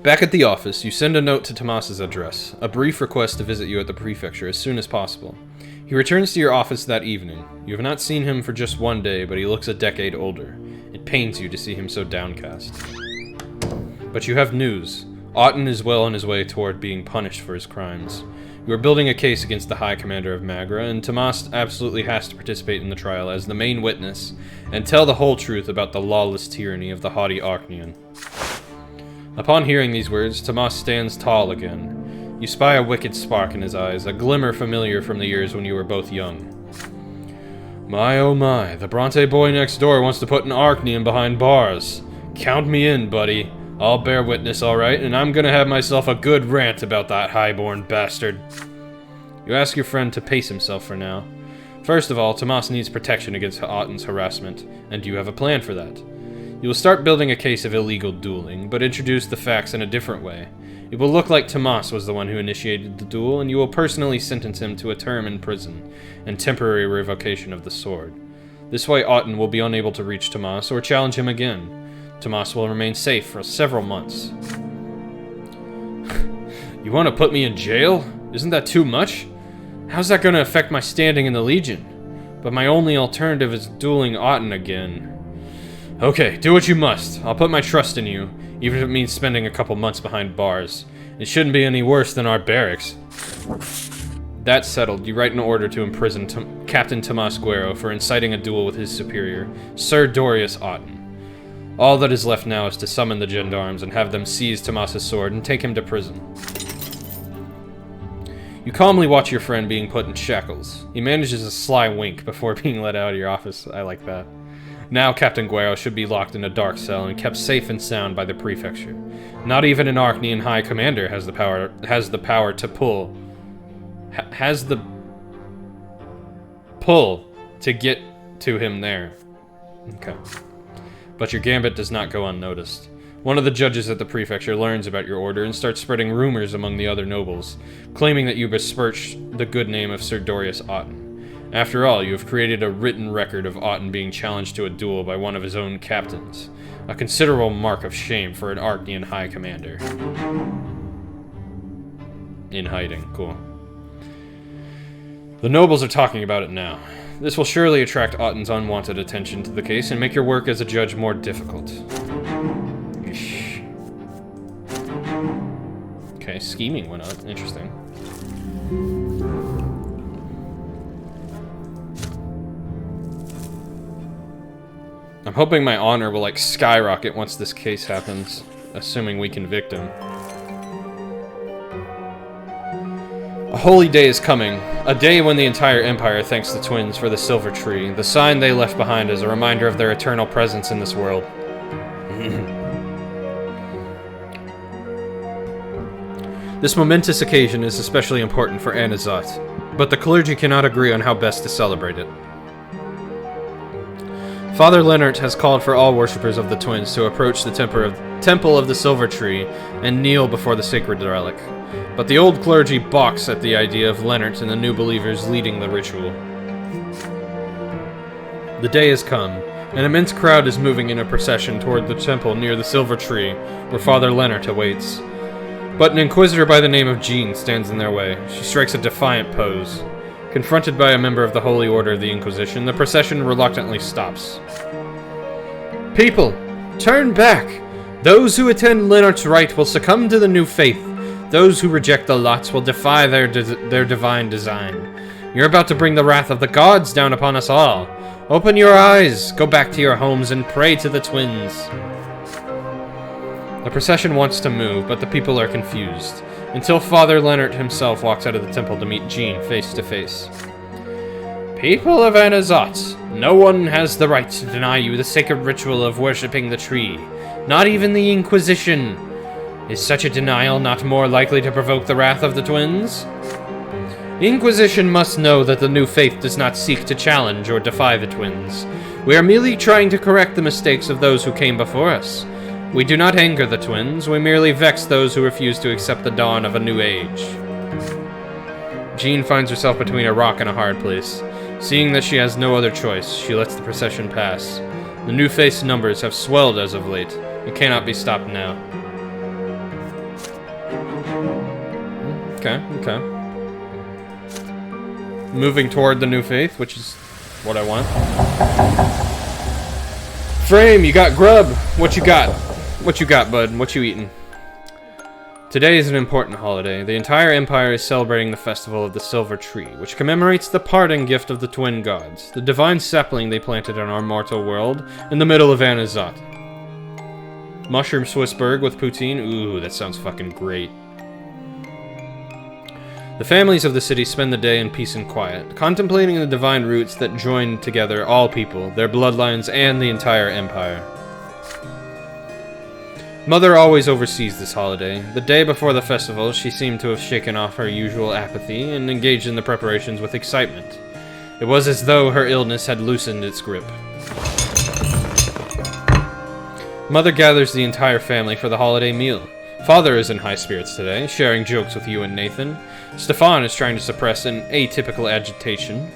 A: Back at the office, you send a note to Tomas's address, a brief request to visit you at the prefecture as soon as possible. He returns to your office that evening. You have not seen him for just one day, but he looks a decade older. It pains you to see him so downcast. But you have news. Auten is well on his way toward being punished for his crimes. You are building a case against the High Commander of Magra, and Tomas absolutely has to participate in the trial as the main witness, and tell the whole truth about the lawless tyranny of the haughty Arknian. Upon hearing these words, Tomas stands tall again. You spy a wicked spark in his eyes, a glimmer familiar from the years when you were both young. My oh my, the Brante boy next door wants to put an Arknian behind bars. Count me in, buddy. I'll bear witness, alright, and I'm gonna have myself a good rant about that highborn bastard. You ask your friend to pace himself for now. First of all, Tomas needs protection against Auten's harassment, and you have a plan for that. You will start building a case of illegal dueling, but introduce the facts in a different way. It will look like Tomas was the one who initiated the duel, and you will personally sentence him to a term in prison and temporary revocation of the sword. This way Auten will be unable to reach Tomas or challenge him again. Tomas will remain safe for several months. You want to put me in jail? Isn't that too much? How's that going to affect my standing in the Legion? But my only alternative is dueling Auten again. Okay, do what you must. I'll put my trust in you, even if it means spending a couple months behind bars. It shouldn't be any worse than our barracks. That settled, you write an order to imprison Captain Tomas Guerrero for inciting a duel with his superior, Sir Dorius Auten. All that is left now is to summon the gendarmes and have them seize Tomas's sword and take him to prison. You calmly watch your friend being put in shackles. He manages a sly wink before being let out of your office. I like that. Now Captain Guerrero should be locked in a dark cell and kept safe and sound by the prefecture. Not even an Archnean High Commander has the power to pull to get to him there. Okay. But your gambit does not go unnoticed. One of the judges at the prefecture learns about your order and starts spreading rumors among the other nobles, claiming that you besmirched the good name of Sir Dorius Auten. After all, you have created a written record of Auten being challenged to a duel by one of his own captains. A considerable mark of shame for an Archnean High Commander. In hiding, cool. The nobles are talking about it now. This will surely attract Auten's unwanted attention to the case and make your work as a judge more difficult. Yeesh. Okay, scheming went up. Interesting. I'm hoping my honor will, like, skyrocket once this case happens, assuming we convict him. A holy day is coming, a day when the entire Empire thanks the twins for the silver tree, the sign they left behind as a reminder of their eternal presence in this world. This momentous occasion is especially important for Anazat, but the clergy cannot agree on how best to celebrate it. Father Leonard has called for all worshippers of the twins to approach the Temple of the Silver Tree and kneel before the sacred relic. But the old clergy balks at the idea of Leonard and the new believers leading the ritual. The day has come. An immense crowd is moving in a procession toward the temple near the Silver Tree, where Father Leonard awaits. But an inquisitor by the name of Jean stands in their way. She strikes a defiant pose. Confronted by a member of the Holy Order of the Inquisition, the procession reluctantly stops. People, turn back! Those who attend Leonard's rite will succumb to the new faith. Those who reject the lots will defy their divine design. You're about to bring the wrath of the gods down upon us all. Open your eyes, go back to your homes, and pray to the twins. The procession wants to move, but the people are confused, until Father Leonard himself walks out of the temple to meet Jean face to face. People of Anazat, no one has the right to deny you the sacred ritual of worshipping the tree, not even the Inquisition. Is such a denial not more likely to provoke the wrath of the twins? The Inquisition must know that the new faith does not seek to challenge or defy the twins. We are merely trying to correct the mistakes of those who came before us. We do not anger the twins, we merely vex those who refuse to accept the dawn of a new age. Jean finds herself between a rock and a hard place. Seeing that she has no other choice, she lets the procession pass. The new face numbers have swelled as of late. It cannot be stopped now. Okay. Moving toward the new faith, which is what I want. Frame, you got grub. What you got? What you got, bud? What you eating? Today is an important holiday. The entire Empire is celebrating the festival of the Silver Tree, which commemorates the parting gift of the twin gods, the divine sapling they planted in our mortal world in the middle of Anazat. Mushroom Swissberg with poutine? Ooh, that sounds fucking great. The families of the city spend the day in peace and quiet, contemplating the divine roots that join together all people, their bloodlines, and the entire empire. Mother always oversees this holiday. The day before the festival, she seemed to have shaken off her usual apathy and engaged in the preparations with excitement. It was as though her illness had loosened its grip. Mother gathers the entire family for the holiday meal. Father is in high spirits today, sharing jokes with you and Nathan. Stefan is trying to suppress an atypical agitation.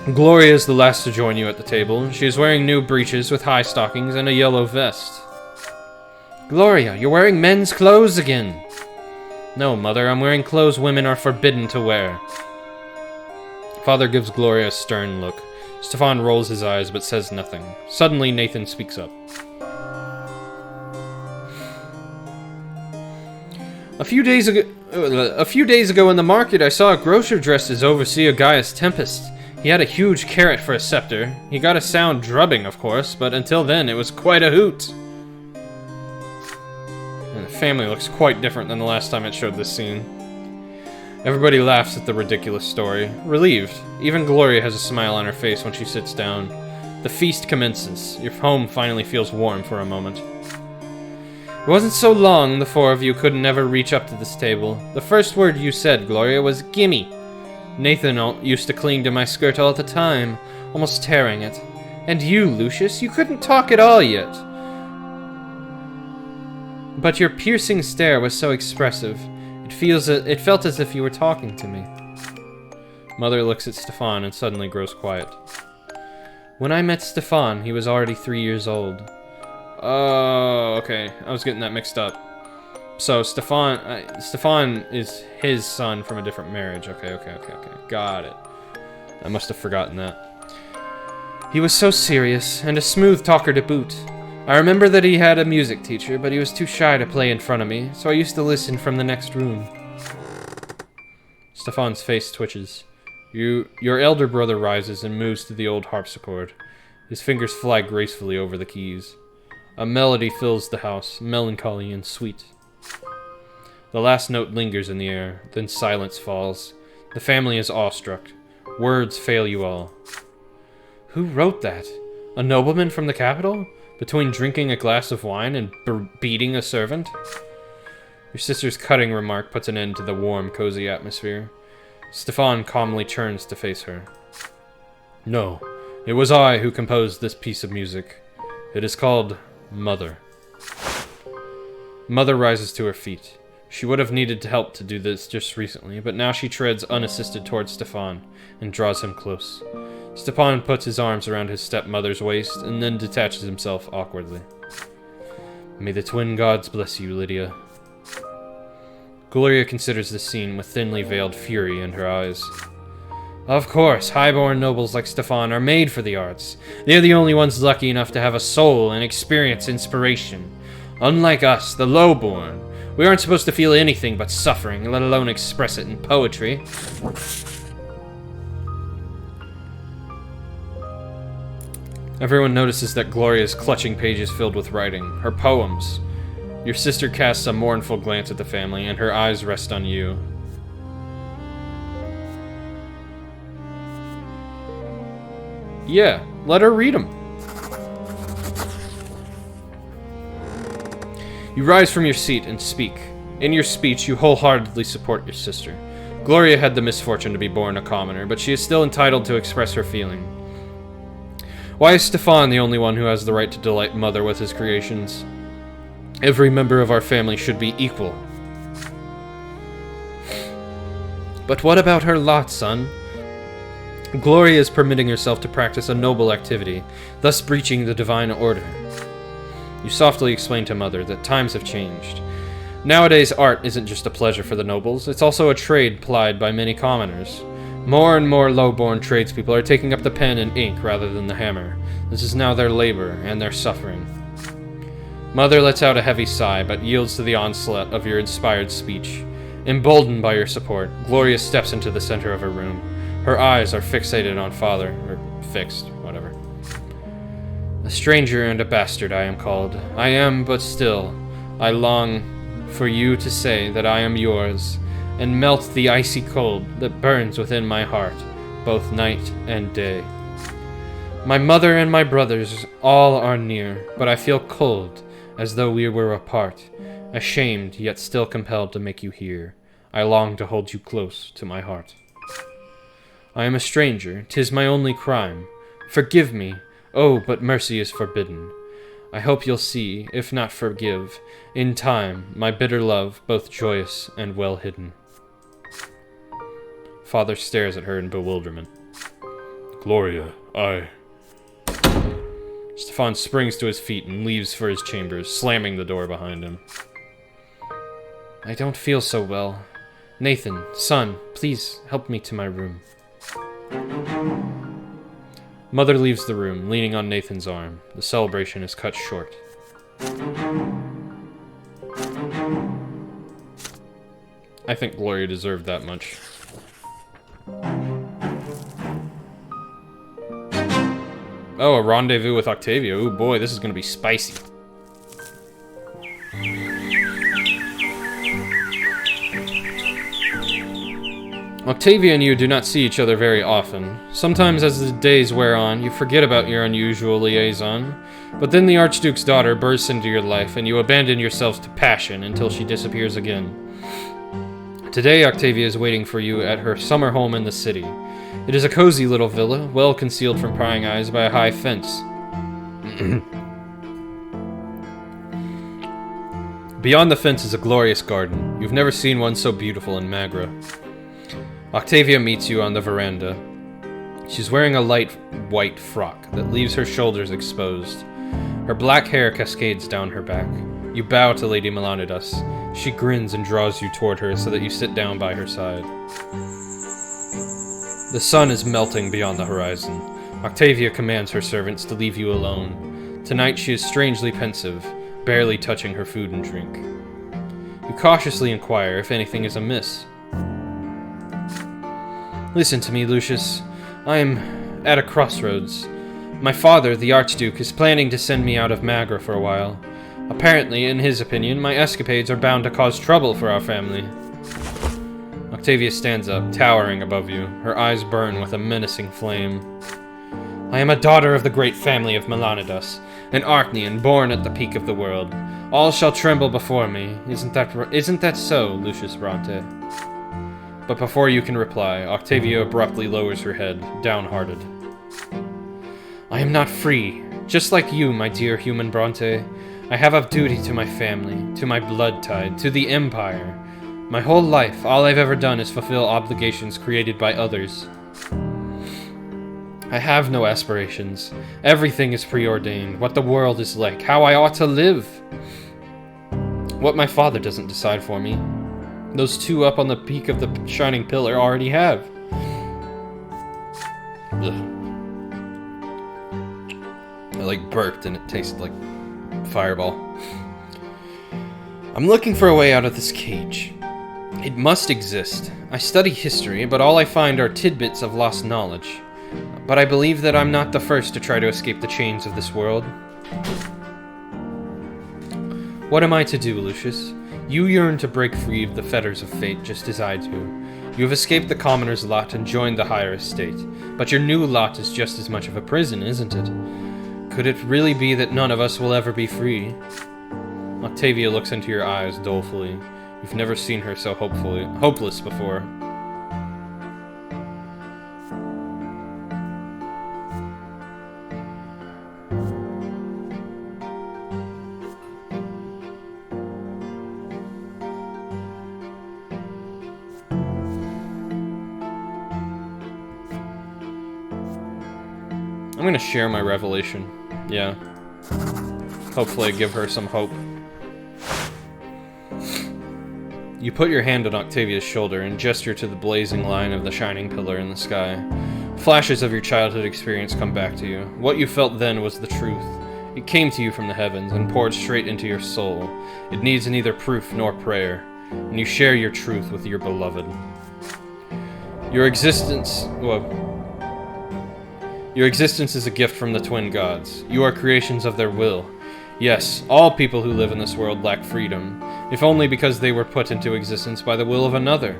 A: Gloria is the last to join you at the table. She is wearing new breeches with high stockings and a yellow vest. Gloria, you're wearing men's clothes again. No, Mother, I'm wearing clothes women are forbidden to wear. Father gives Gloria a stern look. Stefan rolls his eyes but says nothing. Suddenly, Nathan speaks up. A few days ago in the market, I saw a grocer dressed as Overseer Gaius Tempest. He had a huge carrot for a scepter. He got a sound drubbing, of course, but until then, it was quite a hoot. And the family looks quite different than the last time it showed this scene. Everybody laughs at the ridiculous story, relieved. Even Gloria has a smile on her face when she sits down. The feast commences. Your home finally feels warm for a moment. It wasn't so long the four of you could never reach up to this table. The first word you said, Gloria, was gimme. Nathan used to cling to my skirt all the time, almost tearing it. And you, Lucius, you couldn't talk at all yet. But your piercing stare was so expressive. It felt as if you were talking to me. Mother looks at Stefan and suddenly grows quiet. When I met Stefan, he was already 3 years old. Oh, okay. I was getting that mixed up. So, Stefan is his son from a different marriage. Okay. Got it. I must have forgotten that. He was so serious, and a smooth talker to boot. I remember that he had a music teacher, but he was too shy to play in front of me, so I used to listen from the next room. Stefan's face twitches. Your elder brother rises and moves to the old harpsichord. His fingers fly gracefully over the keys. A melody fills the house, melancholy and sweet. The last note lingers in the air, then silence falls. The family is awestruck. Words fail you all. Who wrote that? A nobleman from the capital? Between drinking a glass of wine and beating a servant? Your sister's cutting remark puts an end to the warm, cozy atmosphere. Stefan calmly turns to face her. No, it was I who composed this piece of music. It is called Mother. Mother rises to her feet. She would have needed help to do this just recently, but now she treads unassisted towards Stefan and draws him close. Stefan puts his arms around his stepmother's waist and then detaches himself awkwardly. May the twin gods bless you, Lydia. Gloria considers this scene with thinly veiled fury in her eyes. Of course, highborn nobles like Stefan are made for the arts. They're the only ones lucky enough to have a soul and experience inspiration. Unlike us, the lowborn, we aren't supposed to feel anything but suffering, let alone express it in poetry. Everyone notices that Gloria is clutching pages filled with writing, her poems. Your sister casts a mournful glance at the family, and her eyes rest on you. Yeah, let her read them. You rise from your seat and speak. In your speech, you wholeheartedly support your sister. Gloria had the misfortune to be born a commoner, but she is still entitled to express her feeling. Why is Stefan the only one who has the right to delight Mother with his creations? Every member of our family should be equal. But what about her lot, son? Gloria is permitting herself to practice a noble activity, thus breaching the divine order. You softly explain to Mother that times have changed. Nowadays, art isn't just a pleasure for the nobles, it's also a trade plied by many commoners. More and more low-born tradespeople are taking up the pen and ink rather than the hammer. This is now their labor and their suffering. Mother lets out a heavy sigh, but yields to the onslaught of your inspired speech. Emboldened by your support, Gloria steps into the center of her room. Her eyes are fixated on Father, or fixed, whatever. A stranger and a bastard I am called. I am, but still, I long for you to say that I am yours, and melt the icy cold that burns within my heart, both night and day. My mother and my brothers all are near, but I feel cold, as though we were apart, ashamed yet still compelled to make you hear. I long to hold you close to my heart. I am a stranger, 'tis my only crime. Forgive me, oh, but mercy is forbidden. I hope you'll see, if not forgive, in time, my bitter love, both joyous and well hidden. Father stares at her in bewilderment.
B: Gloria,
A: Stefan springs to his feet and leaves for his chambers, slamming the door behind him. I don't feel so well. Nathan, son, please help me to my room. Mother leaves the room, leaning on Nathan's arm. The celebration is cut short. I think Gloria deserved that much. Oh, a rendezvous with Octavia. Ooh, boy, this is gonna be spicy. Octavia and you do not see each other very often. Sometimes as the days wear on, you forget about your unusual liaison, but then the Archduke's daughter bursts into your life and you abandon yourselves to passion until she disappears again. Today, Octavia is waiting for you at her summer home in the city. It is a cozy little villa, well concealed from prying eyes by a high fence. Beyond the fence is a glorious garden. You've never seen one so beautiful in Magra. Octavia meets you on the veranda. She's wearing a light white frock that leaves her shoulders exposed. Her black hair cascades down her back. You bow to Lady Melanidas. She grins and draws you toward her so that you sit down by her side. The sun is melting beyond the horizon. Octavia commands her servants to leave you alone. Tonight she is strangely pensive, barely touching her food and drink. You cautiously inquire if anything is amiss. Listen to me, Lucius. I am at a crossroads. My father, the Archduke, is planning to send me out of Magra for a while. Apparently, in his opinion, my escapades are bound to cause trouble for our family. Octavia stands up, towering above you. Her eyes burn with a menacing flame. I am a daughter of the great family of Melanidas, an Archnean born at the peak of the world. All shall tremble before me. Isn't that so, Lucius Brante? But before you can reply, Octavia abruptly lowers her head, downhearted. I am not free. Just like you, my dear human Brante. I have a duty to my family, to my blood tide, to the Empire. My whole life, all I've ever done is fulfill obligations created by others. I have no aspirations. Everything is preordained, what the world is like, how I ought to live. What my father doesn't decide for me, those two up on the peak of the shining pillar already have. Ugh. I burped and it tasted like Fireball. I'm looking for a way out of this cage. It must exist. I study history, but all I find are tidbits of lost knowledge. But I believe that I'm not the first to try to escape the chains of this world. What am I to do, Lucius? You yearn to break free of the fetters of fate, just as I do. You have escaped the commoner's lot and joined the higher estate. But your new lot is just as much of a prison, isn't it? Could it really be that none of us will ever be free? Octavia looks into your eyes dolefully. You've never seen her so hopeless before. I'm gonna share my revelation. Yeah. Hopefully give her some hope. You put your hand on Octavia's shoulder and gesture to the blazing line of the shining pillar in the sky. Flashes of your childhood experience come back to you. What you felt then was the truth. It came to you from the heavens and poured straight into your soul. It needs neither proof nor prayer, and you share your truth with your beloved. Your existence is a gift from the twin gods. You are creations of their will. Yes, all people who live in this world lack freedom, if only because they were put into existence by the will of another.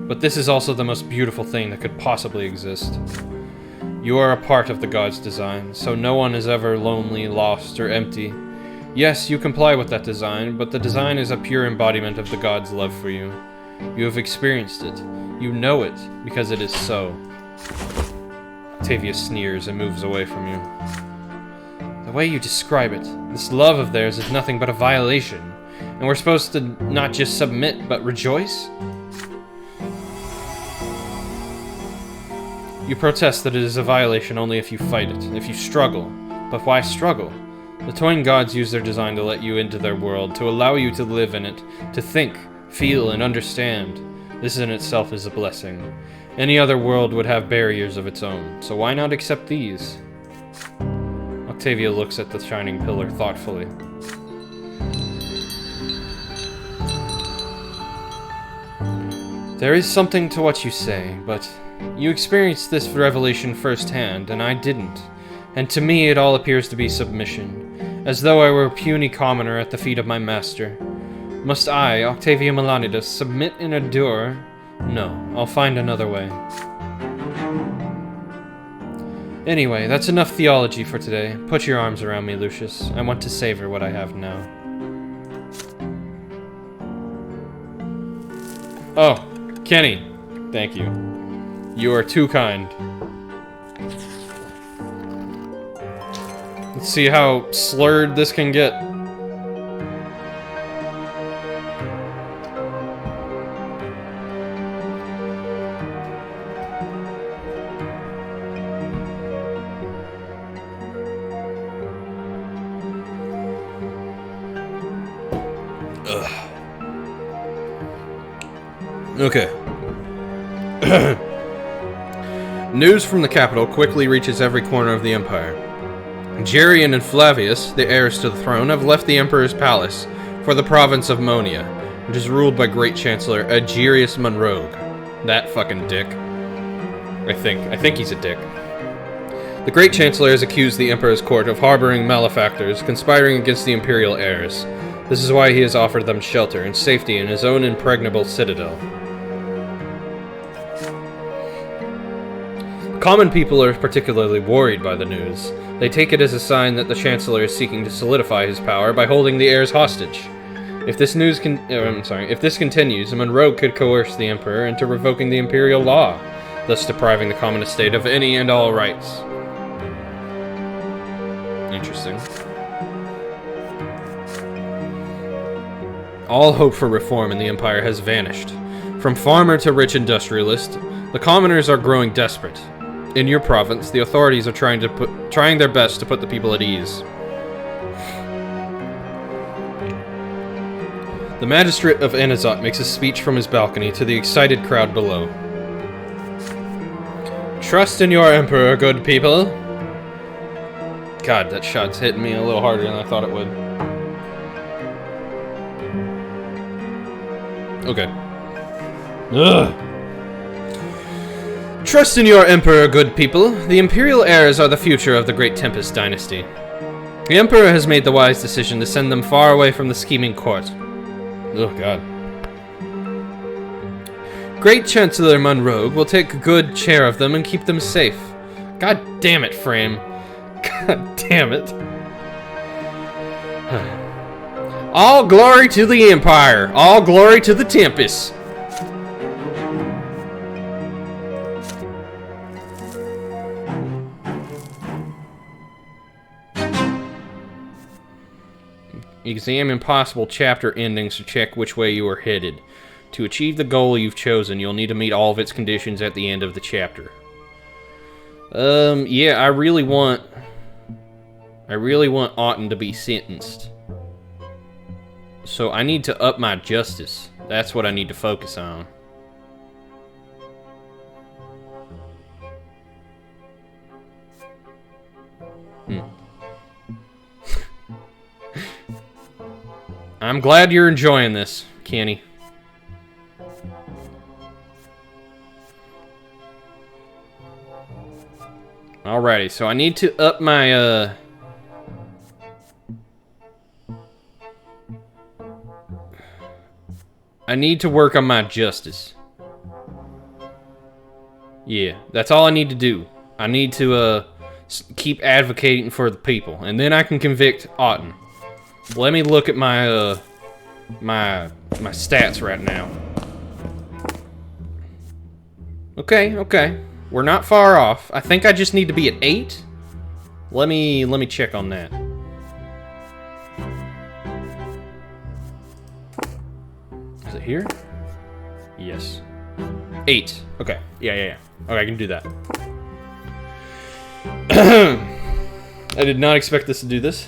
A: But this is also the most beautiful thing that could possibly exist. You are a part of the gods' design, so no one is ever lonely, lost, or empty. Yes, you comply with that design, but the design is a pure embodiment of the gods' love for you. You have experienced it. You know it, because it is so. Octavia sneers and moves away from you. The way you describe it, this love of theirs is nothing but a violation, and we're supposed to not just submit, but rejoice? You protest that it is a violation only if you fight it, if you struggle. But why struggle? The Twin Gods use their design to let you into their world, to allow you to live in it, to think, feel, and understand. This in itself is a blessing. Any other world would have barriers of its own, so why not accept these? Octavia looks at the shining pillar thoughtfully. There is something to what you say, but you experienced this revelation firsthand, and I didn't. And to me it all appears to be submission, as though I were a puny commoner at the feet of my master. Must I, Octavia Melanidas, submit and endure? No, I'll find another way. Anyway, that's enough theology for today. Put your arms around me, Lucius. I want to savor what I have now. Oh, Kenny. Thank you. You are too kind. Let's see how slurred this can get. Okay. News from the capital quickly reaches every corner of the Empire. Geryon and Flavius, the heirs to the throne, have left the Emperor's palace for the province of Monia, which is ruled by Great Chancellor Agerius Monrogue. That fucking dick. I think he's a dick. The Great Chancellor has accused the Emperor's court of harboring malefactors, conspiring against the Imperial heirs. This is why he has offered them shelter and safety in his own impregnable citadel. Common people are particularly worried by the news. They take it as a sign that the Chancellor is seeking to solidify his power by holding the heirs hostage. If this continues, Monroe could coerce the Emperor into revoking the Imperial law, thus depriving the common estate of any and all rights. Interesting. All hope for reform in the Empire has vanished. From farmer to rich industrialist, the commoners are growing desperate. In your province, the authorities are trying their best to put the people at ease. The magistrate of Anazot makes a speech from his balcony to the excited crowd below. Trust in your emperor, good people. God, that shot's hitting me a little harder than I thought it would. Okay. Ugh. Trust in your emperor, good people. The imperial heirs are the future of the Great Tempest dynasty. The emperor has made the wise decision to send them far away from the scheming court. Oh, God. Great Chancellor Monroe will take good care of them and keep them safe. God damn it, Frame. God damn it. All glory to the Empire. All glory to the Tempest. Examine possible chapter endings to check which way you are headed. To achieve the goal you've chosen, you'll need to meet all of its conditions at the end of the chapter. Yeah, I really want Auten to be sentenced. So I need to up my justice. That's what I need to focus on. I'm glad you're enjoying this, Kenny. Alrighty, so I need to up my, I need to work on my justice. Yeah, that's all I need to do. I need to, keep advocating for the people, and then I can convict Auten. Let me look at my, my stats right now. Okay. We're not far off. I think I just need to be at 8. Let me check on that. Is it here? Yes. 8. Okay. Yeah. Okay, I can do that. I did not expect this to do this.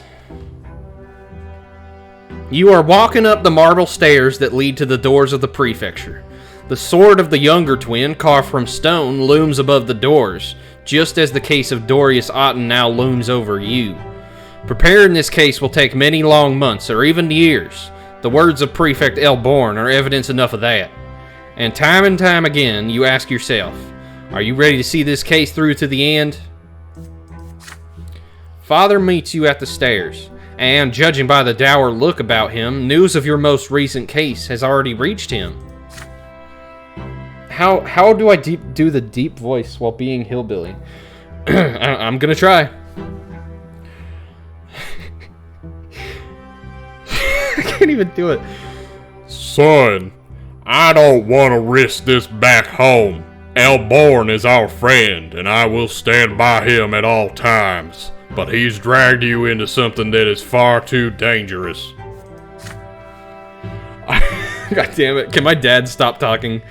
A: You are walking up the marble stairs that lead to the doors of the prefecture. The sword of the younger twin, carved from stone, looms above the doors, just as the case of Dorius Otten now looms over you. Preparing this case will take many long months, or even years. The words of Prefect Elborn are evidence enough of that. And time again, you ask yourself, are you ready to see this case through to the end? Father meets you at the stairs, and judging by the dour look about him, news of your most recent case has already reached him. How do I do the deep voice while being hillbilly? I'm gonna try. I can't even do it.
B: Son, I don't want to risk this back home. Elborn is our friend, and I will stand by him at all times. But he's dragged you into something that is far too dangerous.
A: God damn it. Can my dad stop talking?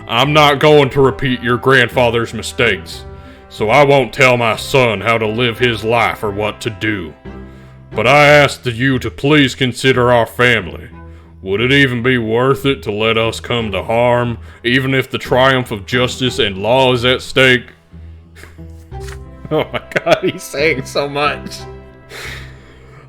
B: I'm not going to repeat your grandfather's mistakes, so I won't tell my son how to live his life or what to do. But I ask you to please consider our family. Would it even be worth it to let us come to harm, even if the triumph of justice and law is at stake?
A: Oh my god, he's saying so much.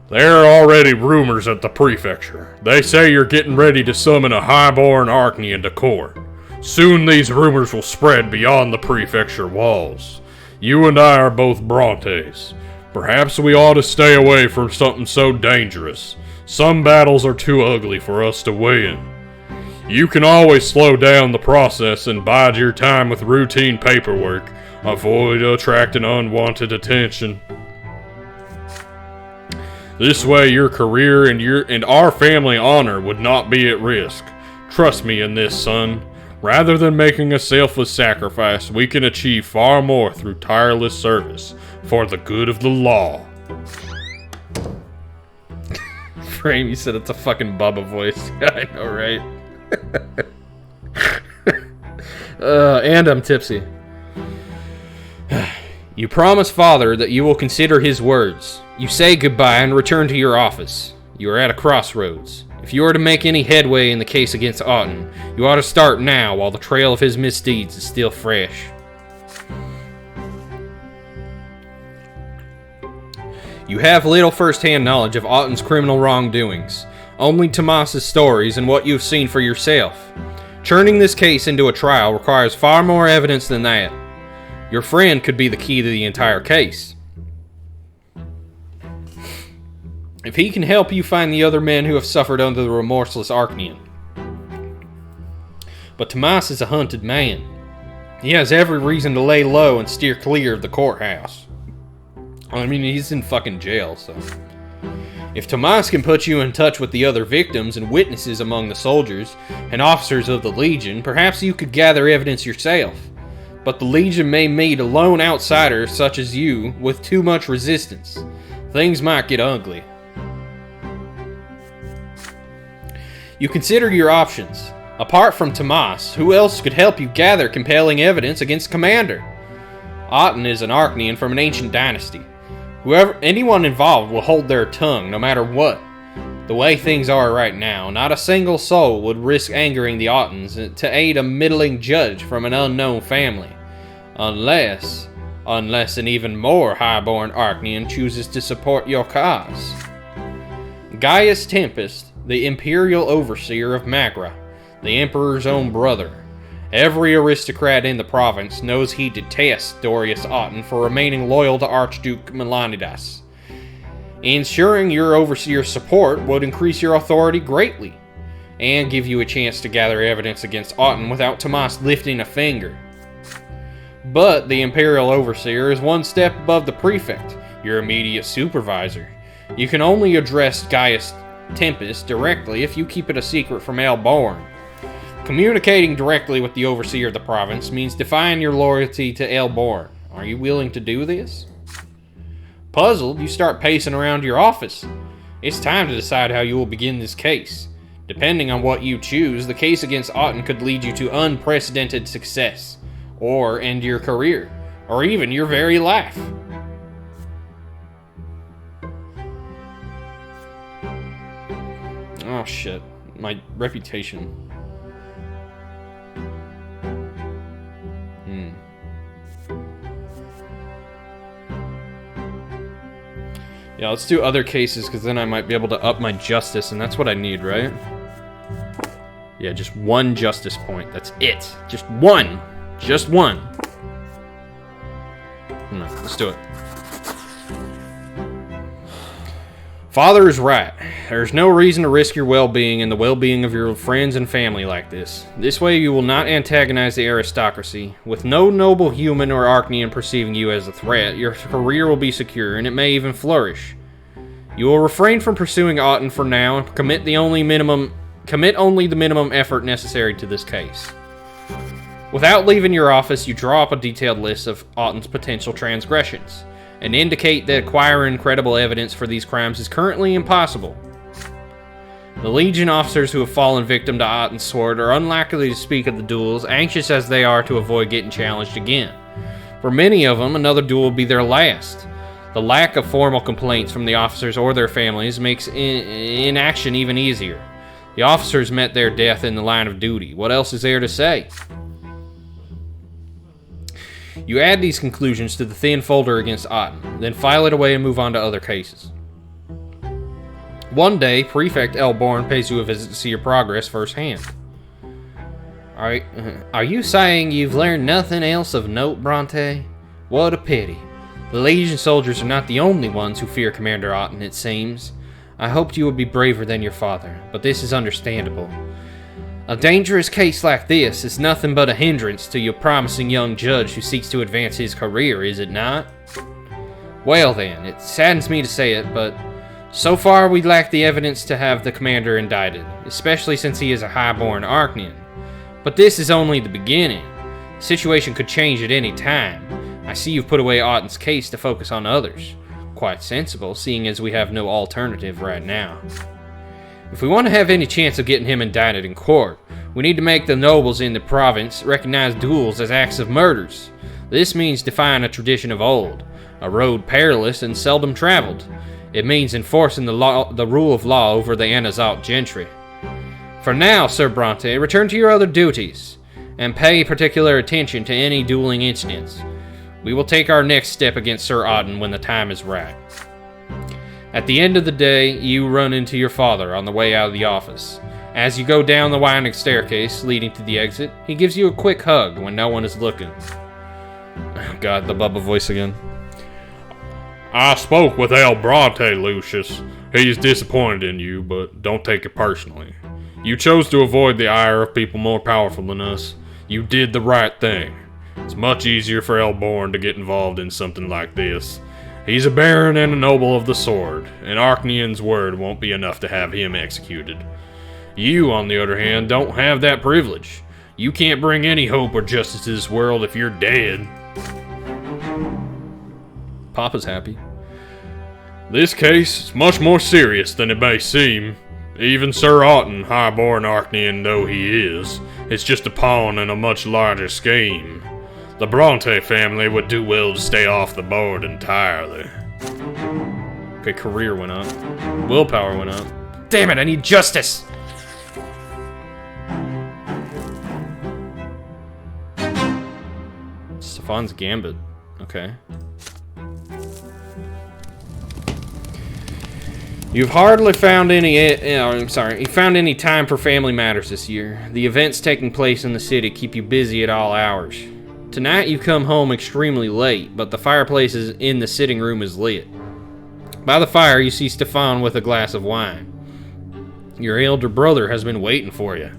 B: There are already rumors at the prefecture. They say you're getting ready to summon a highborn Archnean to court. Soon these rumors will spread beyond the prefecture walls. You and I are both Brantes. Perhaps we ought to stay away from something so dangerous. Some battles are too ugly for us to win. You can always slow down the process and bide your time with routine paperwork. Avoid attracting unwanted attention. This way your career and our family honor would not be at risk. Trust me in this, son. Rather than making a selfless sacrifice, we can achieve far more through tireless service for the good of the law.
A: Frame, you said it's a fucking Bubba voice. I know, right? And I'm tipsy. You promise Father that you will consider his words. You say goodbye and return to your office. You are at a crossroads. If you are to make any headway in the case against Otten, you ought to start now while the trail of his misdeeds is still fresh. You have little first-hand knowledge of Otten's criminal wrongdoings, only Tomas's stories and what you've seen for yourself. Turning this case into a trial requires far more evidence than that. Your friend could be the key to the entire case. If he can help you find the other men who have suffered under the remorseless Archnean. But Tomas is a hunted man. He has every reason to lay low and steer clear of the courthouse. I mean, he's in fucking jail, so... If Tomas can put you in touch with the other victims and witnesses among the soldiers and officers of the Legion, perhaps you could gather evidence yourself. But the Legion may meet a lone outsider such as you with too much resistance. Things might get ugly. You consider your options. Apart from Tomas, who else could help you gather compelling evidence against Commander? Otten is an Archnean from an ancient dynasty. Anyone involved will hold their tongue no matter what. The way things are right now, not a single soul would risk angering the Ottens to aid a middling judge from an unknown family. Unless an even more highborn Archnean chooses to support your cause. Gaius Tempest, the Imperial Overseer of Magra, the Emperor's own brother. Every aristocrat in the province knows he detests Dorius Otten for remaining loyal to Archduke Melanidas. Ensuring your Overseer's support would increase your authority greatly, and give you a chance to gather evidence against Otten without Tomas lifting a finger. But the Imperial Overseer is one step above the Prefect, your immediate supervisor. You can only address Gaius Tempest directly if you keep it a secret from Elborn. Communicating directly with the Overseer of the province means defying your loyalty to Elborn. Are you willing to do this? Puzzled, you start pacing around your office. It's time to decide how you will begin this case. Depending on what you choose, the case against Otten could lead you to unprecedented success, or end your career, or even your very life. Oh, shit. My reputation. Yeah, let's do other cases, because then I might be able to up my justice, and that's what I need, right? Yeah, just 1 justice point. That's it. Just 1. Just 1. No, let's do it. Father is right. There's no reason to risk your well-being and the well-being of your friends and family like this. This way you will not antagonize the aristocracy. With no noble human or Archnean perceiving you as a threat, your career will be secure and it may even flourish. You will refrain from pursuing Auten for now and commit only the minimum effort necessary to this case. Without leaving your office, you draw up a detailed list of Auten's potential transgressions, and indicate that acquiring credible evidence for these crimes is currently impossible. The Legion officers who have fallen victim to Auten's sword are unlikely to speak of the duels, anxious as they are to avoid getting challenged again. For many of them, another duel will be their last. The lack of formal complaints from the officers or their families makes inaction even easier. The officers met their death in the line of duty. What else is there to say? You add these conclusions to the thin folder against Auten, then file it away and move on to other cases. One day, Prefect Elborn pays you a visit to see your progress firsthand. Are you saying you've learned nothing else of note, Brante? What a pity. The Legion soldiers are not the only ones who fear Commander Auten, it seems. I hoped you would be braver than your father, but this is understandable. A dangerous case like this is nothing but a hindrance to your promising young judge who seeks to advance his career, is it not? Well then, it saddens me to say it, but so far we lack the evidence to have the commander indicted, especially since he is a highborn Archnean. But this is only the beginning. The situation could change at any time. I see you've put away Auten's case to focus on others. Quite sensible, seeing as we have no alternative right now. If we want to have any chance of getting him indicted in court, we need to make the nobles in the province recognize duels as acts of murders. This means defying a tradition of old, a road perilous and seldom traveled. It means enforcing the rule of law over the Anazalt gentry. For now, Sir Brante, return to your other duties, and pay particular attention to any dueling incidents. We will take our next step against Sir Auten when the time is right. At the end of the day, you run into your father on the way out of the office. As you go down the winding staircase leading to the exit, he gives you a quick hug when no one is looking. Oh God, the Bubba voice again.
B: I spoke with El Brante, Lucius. He's disappointed in you, but don't take it personally. You chose to avoid the ire of people more powerful than us. You did the right thing. It's much easier for Elborn to get involved in something like this. He's a baron and a noble of the sword, and Archnean's word won't be enough to have him executed. You, on the other hand, don't have that privilege. You can't bring any hope or justice to this world if you're dead.
A: Papa's happy.
B: This case is much more serious than it may seem. Even Sir Auten, highborn Archnean though he is just a pawn in a much larger scheme. The Brante family would do well to stay off the board entirely.
A: Okay, career went up. Willpower went up. Damn it, I need justice! Stefan's Gambit. Okay. You've hardly found any time for family matters this year. The events taking place in the city keep you busy at all hours. Tonight you come home extremely late, but the fireplace in the sitting room is lit. By the fire you see Stefan with a glass of wine. Your elder brother has been waiting for you.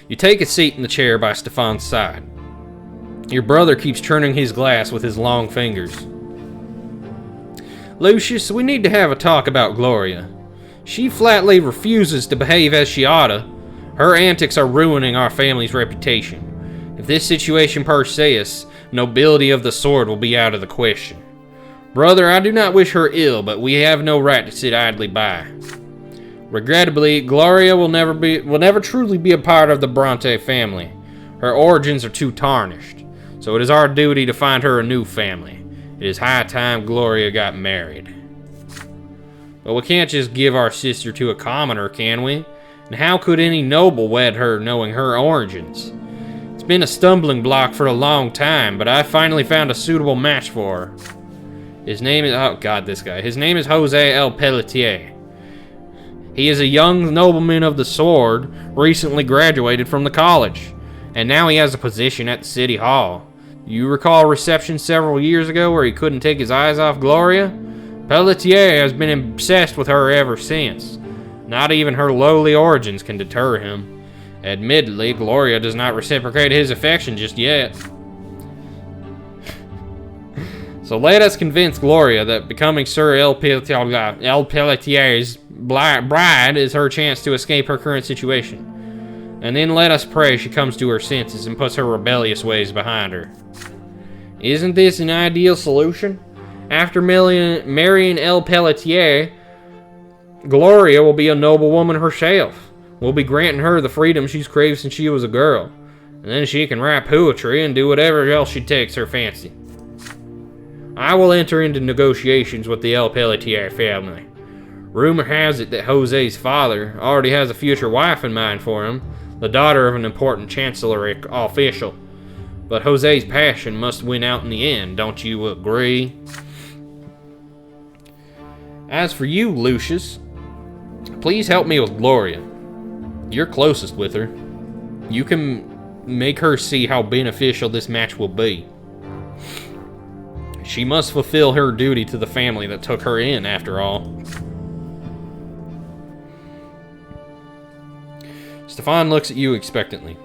A: You take a seat in the chair by Stefan's side. Your brother keeps churning his glass with his long fingers. Lucius, we need to have a talk about Gloria. She flatly refuses to behave as she oughta. Her antics are ruining our family's reputation. If this situation persists, nobility of the sword will be out of the question. Brother, I do not wish her ill, but we have no right to sit idly by. Regrettably, Gloria will never truly be a part of the Brante family. Her origins are too tarnished, so it is our duty to find her a new family. It is high time Gloria got married. But we can't just give our sister to a commoner, can we? And how could any noble wed her knowing her origins? It's been a stumbling block for a long time, but I finally found a suitable match for her. His name is... oh god, this guy. His name is Jose El Pelletier. He is a young nobleman of the sword, recently graduated from the college, and now he has a position at the city hall. You recall a reception several years ago where he couldn't take his eyes off Gloria? Pelletier has been obsessed with her ever since. Not even her lowly origins can deter him. Admittedly, Gloria does not reciprocate his affection just yet. So let us convince Gloria that becoming Sir El Pelletier's bride is her chance to escape her current situation. And then let us pray she comes to her senses and puts her rebellious ways behind her. Isn't this an ideal solution? After marrying El Pelletier, Gloria will be a noble woman herself. We'll be granting her the freedom she's craved since she was a girl. And then she can write poetry and do whatever else she takes her fancy. I will enter into negotiations with the El Pelletier family. Rumor has it that Jose's father already has a future wife in mind for him, the daughter of an important chancellery official. But Jose's passion must win out in the end, don't you agree? As for you, Lucius, please help me with Gloria. You're closest with her. You can make her see how beneficial this match will be. She must fulfill her duty to the family that took her in, after all. Stefan looks at you expectantly.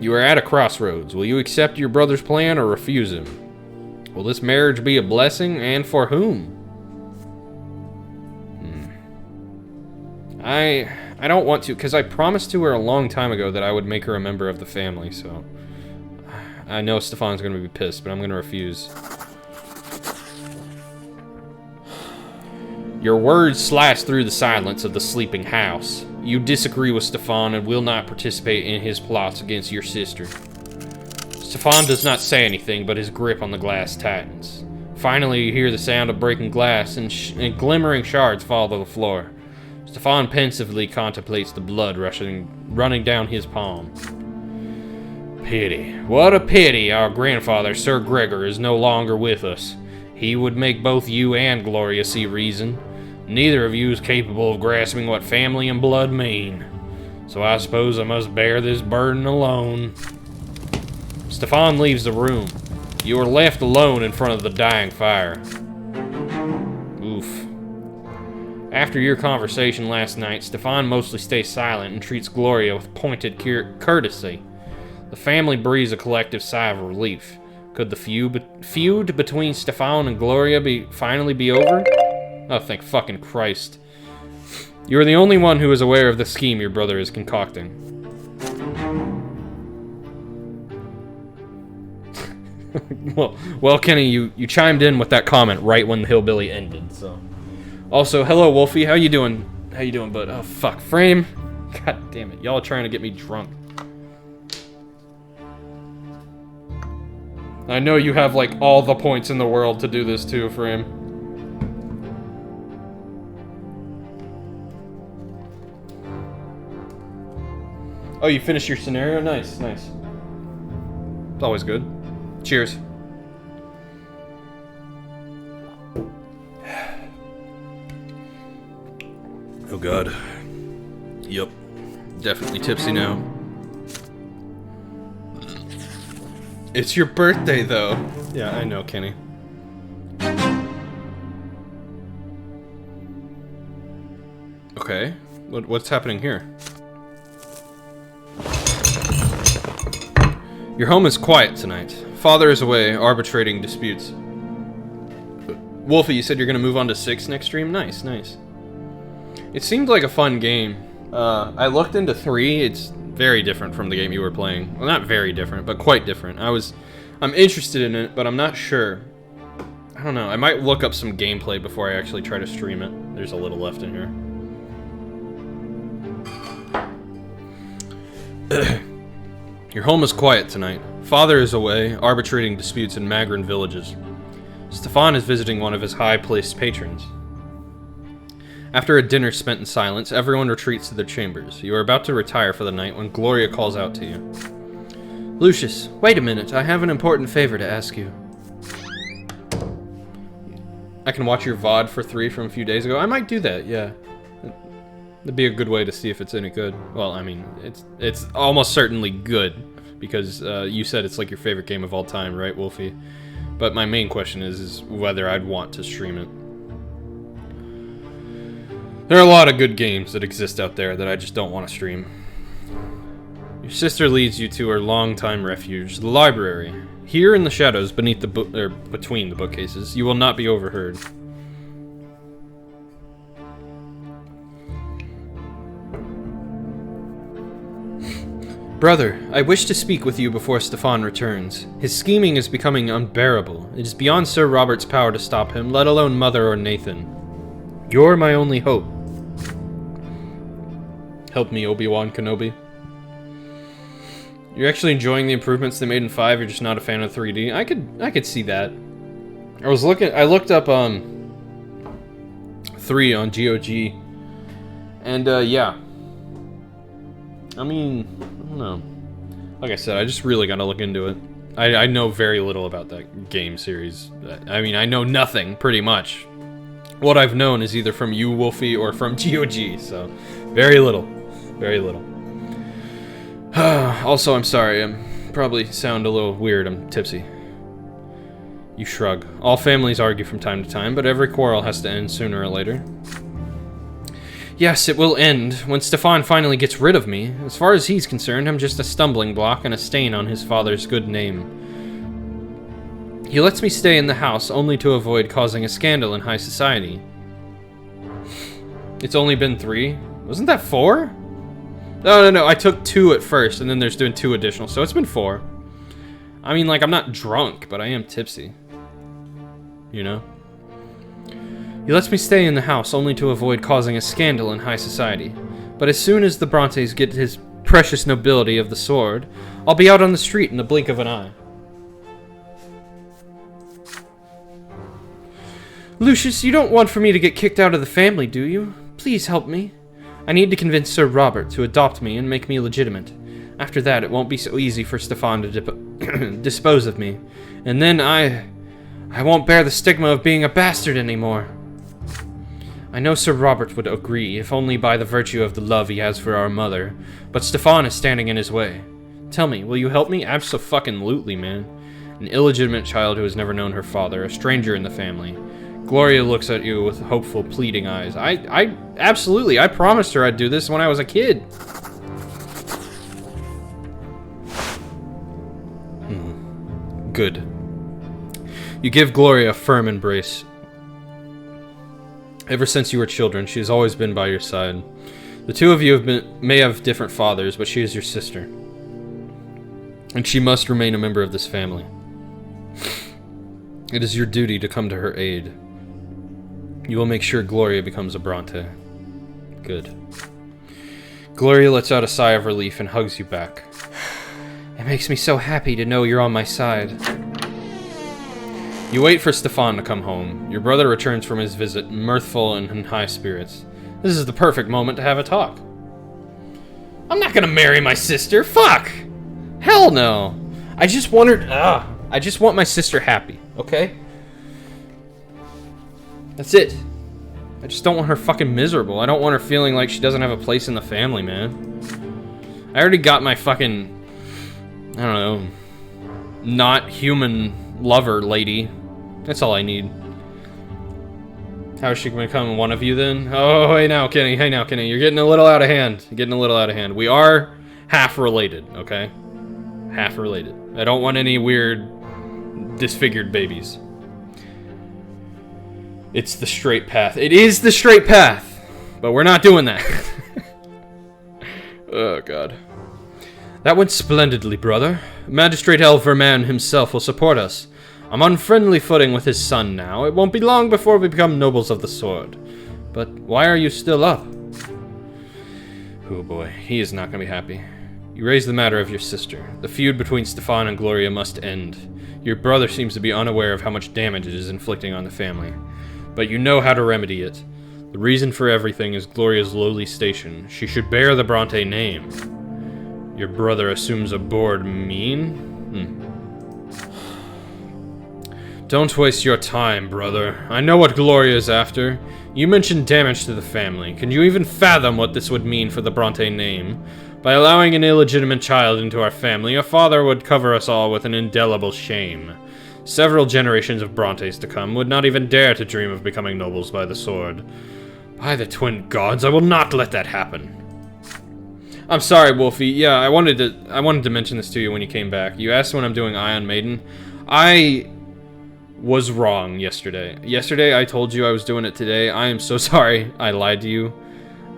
A: You are at a crossroads. Will you accept your brother's plan or refuse him? Will this marriage be a blessing, and for whom? I don't want to, because I promised to her a long time ago that I would make her a member of the family, so... I know Stefan's going to be pissed, but I'm going to refuse. Your words slash through the silence of the sleeping house. You disagree with Stefan and will not participate in his plots against your sister. Stefan does not say anything, but his grip on the glass tightens. Finally, you hear the sound of breaking glass, and glimmering shards fall to the floor. Stefan pensively contemplates the blood running down his palm. Pity. What a pity our grandfather, Sir Gregor, is no longer with us. He would make both you and Gloria see reason. Neither of you is capable of grasping what family and blood mean. So I suppose I must bear this burden alone. Stefan leaves the room. You are left alone in front of the dying fire. Oof. After your conversation last night, Stefan mostly stays silent and treats Gloria with pointed courtesy. The family breathes a collective sigh of relief. Could the feud between Stefan and Gloria finally be over? Oh, thank fucking Christ. You are the only one who is aware of the scheme your brother is concocting. well, Kenny, you chimed in with that comment right when the hillbilly ended, so... Also, hello, Wolfie. How you doing? How you doing, bud? Oh, fuck. Frame? God damn it. Y'all are trying to get me drunk. I know you have, like, all the points in the world to do this, too, Frame. Oh, you finished your scenario? Nice, nice. It's always good. Cheers. Oh god. Yep. Definitely tipsy now. It's your birthday, though. Yeah, I know, Kenny. Okay. What's happening here? Your home is quiet tonight. Father is away, arbitrating disputes. Wolfie, you said you're gonna move on to 6 next stream? Nice, nice. It seemed like a fun game. I looked into 3. It's very different from the game you were playing. Well, not very different, but quite different. I'm interested in it, but I'm not sure. I don't know. I might look up some gameplay before I actually try to stream it. There's a little left in here. Your home is quiet tonight. Father is away, arbitrating disputes in Magrin villages. Stefan is visiting one of his high-placed patrons. After a dinner spent in silence, everyone retreats to their chambers. You are about to retire for the night when Gloria calls out to you. Lucius, wait a minute. I have an important favor to ask you. I can watch your VOD for 3 from a few days ago. I might do that, yeah. That'd be a good way to see if it's any good. Well, I mean, it's almost certainly good, because you said it's like your favorite game of all time, right, Wolfie? But my main question is whether I'd want to stream it. There are a lot of good games that exist out there that I just don't want to stream. Your sister leads you to her longtime refuge, the library. Here in the shadows, beneath the between the bookcases, you will not be overheard. Brother, I wish to speak with you before Stefan returns. His scheming is becoming unbearable. It is beyond Sir Robert's power to stop him, let alone Mother or Nathan. You're my only hope. Help me, Obi-Wan Kenobi. You're actually enjoying the improvements they made in 5, you're just not a fan of 3D? I could see that. I looked up 3 on GOG. And yeah. I mean, I don't know. Like I said, I just really gotta look into it. I know very little about that game series. I mean, I know nothing, pretty much. What I've known is either from you, Wolfie, or from GOG, so very little. Very little. Also, I'm sorry, I probably sound a little weird, I'm tipsy. You shrug. All families argue from time to time, but every quarrel has to end sooner or later. Yes, it will end, when Stefan finally gets rid of me. As far as he's concerned, I'm just a stumbling block and a stain on his father's good name. He lets me stay in the house only to avoid causing a scandal in high society. It's only been 3? Wasn't that 4? No, I took 2 at first, and then there's doing 2 additional, so it's been 4. I mean, like, I'm not drunk, but I am tipsy. You know? He lets me stay in the house only to avoid causing a scandal in high society. But as soon as the Brantes get his precious nobility of the sword, I'll be out on the street in the blink of an eye. Lucius, you don't want for me to get kicked out of the family, do you? Please help me. I need to convince Sir Robert to adopt me and make me legitimate. After that, it won't be so easy for Stefan to dispose of me. And then I won't bear the stigma of being a bastard anymore. I know Sir Robert would agree, if only by the virtue of the love he has for our mother, but Stefan is standing in his way. Tell me, will you help me? Abso-fucking-lutely, man. An illegitimate child who has never known her father, a stranger in the family. Gloria looks at you with hopeful, pleading eyes. I absolutely, I promised her I'd do this when I was a kid. Good. You give Gloria a firm embrace. Ever since you were children, she has always been by your side. The two of you may have different fathers, but she is your sister. And she must remain a member of this family. It is your duty to come to her aid. You will make sure Gloria becomes a Brante. Good. Gloria lets out a sigh of relief and hugs you back. It makes me so happy to know you're on my side. You wait for Stefan to come home. Your brother returns from his visit, mirthful and in high spirits. This is the perfect moment to have a talk. I'm not gonna marry my sister, fuck! Hell no! I just want my sister happy, okay? That's it. I just don't want her fucking miserable. I don't want her feeling like she doesn't have a place in the family, man. I already got my fucking, I don't know, not human lover lady. That's all I need. How is she gonna become one of you then? Oh, hey now, Kenny. You're getting a little out of hand. We are half related, okay? Half related. I don't want any weird, disfigured babies. It's the straight path. It is the straight path! But we're not doing that. Oh, God. That went splendidly, brother. Magistrate Elverman himself will support us. I'm on friendly footing with his son now. It won't be long before we become nobles of the sword. But why are you still up? Oh boy, he is not going to be happy. You raise the matter of your sister. The feud between Stefan and Gloria must end. Your brother seems to be unaware of how much damage it is inflicting on the family. But you know how to remedy it. The reason for everything is Gloria's lowly station. She should bear the Brante name. Your brother assumes a bored mean? Don't waste your time, brother. I know what Gloria is after. You mentioned damage to the family. Can you even fathom what this would mean for the Brante name? By allowing an illegitimate child into our family, a father would cover us all with an indelible shame. Several generations of Brontes to come would not even dare to dream of becoming nobles by the sword. By the twin gods, I will not let that happen. I'm sorry, Wolfie. Yeah, I wanted to mention this to you when you came back. You asked when I'm doing Ion Maiden. I was wrong yesterday. Yesterday I told you I was doing it today. I am so sorry I lied to you.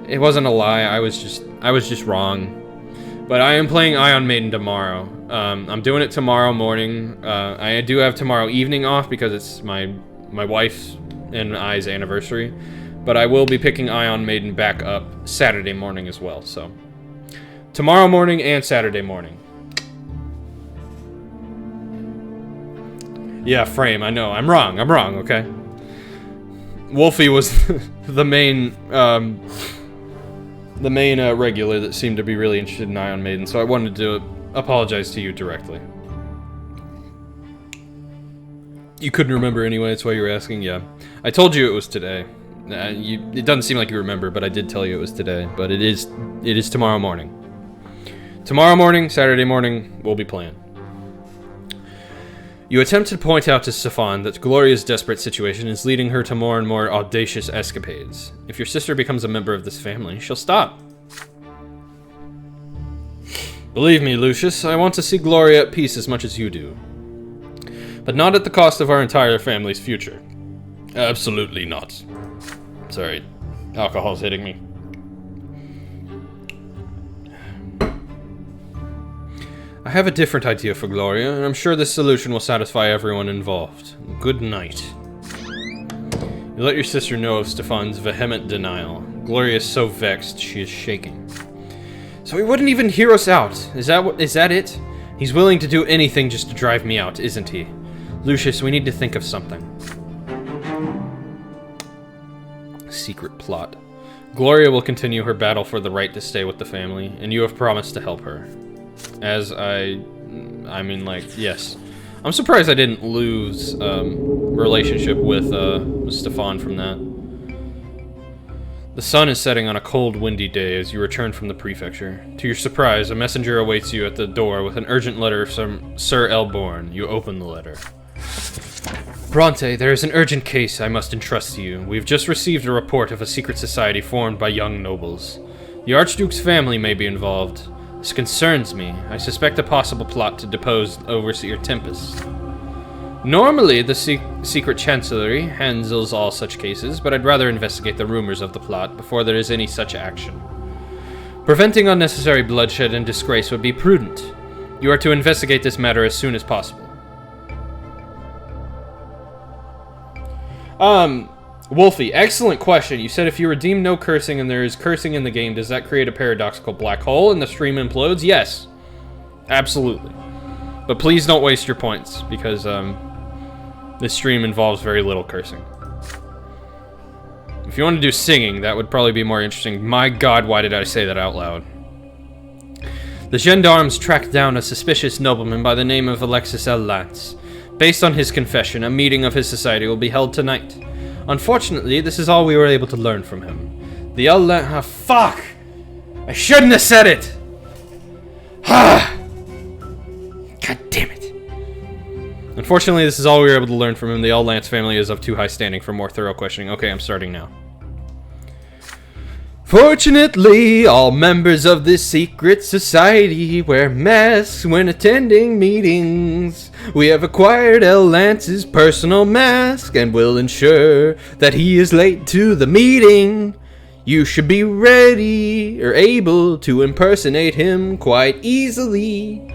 A: It wasn't a lie. I was just wrong. But I am playing Ion Maiden tomorrow. I'm doing it tomorrow morning. I do have tomorrow evening off because it's my wife's and I's anniversary. But I will be picking Ion Maiden back up Saturday morning as well. So tomorrow morning and Saturday morning. Yeah, Frame, I know. I'm wrong, okay? Wolfie was the main regular that seemed to be really interested in Ion Maiden, so I wanted to apologize to you directly. You couldn't remember anyway, that's why you were asking? Yeah. I told you it was today. It doesn't seem like you remember, but I did tell you it was today. But it is tomorrow morning. Tomorrow morning, Saturday morning, we'll be playing. You attempt to point out to Stefan that Gloria's desperate situation is leading her to more and more audacious escapades. If your sister becomes a member of this family, she'll stop. Believe me, Lucius, I want to see Gloria at peace as much as you do. But not at the cost of our entire family's future. Absolutely not. Sorry, alcohol's hitting me. I have a different idea for Gloria, and I'm sure this solution will satisfy everyone involved. Good night. You let your sister know of Stefan's vehement denial. Gloria is so vexed, she is shaking. So he wouldn't even hear us out. Is that it? He's willing to do anything just to drive me out, isn't he? Lucius, we need to think of something. Secret plot. Gloria will continue her battle for the right to stay with the family, and you have promised to help her. Yes. I'm surprised I didn't lose relationship with Stefan from that. The sun is setting on a cold, windy day as you return from the prefecture. To your surprise, a messenger awaits you at the door with an urgent letter from Sir Elborn. You open the letter. Brante, there is an urgent case I must entrust to you. We've just received a report of a secret society formed by young nobles. The Archduke's family may be involved. This concerns me. I suspect a possible plot to depose Overseer Tempest. Normally, the secret chancellery handles all such cases, but I'd rather investigate the rumors of the plot before there is any such action. Preventing unnecessary bloodshed and disgrace would be prudent. You are to investigate this matter as soon as possible. Wolfie, excellent question. You said if you redeem no cursing and there is cursing in the game, does that create a paradoxical black hole and the stream implodes? Yes. Absolutely. But please don't waste your points, because this stream involves very little cursing. If you want to do singing, that would probably be more interesting. My god, why did I say that out loud? The gendarmes tracked down a suspicious nobleman by the name of Alexis L. Lance. Based on his confession, a meeting of his society will be held tonight. Unfortunately, this is all we were able to learn from him. The fuck! I shouldn't have said it! God damn it. Unfortunately, this is all we were able to learn from him. The Lance family is of too high standing for more thorough questioning. Okay, I'm starting now. Fortunately, all members of this secret society wear masks when attending meetings. We have acquired L. Lance's personal mask and will ensure that he is late to the meeting. You should be ready or able to impersonate him quite easily.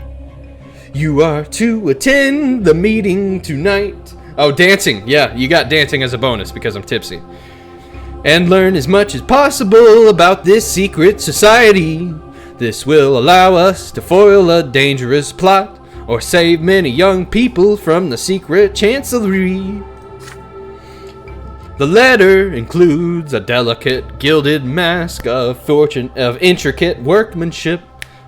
A: You are to attend the meeting tonight. Oh, dancing. Yeah, you got dancing as a bonus because I'm tipsy. And learn as much as possible about this secret society. This will allow us to foil a dangerous plot or save many young people from the secret chancellery. The letter includes a delicate gilded mask of intricate workmanship.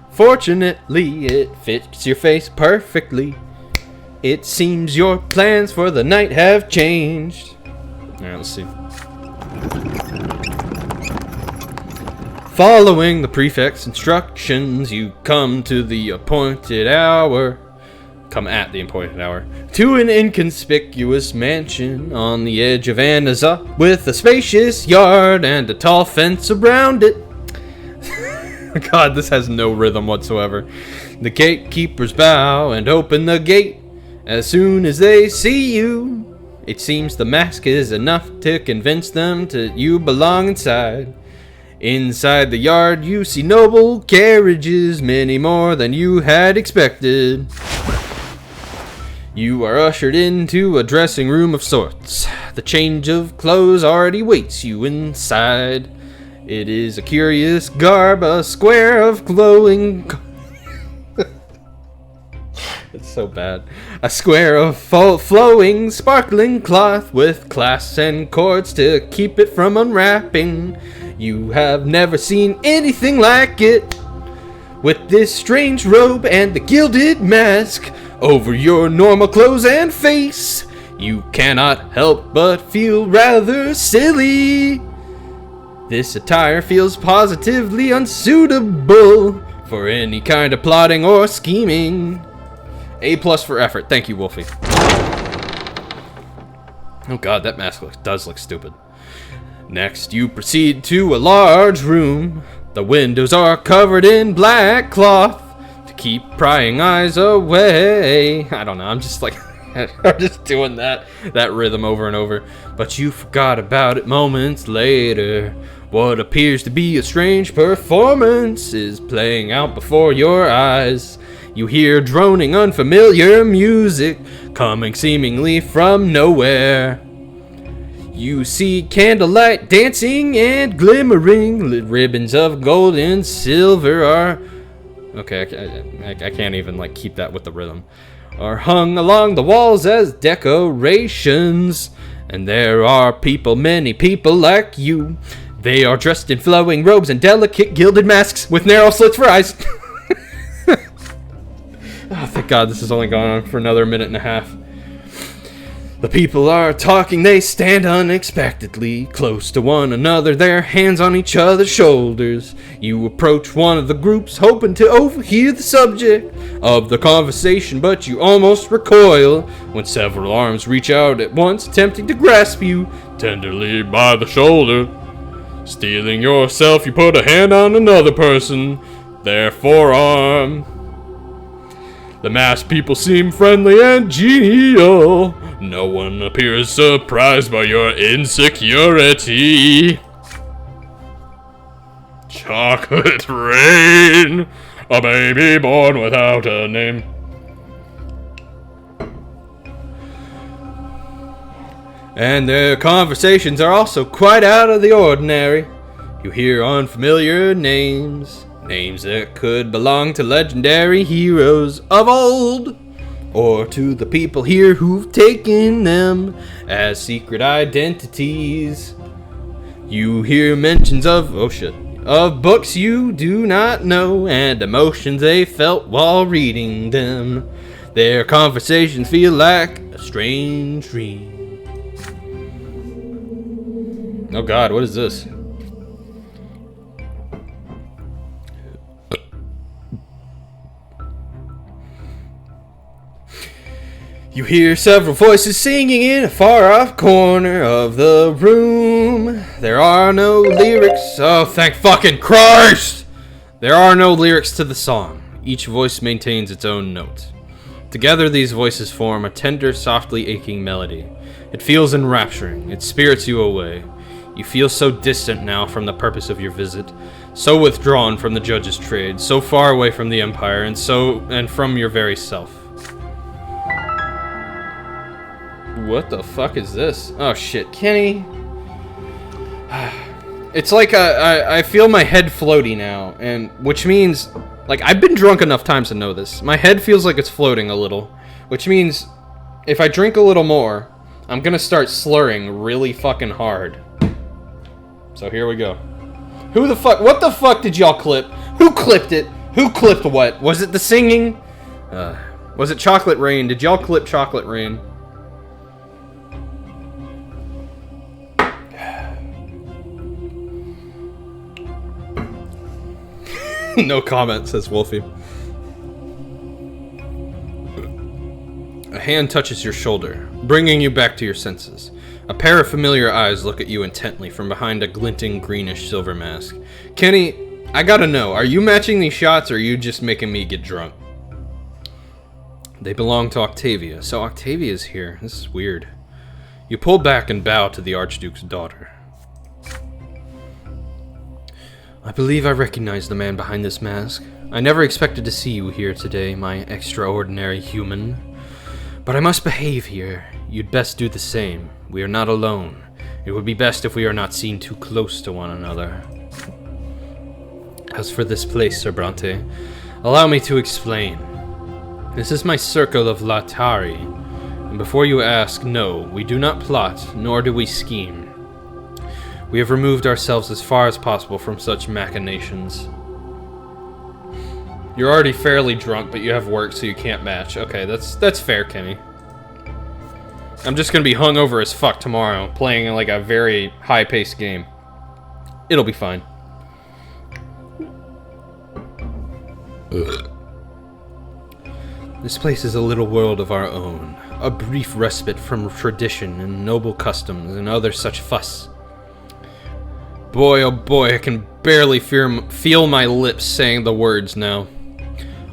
A: Fortunately, it fits your face perfectly. It seems your plans for the night have changed. Alright, let's see. Following the prefect's instructions, you come at the appointed hour, to an inconspicuous mansion on the edge of Anaza, with a spacious yard and a tall fence around it. God, this has no rhythm whatsoever. The gatekeepers bow and open the gate as soon as they see you. It seems the mask is enough to convince them you belong inside. Inside the yard, you see noble carriages, many more than you had expected. You are ushered into a dressing room of sorts. The change of clothes already waits you inside. It is a curious garb, a square of glowing... It's so bad. A square of flowing, sparkling cloth with clasps and cords to keep it from unwrapping. You have never seen anything like it. With this strange robe and the gilded mask over your normal clothes and face, you cannot help but feel rather silly. This attire feels positively unsuitable for any kind of plotting or scheming. A+ for effort. Thank you, Wolfie. Oh god, that mask does look stupid. Next, you proceed to a large room. The windows are covered in black cloth to keep prying eyes away. I don't know, I'm just like... I'm just doing that rhythm over and over. But you forgot about it moments later. What appears to be a strange performance is playing out before your eyes. You hear droning unfamiliar music coming seemingly from nowhere. You see candlelight dancing and glimmering. Ribbons of gold and silver are... Okay, I can't even like keep that with the rhythm. Are hung along the walls as decorations. And there are people, many people like you. They are dressed in flowing robes and delicate gilded masks with narrow slits for eyes. Oh, thank God this is only going on for another minute and a half. The people are talking, they stand unexpectedly close to one another, their hands on each other's shoulders. You approach one of the groups, hoping to overhear the subject of the conversation, but you almost recoil when several arms reach out at once, attempting to grasp you tenderly by the shoulder. Steeling yourself, you put a hand on another person, their forearm. The masked people seem friendly and genial. No one appears surprised by your insecurity. Chocolate rain, a baby born without a name. And their conversations are also quite out of the ordinary. You hear unfamiliar names. Names that could belong to legendary heroes of old, or to the people here who've taken them as secret identities. You hear mentions of, of books you do not know and emotions they felt while reading them. Their conversations feel like a strange dream. Oh God, what is this? You hear several voices singing in a far-off corner of the room. There are no lyrics. Oh, thank fucking Christ! There are no lyrics to the song. Each voice maintains its own note. Together, these voices form a tender, softly aching melody. It feels enrapturing. It spirits you away. You feel so distant now from the purpose of your visit, so withdrawn from the judge's trade, so far away from the Empire, and from your very self. What the fuck is this? Oh shit, Kenny. It's like I feel my head floaty now, and which means, like, I've been drunk enough times to know this. My head feels like it's floating a little, which means if I drink a little more, I'm gonna start slurring really fucking hard. So here we go. Who the fuck? What the fuck did y'all clip? Who clipped it? Who clipped what? Was it the singing? Was it Chocolate Rain? Did y'all clip Chocolate Rain? No comment, says Wolfie. A hand touches your shoulder, bringing you back to your senses. A pair of familiar eyes look at you intently from behind a glinting greenish silver mask. Kenny, I gotta know, are you matching these shots or are you just making me get drunk? They belong to Octavia, so Octavia's here. This is weird. You pull back and bow to the Archduke's daughter. I believe I recognize the man behind this mask. I never expected to see you here today, my extraordinary human. But I must behave here. You'd best do the same. We are not alone. It would be best if we are not seen too close to one another. As for this place, Sir Brante, allow me to explain. This is my circle of Latari, and before you ask, no, we do not plot, nor do we scheme. We have removed ourselves as far as possible from such machinations. You're already fairly drunk, but you have work, so you can't match. Okay, that's fair, Kenny. I'm just gonna be hungover as fuck tomorrow, playing like a very high-paced game. It'll be fine. This place is a little world of our own, a brief respite from tradition and noble customs and other such fuss. Boy, oh boy, I can barely feel my lips saying the words now.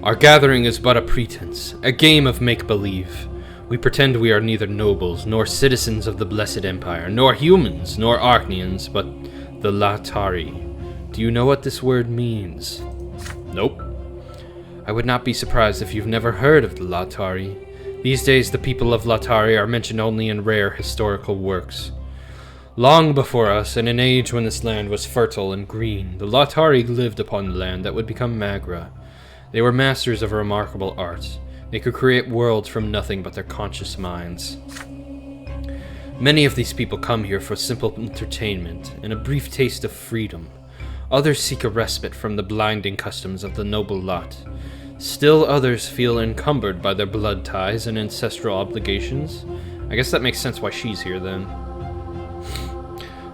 A: Our gathering is but a pretense, a game of make-believe. We pretend we are neither nobles, nor citizens of the Blessed Empire, nor humans, nor Archnians, but the Latari. Do you know what this word means? Nope. I would not be surprised if you've never heard of the Latari. These days, the people of Latari are mentioned only in rare historical works. Long before us, in an age when this land was fertile and green, the Latari lived upon the land that would become Magra. They were masters of a remarkable art. They could create worlds from nothing but their conscious minds. Many of these people come here for simple entertainment and a brief taste of freedom. Others seek a respite from the blinding customs of the noble lot. Still others feel encumbered by their blood ties and ancestral obligations. I guess that makes sense why she's here then.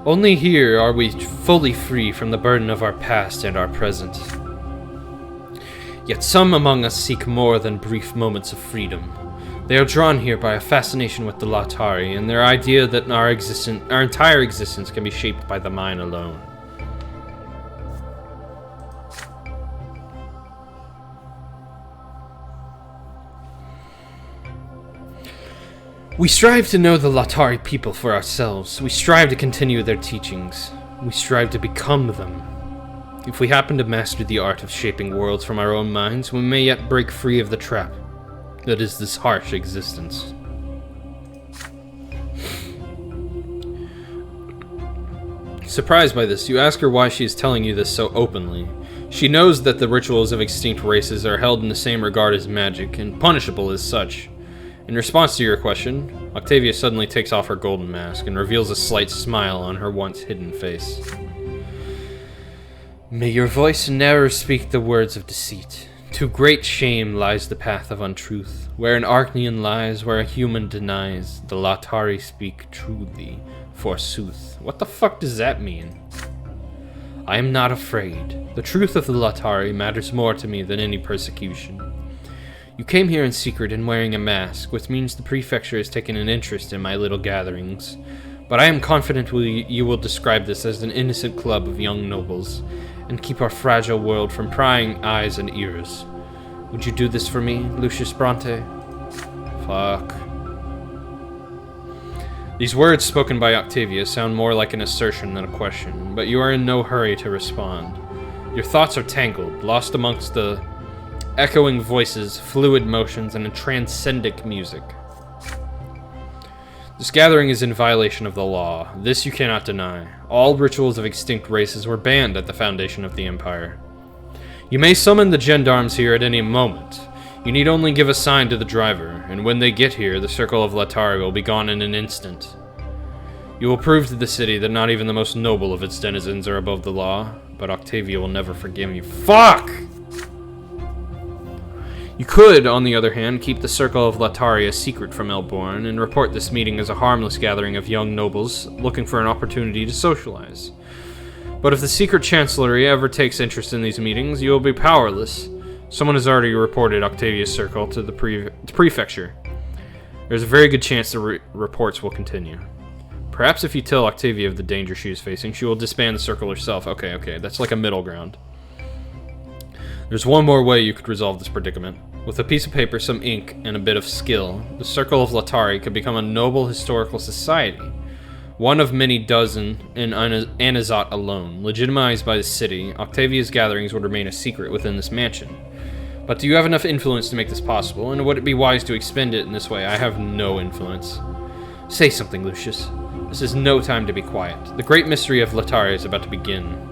A: Only here are we fully free from the burden of our past and our present. Yet some among us seek more than brief moments of freedom. They are drawn here by a fascination with the Latari and their idea that our entire existence can be shaped by the mind alone. We strive to know the Latari people for ourselves. We strive to continue their teachings. We strive to become them. If we happen to master the art of shaping worlds from our own minds, we may yet break free of the trap that is this harsh existence. Surprised by this, you ask her why she is telling you this so openly. She knows that the rituals of extinct races are held in the same regard as magic, and punishable as such. In response to your question, Octavia suddenly takes off her golden mask and reveals a slight smile on her once hidden face. May your voice never speak the words of deceit. To great shame lies the path of untruth. Where an Archnian lies, where a human denies, the Latari speak truly, forsooth. What the fuck does that mean? I am not afraid. The truth of the Latari matters more to me than any persecution. You came here in secret and wearing a mask, which means the prefecture has taken an interest in my little gatherings. But I am confident you will describe this as an innocent club of young nobles, and keep our fragile world from prying eyes and ears. Would you do this for me, Lucius Brante? Fuck. These words spoken by Octavia sound more like an assertion than a question, but you are in no hurry to respond. Your thoughts are tangled, lost amongst the echoing voices, fluid motions, and a transcendent music. This gathering is in violation of the law. This you cannot deny. All rituals of extinct races were banned at the foundation of the Empire. You may summon the gendarmes here at any moment. You need only give a sign to the driver, and when they get here, the circle of Latari will be gone in an instant. You will prove to the city that not even the most noble of its denizens are above the law, but Octavia will never forgive you. Fuck! You could, on the other hand, keep the circle of Latari a secret from Elborn and report this meeting as a harmless gathering of young nobles looking for an opportunity to socialize. But if the secret chancellery ever takes interest in these meetings, you will be powerless. Someone has already reported Octavia's circle to the prefecture. There's a very good chance the reports will continue. Perhaps if you tell Octavia of the danger she is facing, she will disband the circle herself. Okay, that's like a middle ground. There's one more way you could resolve this predicament. With a piece of paper, some ink, and a bit of skill, the Circle of Latari could become a noble historical society. One of many dozen in Anazat alone. Legitimized by the city, Octavia's gatherings would remain a secret within this mansion. But do you have enough influence to make this possible, and would it be wise to expend it in this way? I have no influence. Say something, Lucius. This is no time to be quiet. The great mystery of Latari is about to begin.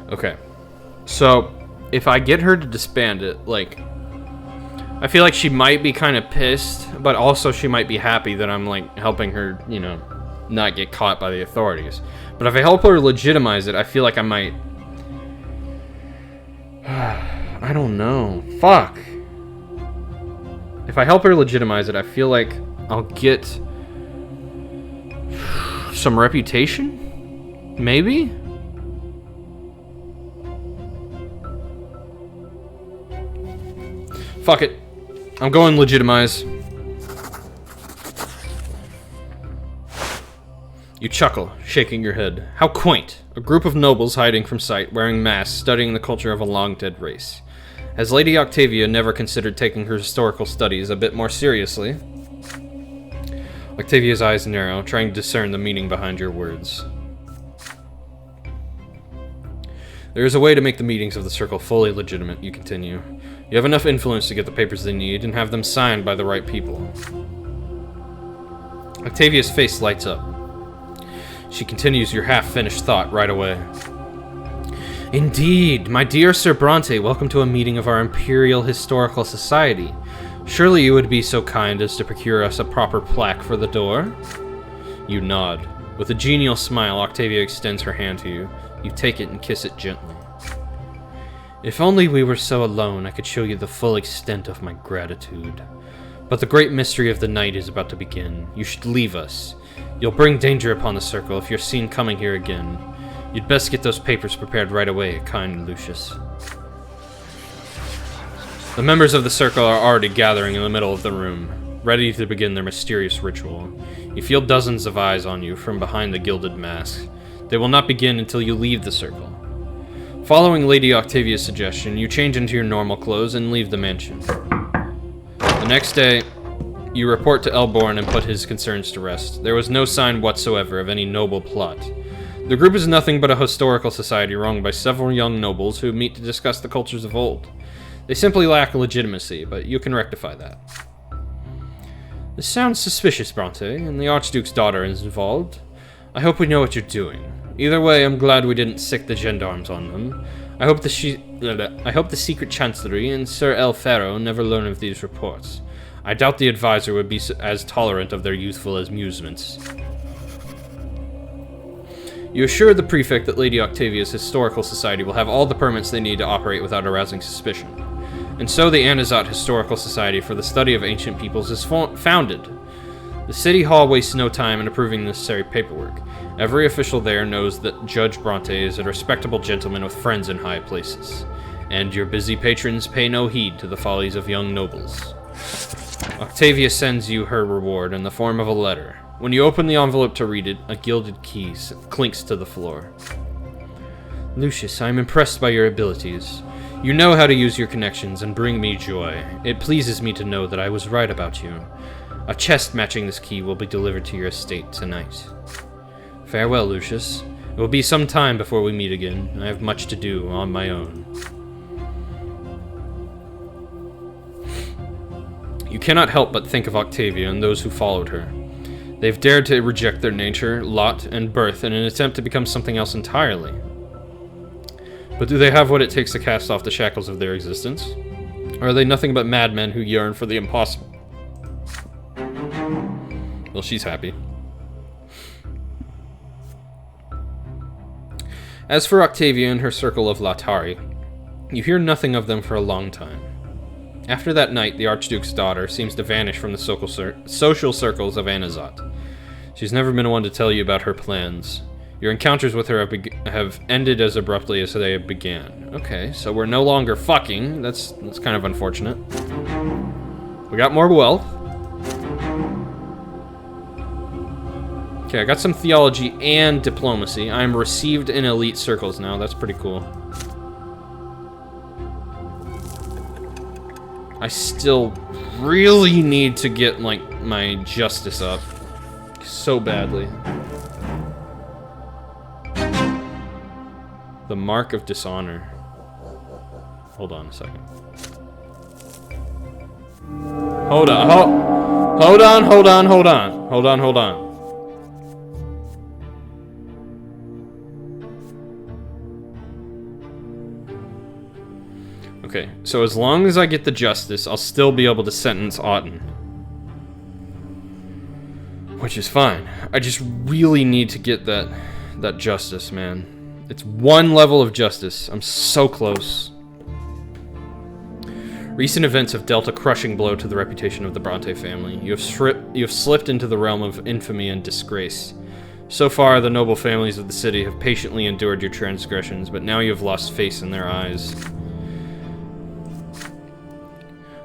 A: Okay, so if I get her to disband it, like, I feel like she might be kind of pissed, but also she might be happy that I'm, like, helping her, you know, not get caught by the authorities. But if I help her legitimize it, I feel like I might... I don't know. Fuck. If I help her legitimize it, I feel like I'll get some reputation? Maybe? Fuck it. I'm going legitimize. You chuckle, shaking your head. How quaint. A group of nobles hiding from sight, wearing masks, studying the culture of a long-dead race. Has Lady Octavia never considered taking her historical studies a bit more seriously? Octavia's eyes narrow, trying to discern the meaning behind your words. There is a way to make the meetings of the Circle fully legitimate, you continue. You have enough influence to get the papers they need and have them signed by the right people. Octavia's face lights up. She continues your half-finished thought right away. Indeed, my dear Sir Brante, welcome to a meeting of our Imperial Historical Society. Surely you would be so kind as to procure us a proper plaque for the door? You nod. With a genial smile, Octavia extends her hand to you. You take it and kiss it gently. If only we were so alone, I could show you the full extent of my gratitude. But the great mystery of the night is about to begin. You should leave us. You'll bring danger upon the Circle if you're seen coming here again. You'd best get those papers prepared right away, kind Lucius. The members of the Circle are already gathering in the middle of the room, ready to begin their mysterious ritual. You feel dozens of eyes on you from behind the gilded masks. They will not begin until you leave the Circle. Following Lady Octavia's suggestion, you change into your normal clothes and leave the mansion. The next day, you report to Elborn and put his concerns to rest. There was no sign whatsoever of any noble plot. The group is nothing but a historical society run by several young nobles who meet to discuss the cultures of old. They simply lack legitimacy, but you can rectify that. This sounds suspicious, Brante, and the Archduke's daughter is involved. I hope we know what you're doing. Either way, I'm glad we didn't sick the gendarmes on them. I hope the secret chancellery and Sir El Ferro never learn of these reports. I doubt the advisor would be as tolerant of their youthful amusements. You assure the prefect that Lady Octavia's Historical Society will have all the permits they need to operate without arousing suspicion. And so the Anazat Historical Society for the Study of Ancient Peoples is founded. The City Hall wastes no time in approving the necessary paperwork. Every official there knows that Judge Brante is a respectable gentleman with friends in high places. And your busy patrons pay no heed to the follies of young nobles. Octavia sends you her reward in the form of a letter. When you open the envelope to read it, a gilded key clinks to the floor. Lucius, I am impressed by your abilities. You know how to use your connections and bring me joy. It pleases me to know that I was right about you. A chest matching this key will be delivered to your estate tonight. Farewell, Lucius. It will be some time before we meet again. I have much to do on my own. You cannot help but think of Octavia and those who followed her. They've dared to reject their nature, lot, and birth in an attempt to become something else entirely. But do they have what it takes to cast off the shackles of their existence? Or are they nothing but madmen who yearn for the impossible? Well, she's happy. As for Octavia and her circle of Latari, you hear nothing of them for a long time. After that night, the Archduke's daughter seems to vanish from the social circles of Anazat. She's never been one to tell you about her plans. Your encounters with her have ended as abruptly as they began. Okay, so we're no longer fucking. That's kind of unfortunate. We got more wealth. Okay, I got some theology and diplomacy. I'm received in elite circles now. That's pretty cool. I still really need to get, like, my justice up. So badly. The mark of dishonor. Hold on a second. Hold on. Hold on. Okay, so as long as I get the justice, I'll still be able to sentence Auden. Which is fine. I just really need to get that justice, man. It's one level of justice. I'm so close. Recent events have dealt a crushing blow to the reputation of the Brante family. You have slipped into the realm of infamy and disgrace. So far, the noble families of the city have patiently endured your transgressions, but now you have lost face in their eyes.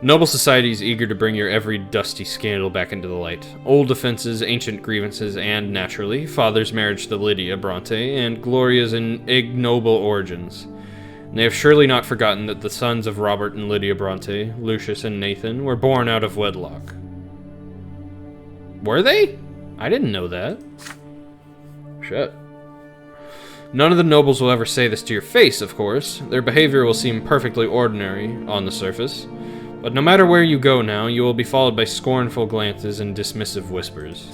A: Noble society is eager to bring your every dusty scandal back into the light. Old offenses, ancient grievances, and, naturally, father's marriage to Lydia Brante, and Gloria's ignoble origins. And they have surely not forgotten that the sons of Robert and Lydia Brante, Lucius and Nathan, were born out of wedlock. Were they? I didn't know that. Shit. None of the nobles will ever say this to your face, of course. Their behavior will seem perfectly ordinary on the surface. But no matter where you go now, you will be followed by scornful glances and dismissive whispers.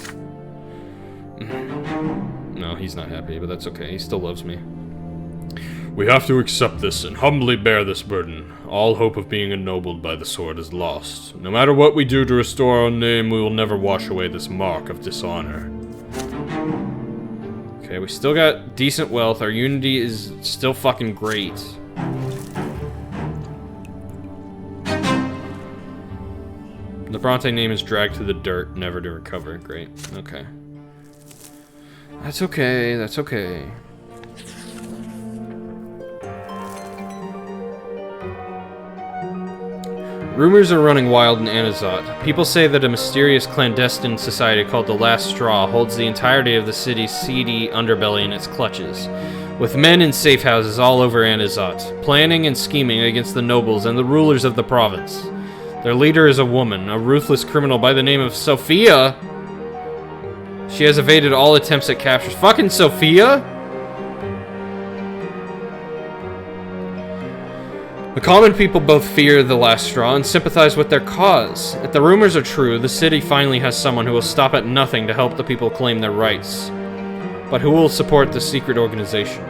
A: No, he's not happy, but that's okay. He still loves me.
B: We have to accept this and humbly bear this burden. All hope of being ennobled by the sword is lost. No matter what we do to restore our name, we will never wash away this mark of dishonor.
A: Okay, we still got decent wealth. Our unity is still fucking great. The Brante name is dragged to the dirt, never to recover. Great. Okay. That's okay, that's okay. Rumors are running wild in Anazat. People say that a mysterious clandestine society called the Last Straw holds the entirety of the city's seedy underbelly in its clutches, with men in safe houses all over Anazat, planning and scheming against the nobles and the rulers of the province. Their leader is a woman, a ruthless criminal by the name of Sophia. She has evaded all attempts at capture. Fucking Sophia? The common people both fear the Last Straw and sympathize with their cause. If the rumors are true, the city finally has someone who will stop at nothing to help the people claim their rights. But who will support the secret organization?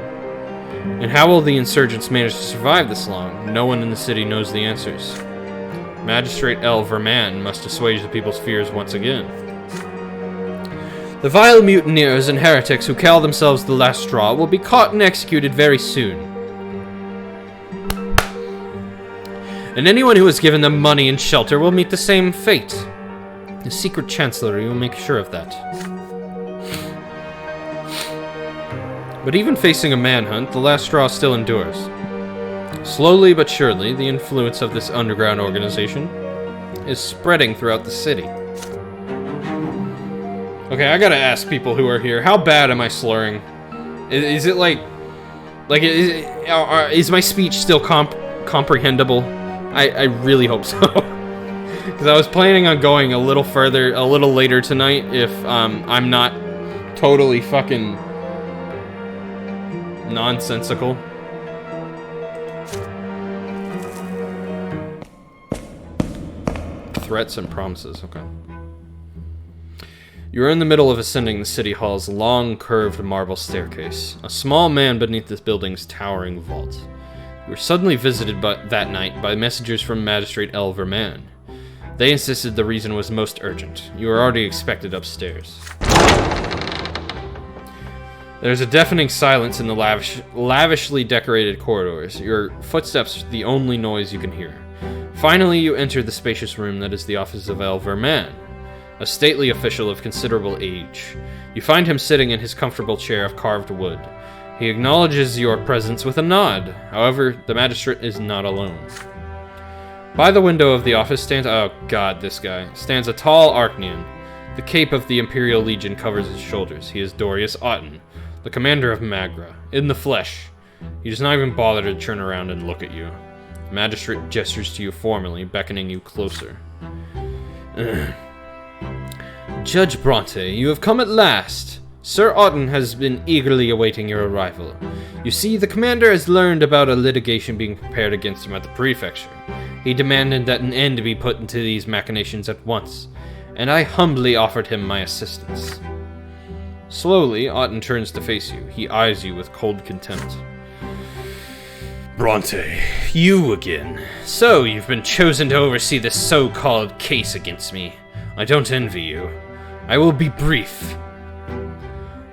A: And how will the insurgents manage to survive this long? No one in the city knows the answers. Magistrate L. Verman must assuage the people's fears once again. The vile mutineers and heretics who call themselves the Last Straw will be caught and executed very soon. And anyone who has given them money and shelter will meet the same fate. The secret chancellery will make sure of that. But even facing a manhunt, the Last Straw still endures. Slowly but surely, the influence of this underground organization is spreading throughout the city. Okay, I gotta ask people who are here, how bad am I slurring? Is it is my speech still comprehensible? I really hope so. Because I was planning on going a little further, a little later tonight if I'm not totally fucking Nonsensical. Threats and promises, okay. You are in the middle of ascending the city hall's long, curved marble staircase, a small man beneath this building's towering vault. You were suddenly visited that night by messengers from Magistrate Elverman. They insisted the reason was most urgent. You were already expected upstairs. There's a deafening silence in the lavishly decorated corridors. Your footsteps are the only noise you can hear. Finally, you enter the spacious room that is the office of Elverman, a stately official of considerable age. You find him sitting in his comfortable chair of carved wood. He acknowledges your presence with a nod. However, the magistrate is not alone. By the window of the office stands a tall Archnean. The cape of the Imperial Legion covers his shoulders. He is Dorius Otten, the commander of Magra, in the flesh. He does not even bother to turn around and look at you. The magistrate gestures to you formally, beckoning you closer. Judge Brante, you have come at last. Sir Otten has been eagerly awaiting your arrival. You see, the commander has learned about a litigation being prepared against him at the prefecture. He demanded that an end be put into these machinations at once, and I humbly offered him my assistance. Slowly, Otten turns to face you. He eyes you with cold contempt. Brante, you again. So, you've been chosen to oversee this so-called case against me. I don't envy you. I will be brief.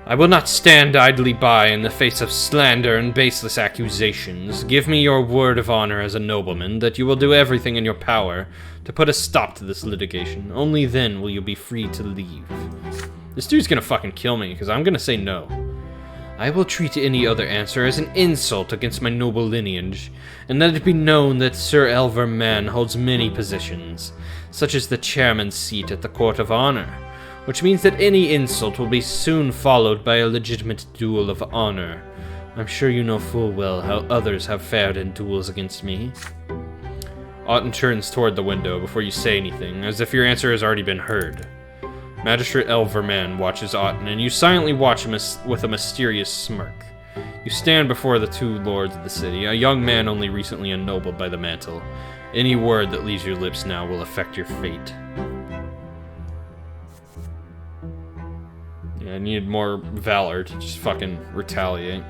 A: I will not stand idly by in the face of slander and baseless accusations. Give me your word of honor as a nobleman that you will do everything in your power to put a stop to this litigation. Only then will you be free to leave. This dude's gonna fucking kill me, because I'm gonna say no. I will treat any other answer as an insult against my noble lineage, and let it be known that Sir Elverman holds many positions, such as the chairman's seat at the Court of Honor, which means that any insult will be soon followed by a legitimate duel of honor. I'm sure you know full well how others have fared in duels against me. Otten turns toward the window before you say anything, as if your answer has already been heard. Magistrate Elverman watches Otten, and you silently watch him with a mysterious smirk. You stand before the two lords of the city, a young man only recently ennobled by the mantle. Any word that leaves your lips now will affect your fate. Yeah, I need more valor to just fucking retaliate.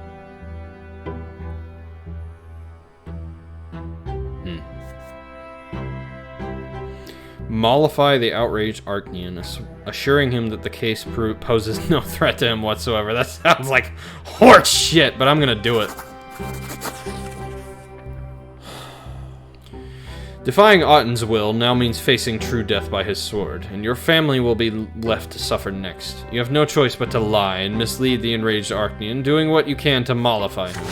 A: Mollify the outraged Archnean, assuring him that the case poses no threat to him whatsoever. That sounds like horse shit, but I'm gonna do it. Defying Otten's will now means facing true death by his sword, and your family will be left to suffer next. You have no choice but to lie and mislead the enraged Archnean, doing what you can to mollify him.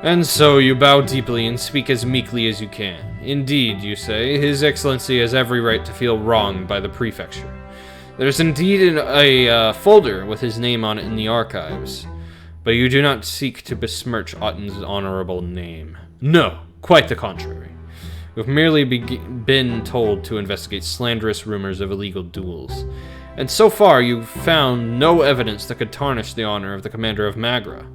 A: And so you bow deeply and speak as meekly as you can. Indeed, you say, His Excellency has every right to feel wronged by the prefecture. There's indeed a folder with his name on it in the archives, but you do not seek to besmirch Otten's honorable name. No, quite the contrary. You've merely been told to investigate slanderous rumors of illegal duels, and so far you've found no evidence that could tarnish the honor of the commander of Magra.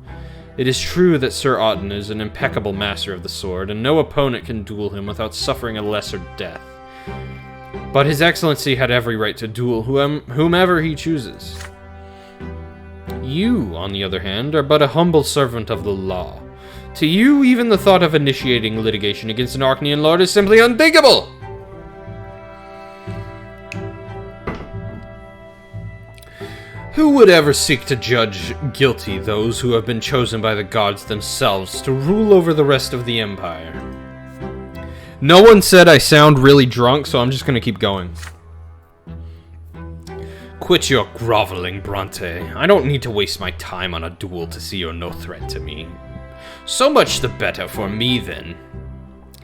A: It is true that Sir Otten is an impeccable master of the sword, and no opponent can duel him without suffering a lesser death. But His Excellency had every right to duel whomever he chooses. You, on the other hand, are but a humble servant of the law. To you, even the thought of initiating litigation against an Archnean lord is simply unthinkable! Who would ever seek to judge guilty those who have been chosen by the gods themselves to rule over the rest of the empire? No one said I sound really drunk, so I'm just gonna keep going. Quit your groveling, Brante. I don't need to waste my time on a duel to see you're no threat to me. So much the better for me, then.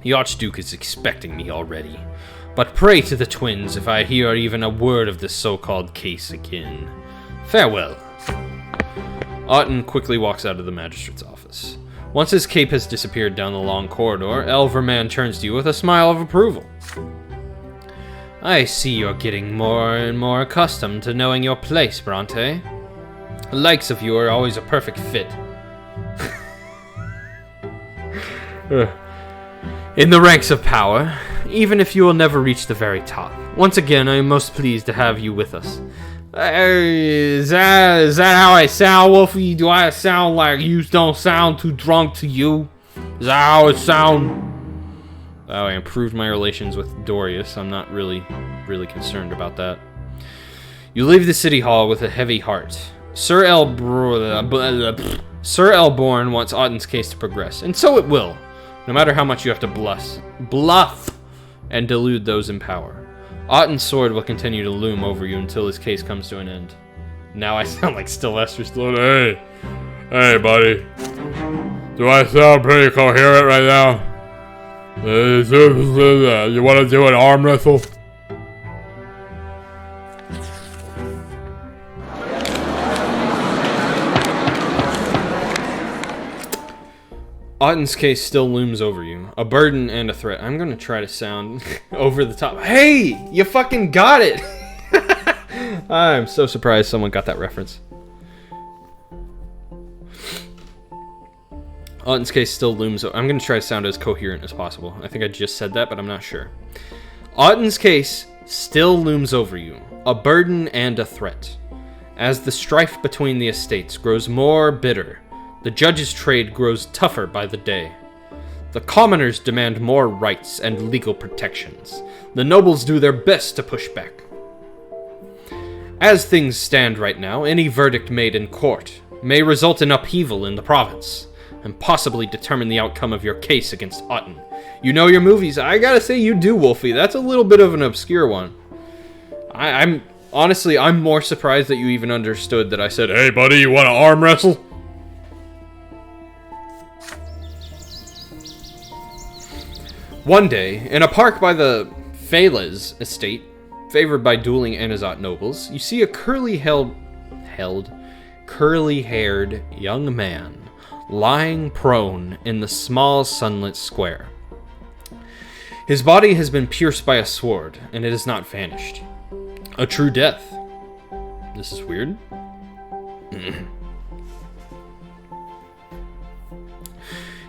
A: The Archduke is expecting me already. But pray to the twins if I hear even a word of this so-called case again. Farewell. Otten quickly walks out of the magistrate's office. Once his cape has disappeared down the long corridor, Elverman turns to you with a smile of approval. I see you're getting more and more accustomed to knowing your place, Brante. The likes of you are always a perfect fit. in the ranks of power, even if you will never reach the very top. Once again, I am most pleased to have you with us. Is that how I sound, Wolfie? Do I sound like you don't sound too drunk to you? Is that how it sound? Oh, I improved my relations with Dorius. I'm not really concerned about that. You leave the city hall with a heavy heart. Sir Elborn wants Otten's case to progress, and so it will, no matter how much you have to bluff and delude those in power. Otten's sword will continue to loom over you until his case comes to an end. Now I sound like Sylvester Stallone.
B: Hey, buddy. Do I sound pretty coherent right now? You want to do an arm wrestle?
A: Otten's case still looms over you, a burden and a threat. I'm gonna try to sound over the top. Hey, you fucking got it! I'm so surprised someone got that reference. Otten's case still looms over. I'm gonna try to sound as coherent as possible. I think I just said that, but I'm not sure. Otten's case still looms over you, a burden and a threat. As the strife between the estates grows more bitter, the judge's trade grows tougher by the day. The commoners demand more rights and legal protections. The nobles do their best to push back. As things stand right now, any verdict made in court may result in upheaval in the province, and possibly determine the outcome of your case against Otten. You know your movies. I gotta say, you do, Wolfie. That's a little bit of an obscure one. I'm more surprised that you even understood that I said,
B: "Hey, buddy, you want to arm wrestle?"
A: One day, in a park by the Pheles estate, favored by dueling Anazot nobles, you see a curly-haired young man lying prone in the small sunlit square. His body has been pierced by a sword, and it has not vanished. A true death. This is weird.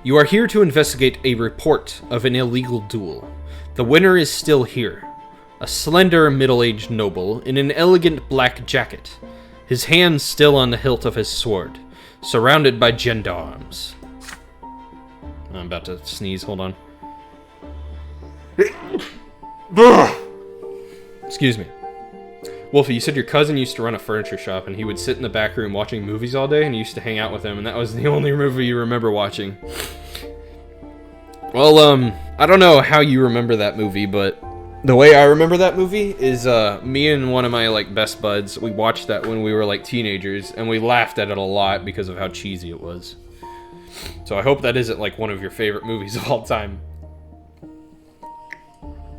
A: You are here to investigate a report of an illegal duel. The winner is still here. A slender, middle-aged noble in an elegant black jacket, his hand still on the hilt of his sword, surrounded by gendarmes. I'm about to sneeze, hold on. Excuse me. Wolfie, you said your cousin used to run a furniture shop and he would sit in the back room watching movies all day and you used to hang out with him and that was the only movie you remember watching. Well, I don't know how you remember that movie, but the way I remember that movie is me and one of my best buds, we watched that when we were teenagers and we laughed at it a lot because of how cheesy it was. So I hope that isn't one of your favorite movies of all time.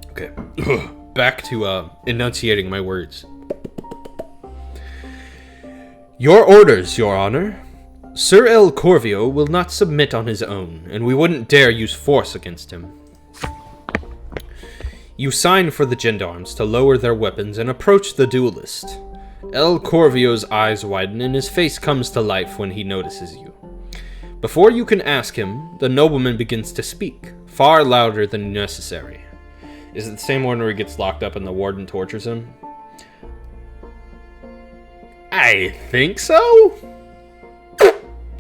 A: Okay. Back to enunciating my words. Your orders, Your Honor. Sir El Corvio will not submit on his own, and we wouldn't dare use force against him. You sign for the gendarmes to lower their weapons and approach the duelist. El Corvio's eyes widen and his face comes to life when he notices you. Before you can ask him, the nobleman begins to speak, far louder than necessary. Is it the same one where he gets locked up and the warden tortures him? I think so?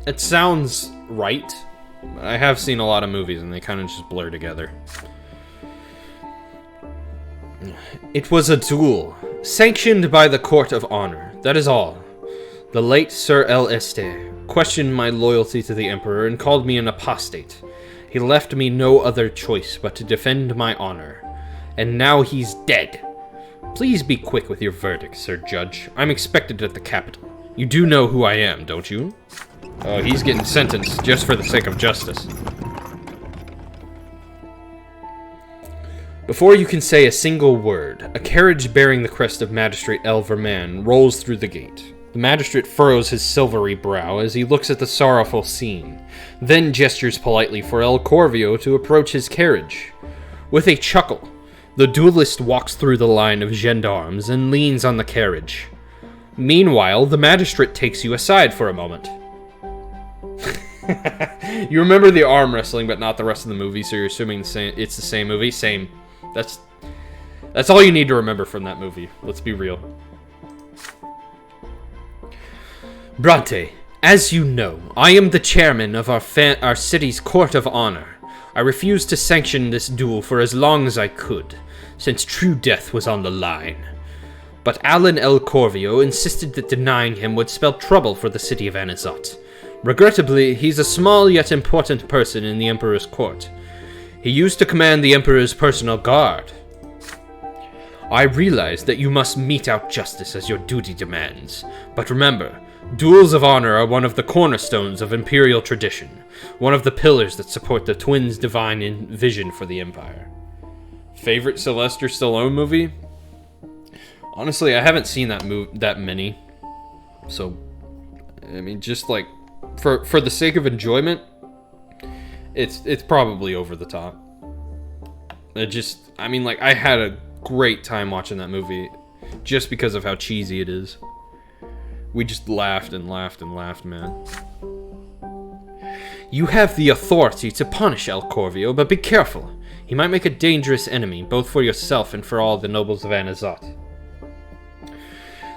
A: It sounds right. I have seen a lot of movies and they kind of just blur together. It was a duel, sanctioned by the Court of Honor, that is all. The late Sir El Este questioned my loyalty to the Emperor and called me an apostate. He left me no other choice but to defend my honor. And now he's dead. Please be quick with your verdict, Sir Judge. I'm expected at the capital. You do know who I am, don't you? Oh, he's getting sentenced just for the sake of justice. Before you can say a single word, a carriage bearing the crest of Magistrate El Verman rolls through the gate. The magistrate furrows his silvery brow as he looks at the sorrowful scene, then gestures politely for El Corvio to approach his carriage. With a chuckle, the duelist walks through the line of gendarmes and leans on the carriage. Meanwhile, the magistrate takes you aside for a moment. You remember the arm wrestling, but not the rest of the movie, so you're assuming it's the same movie? Same. That's all you need to remember from that movie. Let's be real. Brante, as you know, I am the chairman of our city's Court of Honor. I refused to sanction this duel for as long as I could, since true death was on the line. But Alan El Corvio insisted that denying him would spell trouble for the city of Anazat. Regrettably, he's a small yet important person in the Emperor's court. He used to command the Emperor's personal guard. I realize that you must mete out justice as your duty demands, but remember, duels of honor are one of the cornerstones of Imperial tradition, one of the pillars that support the twins' divine vision for the Empire. Favorite Sylvester Stallone movie? Honestly, I haven't seen that many, so, I mean, just like, for the sake of enjoyment, it's probably over the top. I mean, like, I had a great time watching that movie, just because of how cheesy it is. We just laughed and laughed and laughed, man. You have the authority to punish El Corvio, but be careful. He might make a dangerous enemy, both for yourself and for all the nobles of Anazat.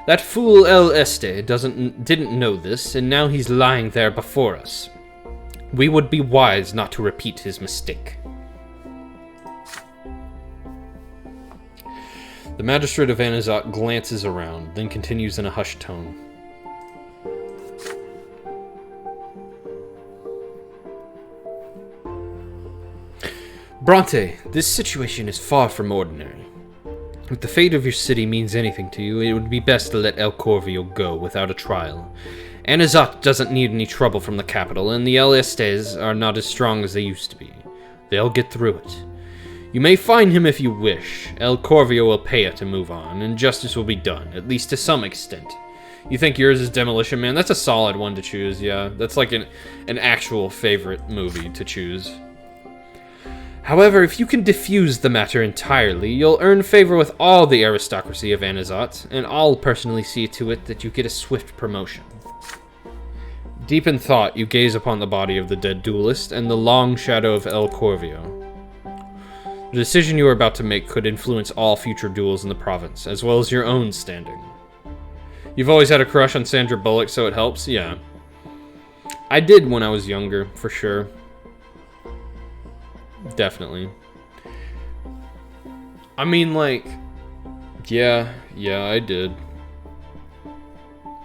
A: That fool El Este didn't know this, and now he's lying there before us. We would be wise not to repeat his mistake. The magistrate of Anazat glances around, then continues in a hushed tone. Brante, this situation is far from ordinary. If the fate of your city means anything to you, it would be best to let El Corvio go without a trial. Anazat doesn't need any trouble from the capital, and the El Estes are not as strong as they used to be. They'll get through it. You may fine him if you wish. El Corvio will pay it to move on, and justice will be done, at least to some extent. You think yours is Demolition Man? That's a solid one to choose, yeah. That's like an actual favorite movie to choose. However, if you can defuse the matter entirely, you'll earn favor with all the aristocracy of Anazat, and I'll personally see to it that you get a swift promotion. Deep in thought, you gaze upon the body of the dead duelist and the long shadow of El Corvio. The decision you are about to make could influence all future duels in the province, as well as your own standing. You've always had a crush on Sandra Bullock, so it helps? Yeah. I did when I was younger, for sure. Definitely. I mean, like, yeah, I did.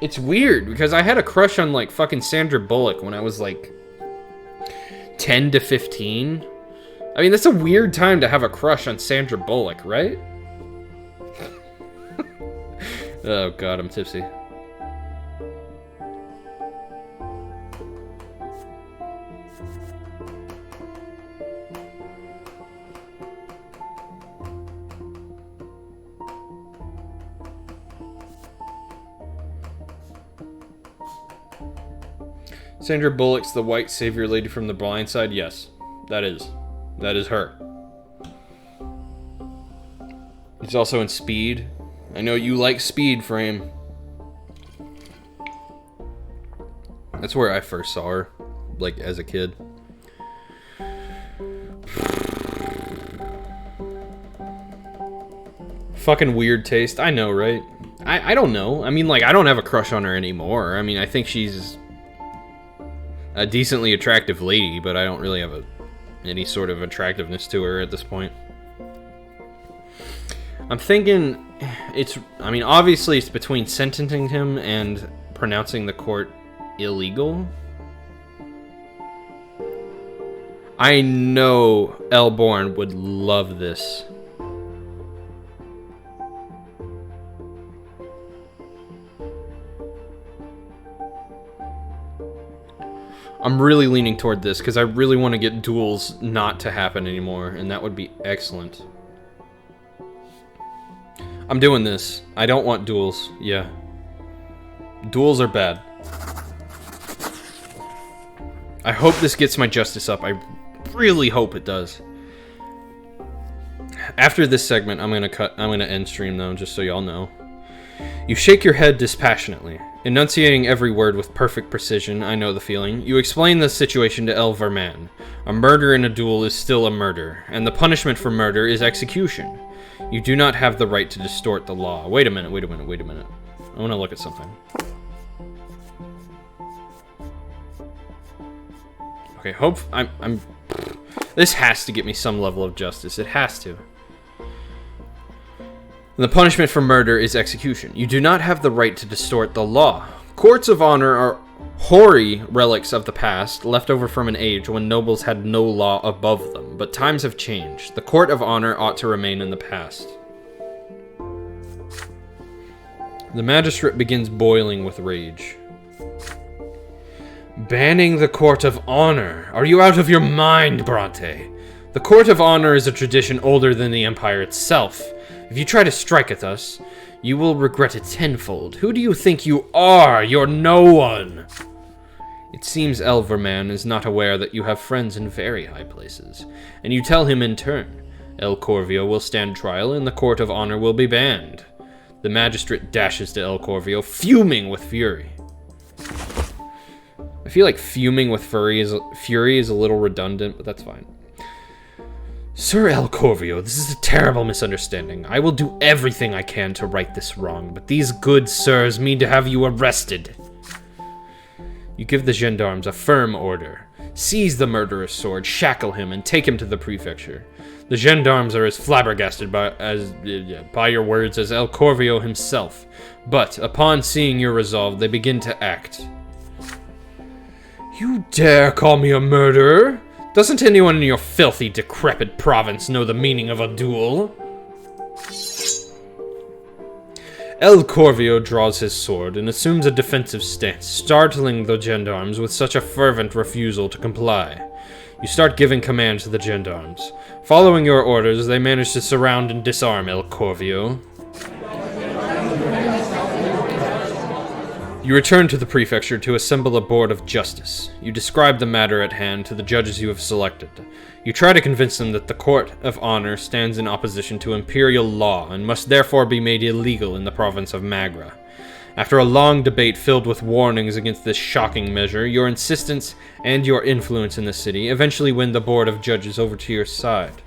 A: It's weird, because I had a crush on, like, fucking Sandra Bullock when I was, like, 10 to 15. I mean, that's a weird time to have a crush on Sandra Bullock, right? Oh god, I'm tipsy. Sandra Bullock's the white savior lady from The Blind Side? Yes, that is. That is her. He's also in Speed. I know you like Speed, Frame. That's where I first saw her, like, as a kid. Fucking weird taste. I know, right? I don't know. I mean, like, I don't have a crush on her anymore. I mean, I think she's a decently attractive lady, but I don't really have any sort of attractiveness to her at this point. I'm thinking I mean, obviously it's between sentencing him and pronouncing the court illegal. I know Elborn would love this. I'm really leaning toward this because I really want to get duels not to happen anymore, and that would be excellent. I'm doing this. I don't want duels. Yeah. Duels are bad. I hope this gets my justice up. I really hope it does. After this segment, I'm gonna end stream though, just so y'all know. You shake your head dispassionately. Enunciating every word with perfect precision, I know the feeling, you explain the situation to El Verman. A murder in a duel is still a murder, and the punishment for murder is execution. You do not have the right to distort the law. Wait a minute. I want to look at something. Okay, I'm... This has to get me some level of justice. It has to. The punishment for murder is execution. You do not have the right to distort the law. Courts of honor are hoary relics of the past, left over from an age when nobles had no law above them. But times have changed. The court of honor ought to remain in the past. The magistrate begins boiling with rage. Banning the court of honor? Are you out of your mind, Brante? The court of honor is a tradition older than the Empire itself. If you try to strike at us, you will regret it tenfold. Who do you think you are? You're no one! It seems El Verman is not aware that you have friends in very high places, and you tell him in turn. El Corvio will stand trial, and the court of honor will be banned. The magistrate dashes to El Corvio, fuming with fury. I feel like fuming with fury is a little redundant, but that's fine. Sir El Corvio, this is a terrible misunderstanding. I will do everything I can to right this wrong, but these good sirs mean to have you arrested. You give the gendarmes a firm order. Seize the murderer's sword, shackle him, and take him to the prefecture. The gendarmes are as flabbergasted by your words as El Corvio himself, but upon seeing your resolve, they begin to act. You dare call me a murderer? Doesn't anyone in your filthy, decrepit province know the meaning of a duel? El Corvio draws his sword and assumes a defensive stance, startling the gendarmes with such a fervent refusal to comply. You start giving command to the gendarmes. Following your orders, they manage to surround and disarm El Corvio. You return to the prefecture to assemble a board of justice. You describe the matter at hand to the judges you have selected. You try to convince them that the court of honor stands in opposition to imperial law and must therefore be made illegal in the province of Magra. After a long debate filled with warnings against this shocking measure, your insistence and your influence in the city eventually win the board of judges over to your side.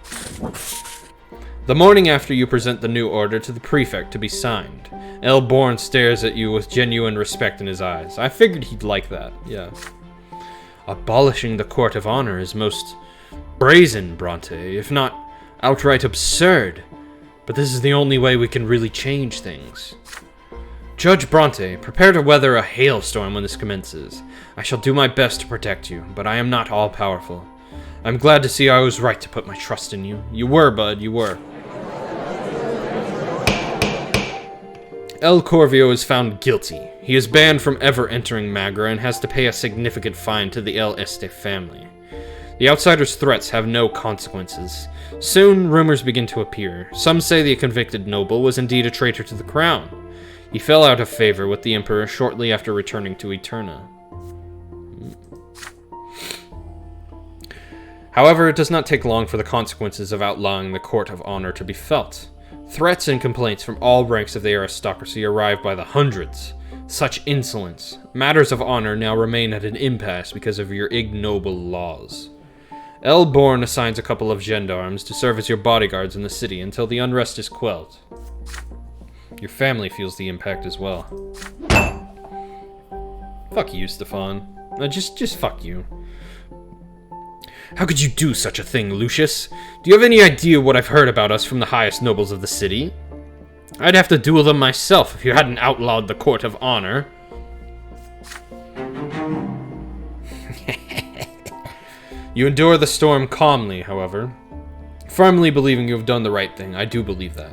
A: The morning after you present the new order to the prefect to be signed, El Born stares at you with genuine respect in his eyes. I figured he'd like that, yeah. Abolishing the court of honor is most brazen, Brante, if not outright absurd. But this is the only way we can really change things. Judge Brante, prepare to weather a hailstorm when this commences. I shall do my best to protect you, but I am not all-powerful. I'm glad to see I was right to put my trust in you. You were, bud, you were. El Corvio is found guilty. He is banned from ever entering Magra and has to pay a significant fine to the El Este family. The outsider's threats have no consequences. Soon, rumors begin to appear. Some say the convicted noble was indeed a traitor to the crown. He fell out of favor with the emperor shortly after returning to Eterna. However, it does not take long for the consequences of outlawing the court of honor to be felt. Threats and complaints from all ranks of the aristocracy arrive by the hundreds. Such insolence. Matters of honor now remain at an impasse because of your ignoble laws. El Born assigns a couple of gendarmes to serve as your bodyguards in the city until the unrest is quelled. Your family feels the impact as well. Fuck you, Stefan. Just fuck you. How could you do such a thing, Lucius? Do you have any idea what I've heard about us from the highest nobles of the city? I'd have to duel them myself if you hadn't outlawed the court of honor. You endure the storm calmly, however. Firmly believing you have done the right thing. I do believe that.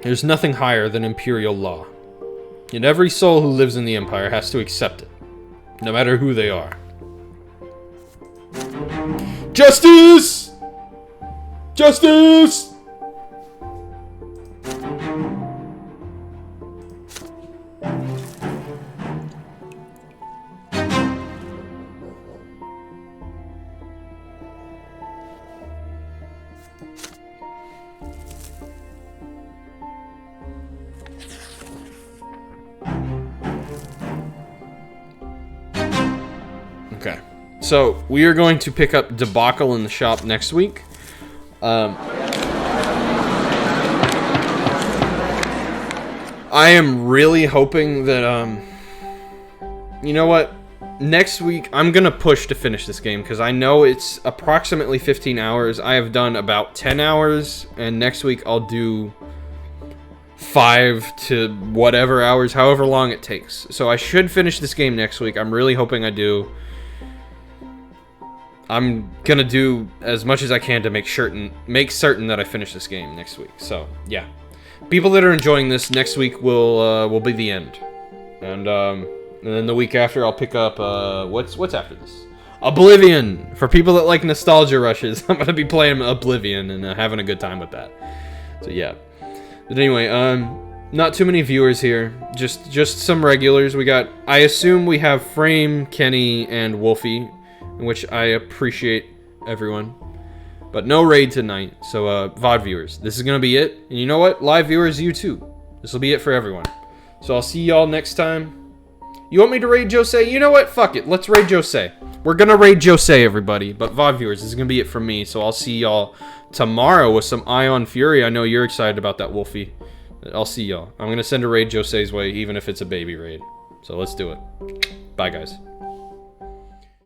A: There's nothing higher than imperial law. And every soul who lives in the Empire has to accept it. No matter who they are. Justice! Justice! Okay. So, we are going to pick up Debacle in the shop next week. I am really hoping that, you know what? Next week, I'm going to push to finish this game, because I know it's approximately 15 hours. I have done about 10 hours, and next week I'll do 5 to whatever hours, however long it takes. So I should finish this game next week. I'm really hoping I do. I'm going to do as much as I can to make certain that I finish this game next week. So, yeah. People that are enjoying this, next week will be the end. And then the week after, I'll pick up, what's after this? Oblivion! For people that like nostalgia rushes, I'm going to be playing Oblivion and having a good time with that. So, yeah. But anyway, not too many viewers here. Just some regulars. I assume we have Frame, Kenny, and Wolfie, in which I appreciate everyone. But no raid tonight, so VOD viewers, this is going to be it. And you know what? Live viewers, you too. This will be it for everyone. So I'll see y'all next time. You want me to raid Jose? You know what? Fuck it. Let's raid Jose. We're going to raid Jose, everybody. But VOD viewers, this is going to be it from me. So I'll see y'all tomorrow with some Ion Fury. I know you're excited about that, Wolfie. I'll see y'all. I'm going to send a raid Jose's way, even if it's a baby raid. So let's do it. Bye, guys.